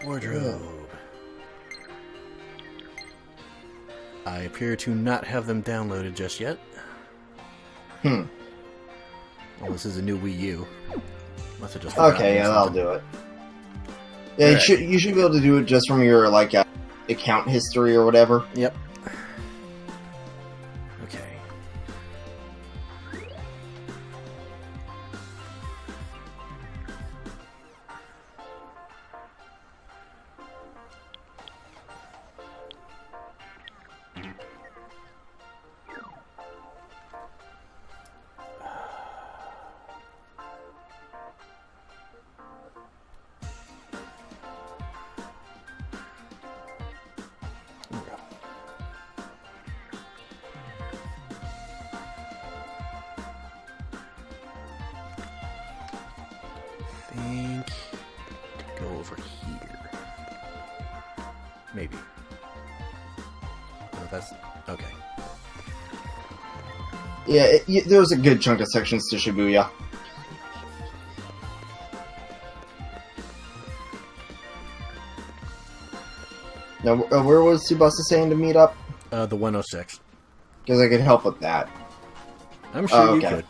S1: Wardrobe. I appear to not have them downloaded just yet.
S2: Well,
S1: this is a new Wii U. Must have just
S2: okay, yeah, that'll do it. Yeah, right. You should be able to do it just from your account history or whatever.
S1: Yep. Okay. Think to go over here. Maybe. Oh, that's okay.
S2: Yeah, there was a good chunk of sections to Shibuya. Now, where was Tsubasa saying to meet up?
S1: The 106.
S2: Because I could help with that.
S1: I'm sure you could.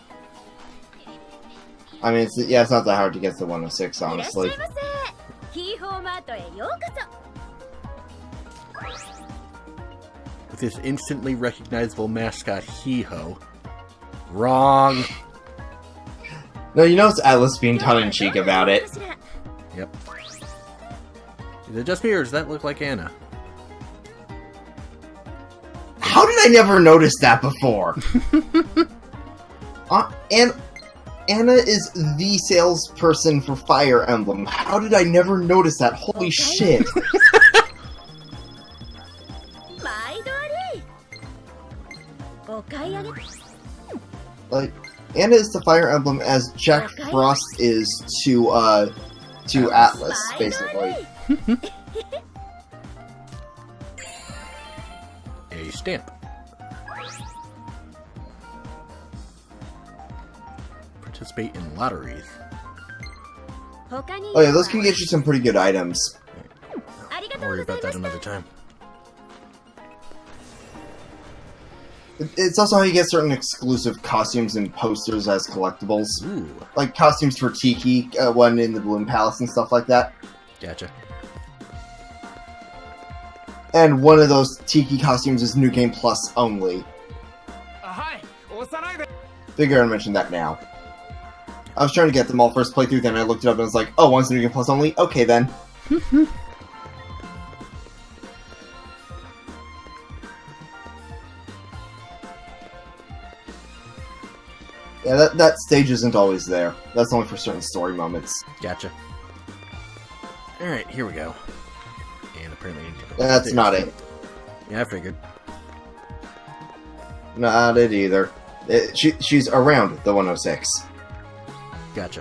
S2: I mean, it's not that hard to get to the 106, honestly.
S1: With his instantly recognizable mascot, Hee-Ho. Wrong!
S2: No, you know it's Atlas being tongue-in-cheek about it.
S1: Yep. Is it just me, or does that look like Anna?
S2: How did I never notice that before? And Anna is the salesperson for Fire Emblem. How did I never notice that? Holy shit. Like, Anna is to Fire Emblem as Jack Frost is to Atlas, basically.
S1: A stamp. Participate in lotteries.
S2: Oh yeah, those can get you some pretty good items.
S1: Don't worry about that another time.
S2: It's also how you get certain exclusive costumes and posters as collectibles.
S1: Ooh.
S2: Like costumes for Tiki, one in the Bloom Palace and stuff like that.
S1: Gotcha.
S2: And one of those Tiki costumes is New Game Plus only. Figure I'd mention that now. I was trying to get them all first playthrough, then I looked it up and was like, oh, one's New Game Plus only? Okay then. Yeah, that stage isn't always there. That's only for certain story moments.
S1: Gotcha. Alright, here we go. And apparently...
S2: That's not it.
S1: Yeah, I figured.
S2: Not it either. She's around the 106.
S1: Gotcha.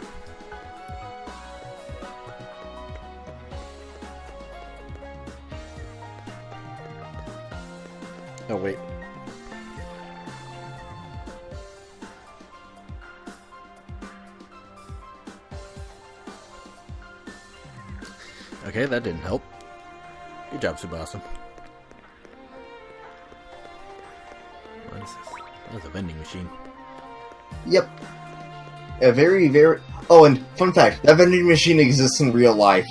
S1: Oh, wait. Okay, that didn't help. Good job, Tsubasa. What is this? That's a vending machine.
S2: Yep. A very, very... Oh, and fun fact, that vending machine exists in real life.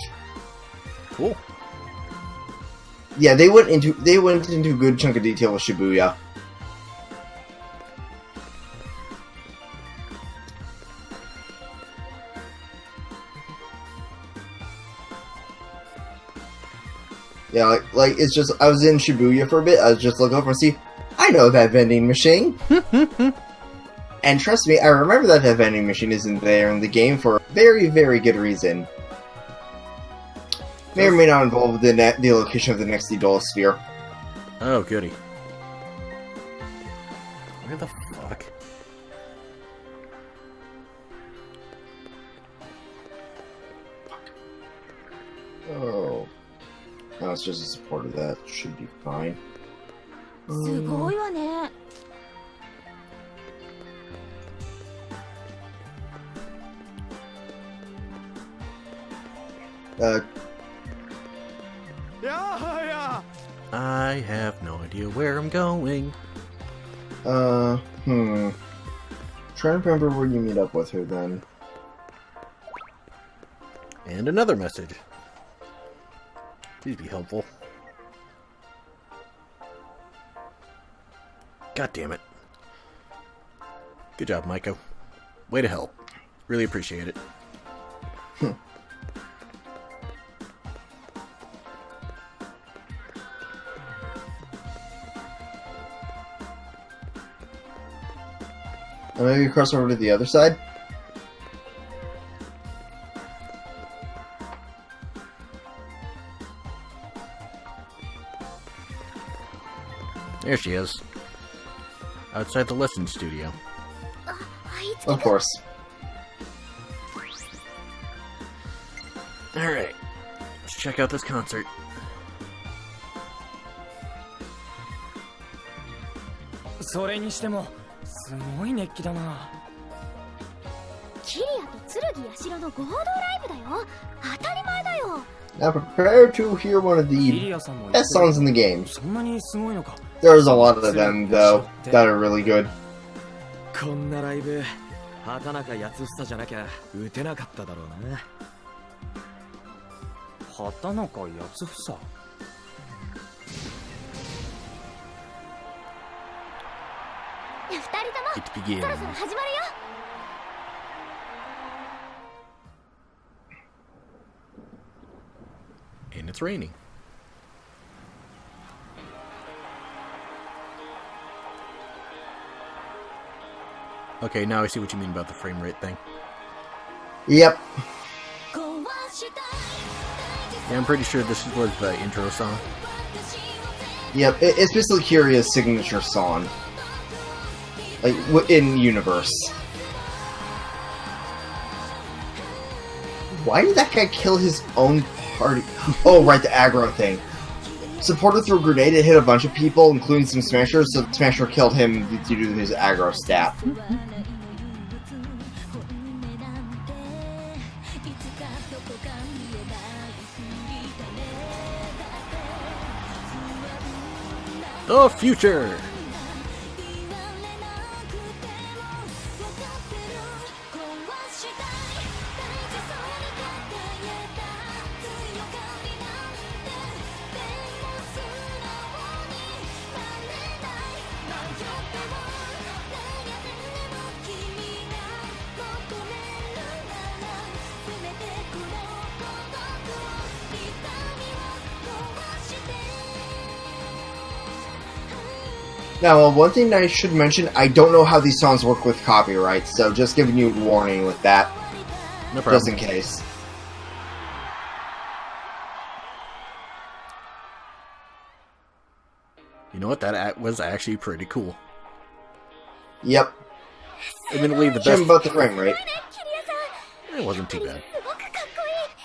S1: Cool.
S2: Yeah, they went into a good chunk of detail with Shibuya. Yeah, like it's just, I was in Shibuya for a bit, I was just looking over and see, I know that vending machine! And trust me, I remember that vending machine isn't there in the game for a very, very good reason. May or may not involve the location of the next Idola Sphere.
S1: Oh, goody. Where the fuck?
S2: Oh. No, it's just a support of that. Should be fine.
S1: I have no idea where I'm going.
S2: Trying to remember where you meet up with her then.
S1: And another message. Please be helpful. God damn it. Good job, Maiko. Way to help. Really appreciate it.
S2: Maybe cross over to the other side?
S1: There she is. Outside the lesson studio.
S2: Of course.
S1: Alright. Let's check out this concert.
S2: Now prepare to hear one of the best songs in the game. There's a lot of them, though, that are really good.
S8: こんなライブ、畑中康房じゃなきゃ打てなかっただろうな。
S5: 畑中康房。
S9: 2人ともそろそろ始まるよ。
S1: And it's raining. Okay, now I see what you mean about the frame rate thing.
S2: Yep.
S1: Yeah, I'm pretty sure this was the intro song.
S2: Yep, it's basically Kiria's signature song. Like, in universe. Why did that guy kill his own party? Oh, right, the aggro thing. Supported through a grenade, it hit a bunch of people, including some Smashers, so Smasher killed him due to his aggro stat.
S1: The future!
S2: Now, one thing I should mention, I don't know how these songs work with copyright, so just giving you a warning with that.
S1: No problem.
S2: Just in case.
S1: You know what? That was actually pretty cool.
S2: Yep.
S1: Admittedly, the
S2: Shame
S1: best...
S2: about the frame rate.
S1: It wasn't too bad.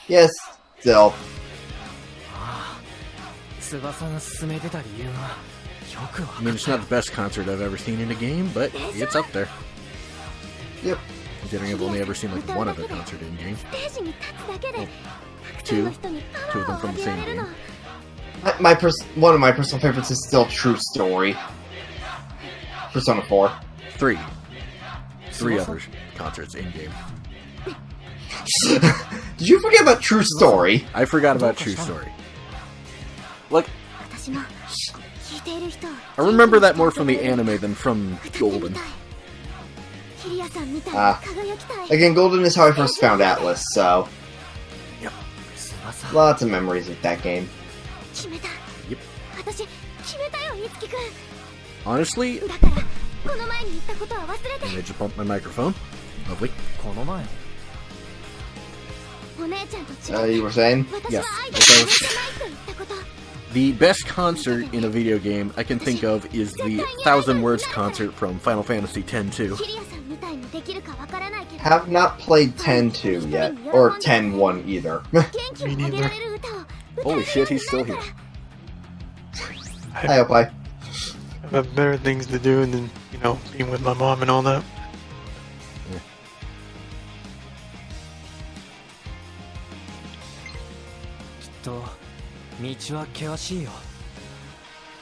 S2: Yes, still.
S1: I mean, it's not the best concert I've ever seen in a game, but it's up there.
S2: Yep.
S1: Considering I've only ever seen like one other concert in game. Well, two of them from the same game.
S2: One of my personal favorites is still True Story. Persona 4.
S1: Three other concerts in game.
S2: Did you forget about True Story?
S1: I forgot about True Story. Look, I remember that more from the anime than from Golden.
S2: Again, Golden is how I first found Atlas, so...
S1: Yep.
S2: Lots of memories with that game.
S1: Yep. Honestly... I just bumped my microphone. Lovely.
S2: You were saying?
S1: Yes. The best concert in a video game I can think of is the 1,000 Words concert from Final Fantasy X-2.
S2: Have not played 10-2 yet, or 10-1 either.
S3: Me neither.
S1: Holy shit, he's still here.
S2: Hi, Opie.
S3: I have better things to do than, you know, being with my mom and all that.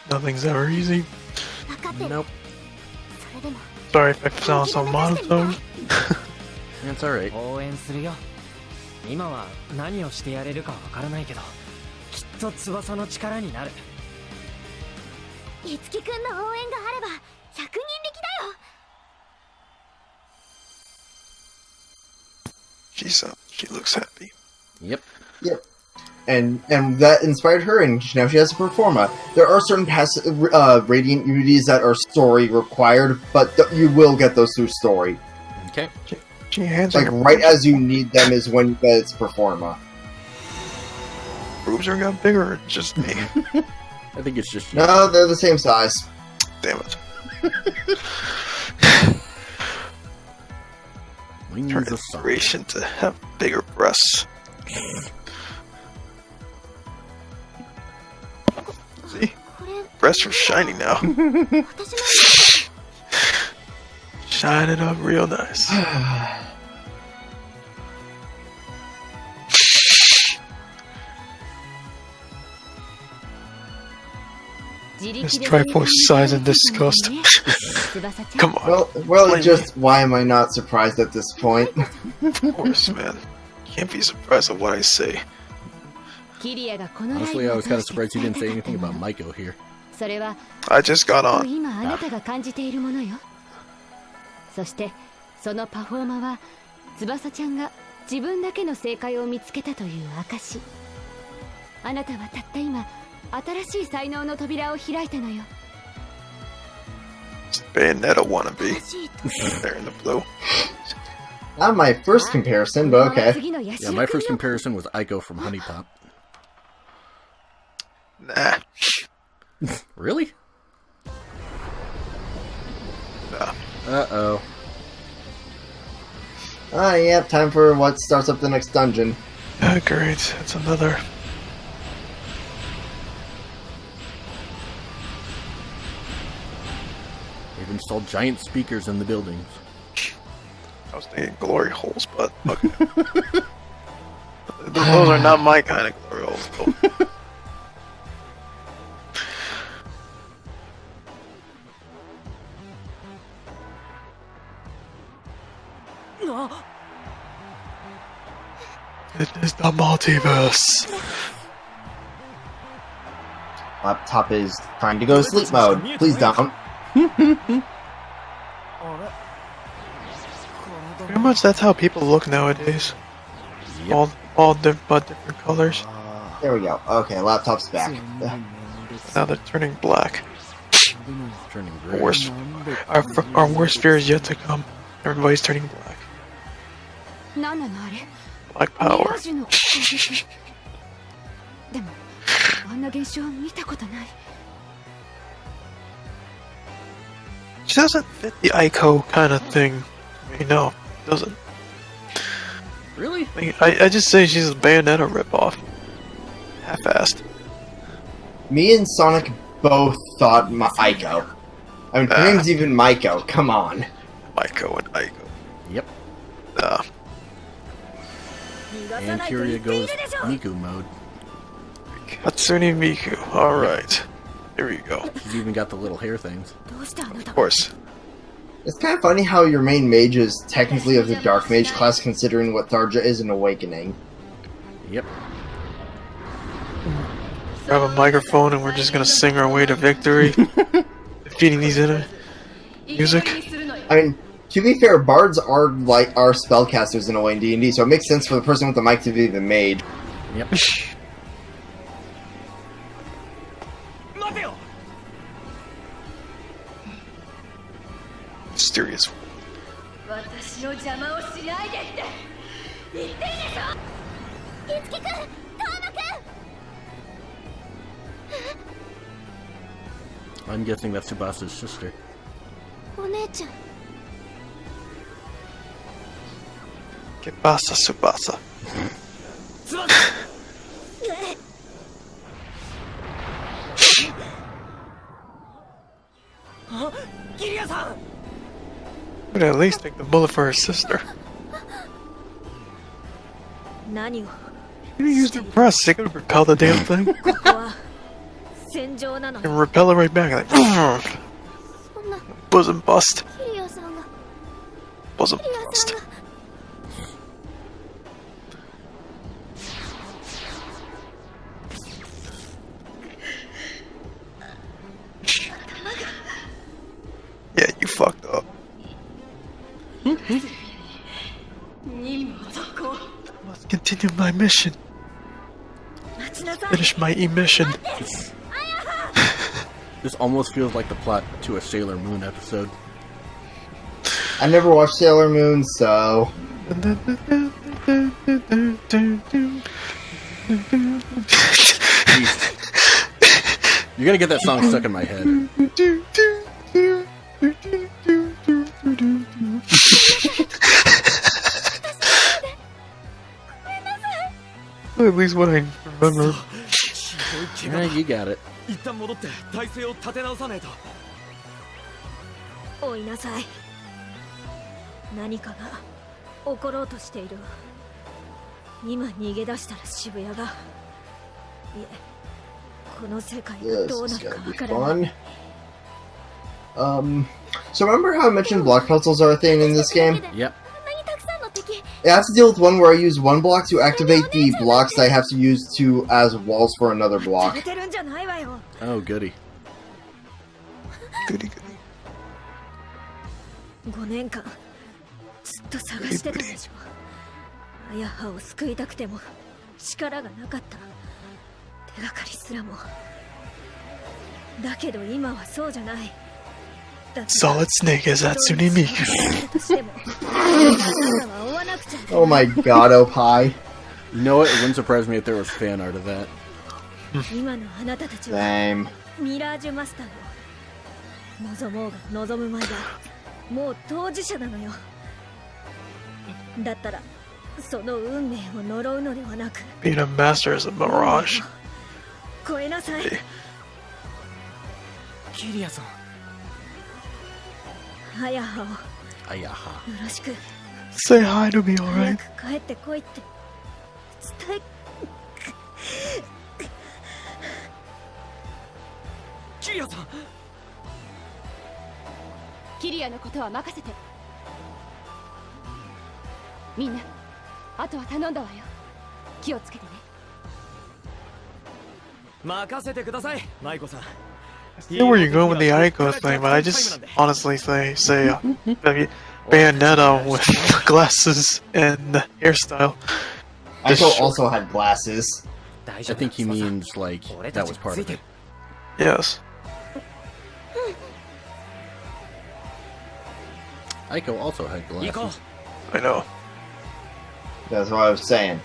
S3: Nothing's ever easy.
S1: Nope.
S3: Sorry if I sound so monotone.
S1: That's alright.
S5: 今は何をしてやれるかわからないけど、きっと翼の力になる。
S9: いつきくんの応援があれば100人力だよ。
S3: She looks happy.
S1: Yep.
S2: Yep. And that inspired her, and now she has a performa. There are certain Radiant Unities that are story required, but you will get those through story.
S1: Okay.
S2: Like, right as you need them is when you get its performa.
S3: Boobs are got bigger, or just me?
S1: I think it's just you.
S2: No, they're the same size.
S3: Damn it.
S1: Turn
S3: inspiration to have bigger breasts. See? Breasts are shiny now. Shine it up real nice. This Triforce size and disgust. Come on.
S2: Well, just why am I not surprised at this point?
S3: Of course, man. Can't be surprised at what I say.
S1: Honestly, I was kind of surprised you didn't say anything about Maiko here.
S3: I just got on.
S4: そしてそのパフォーマは翼ちゃんが自分だけの正解を見つけたという証。あなたはたった今新しい才能の扉を開いたのよ。
S3: Bayonetta wannabe. There in the blue.
S2: Not my first comparison, but okay.
S1: Yeah, my first comparison was Aiko from Honey Pop.
S3: Nah.
S1: Really?
S3: Nah.
S1: Uh-oh.
S2: Ah, yeah, time for what starts up the next dungeon.
S3: Great. It's another.
S1: They've installed giant speakers in the buildings.
S3: I was thinking glory holes, but okay. Those are not my kind of glory holes, though. It is the multiverse.
S2: Laptop is trying to go to sleep mode. Please don't.
S3: Pretty much that's how people look nowadays. Yep. All different colors.
S2: There we go. Okay, laptop's back.
S3: Now they're turning black.
S1: Turning gray.
S3: Our worst fear is yet to come. Everybody's turning black. Black power. She doesn't fit the Ico kind of thing. I mean, no, doesn't.
S1: Really?
S3: I just say she's a Bayonetta ripoff. Half-assed.
S2: Me and Sonic both thought Ico. I mean, her name's even Maiko. Come on.
S3: Maiko and Ico.
S1: Yep. And Kyria goes Miku mode.
S3: Katsune Miku. Alright. Here we go.
S1: She's even got the little hair things.
S3: Of course.
S2: It's kind of funny how your main mage is technically of the Dark Mage class, considering what Tharja is in Awakening.
S1: Yep.
S3: Grab a microphone and we're just gonna sing our way to victory. Defeating these enemies. Music.
S2: I mean, to be fair, bards are spellcasters in a way in D&D, so it makes sense for the person with the mic to be the maid.
S1: Yep.
S3: Mysterious.
S1: I'm guessing that's Tsubasa's sister.
S3: Kibasa Tsubasa. Would at least take the bullet for her sister. You use the press, they could repel the damn thing. And repel it right back, like bosom bust. Bosom bust. Yeah, you fucked up. Must continue my mission. Finish my emission.
S1: This almost feels like the plot to a Sailor Moon episode.
S2: I never watched Sailor Moon, so...
S1: You're gonna get that song stuck in my head.
S3: At least what I remember.
S1: Yeah, you got it.
S2: This is gonna be fun. So remember how I mentioned block puzzles are a thing in this game?
S1: Yep.
S2: I have to deal with one where I use one block to activate the blocks that I have to use as walls for another block.
S1: Oh, goody.
S3: Goody goody.
S10: 5年間ずっと探してたでしょ。あやはを救いたくても力がなかった。手がかりすらも。だけど今はそうじゃない。
S3: Solid Snake as Hatsune Miku.
S2: Oh my god, oh pie.
S1: You know what? It wouldn't surprise me if there was fan art of that.
S2: Same.
S10: もう当事者なのよ。だったらその運命を呪うのではなく
S3: Being a master is a mirage.
S10: 超えなさい。
S5: キリアさん。
S10: あやはを
S1: あやは。
S10: よろしく。
S3: Say hi to me,
S10: 早
S3: alright?
S10: く帰ってこいって伝え。
S5: キリアさん。
S4: キリアのことは任せて。みんな、あとは頼んだわよ。気をつけてね。
S5: 任せてください、マイコさん。
S3: I see where you're going with the Aiko thing, but I just honestly say Bayonetta with glasses and hairstyle.
S2: Aiko also had glasses.
S1: I think he means like that was part of it.
S3: Yes.
S1: Aiko also had glasses.
S3: I know.
S2: That's what I was saying.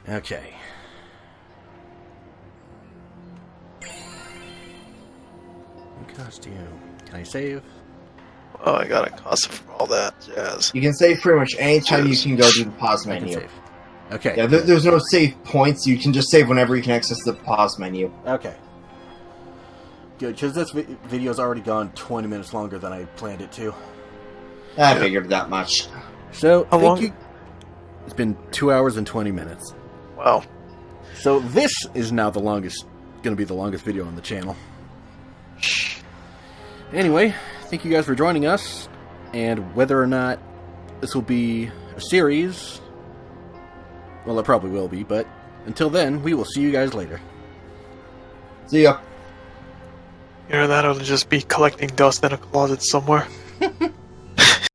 S1: Okay. Costume. Can I save?
S3: Oh, I got a costume from all that jazz.
S2: You can save pretty much any time you can go to the pause
S1: I can
S2: menu.
S1: save. Okay.
S2: Yeah, there's no save points. You can just save whenever you can access the pause menu.
S1: Okay. Good, because this video's already gone 20 minutes longer than I planned it to.
S2: I figured that much.
S1: So,
S3: How long?
S1: thank you. It's been 2 hours and 20 minutes.
S3: Wow.
S1: So this is now going to be the longest video on the channel. Anyway, thank you guys for joining us, and whether or not this will be a series, well, it probably will be, but until then, we will see you guys later.
S2: See ya.
S3: Either that or just be collecting dust in a closet somewhere.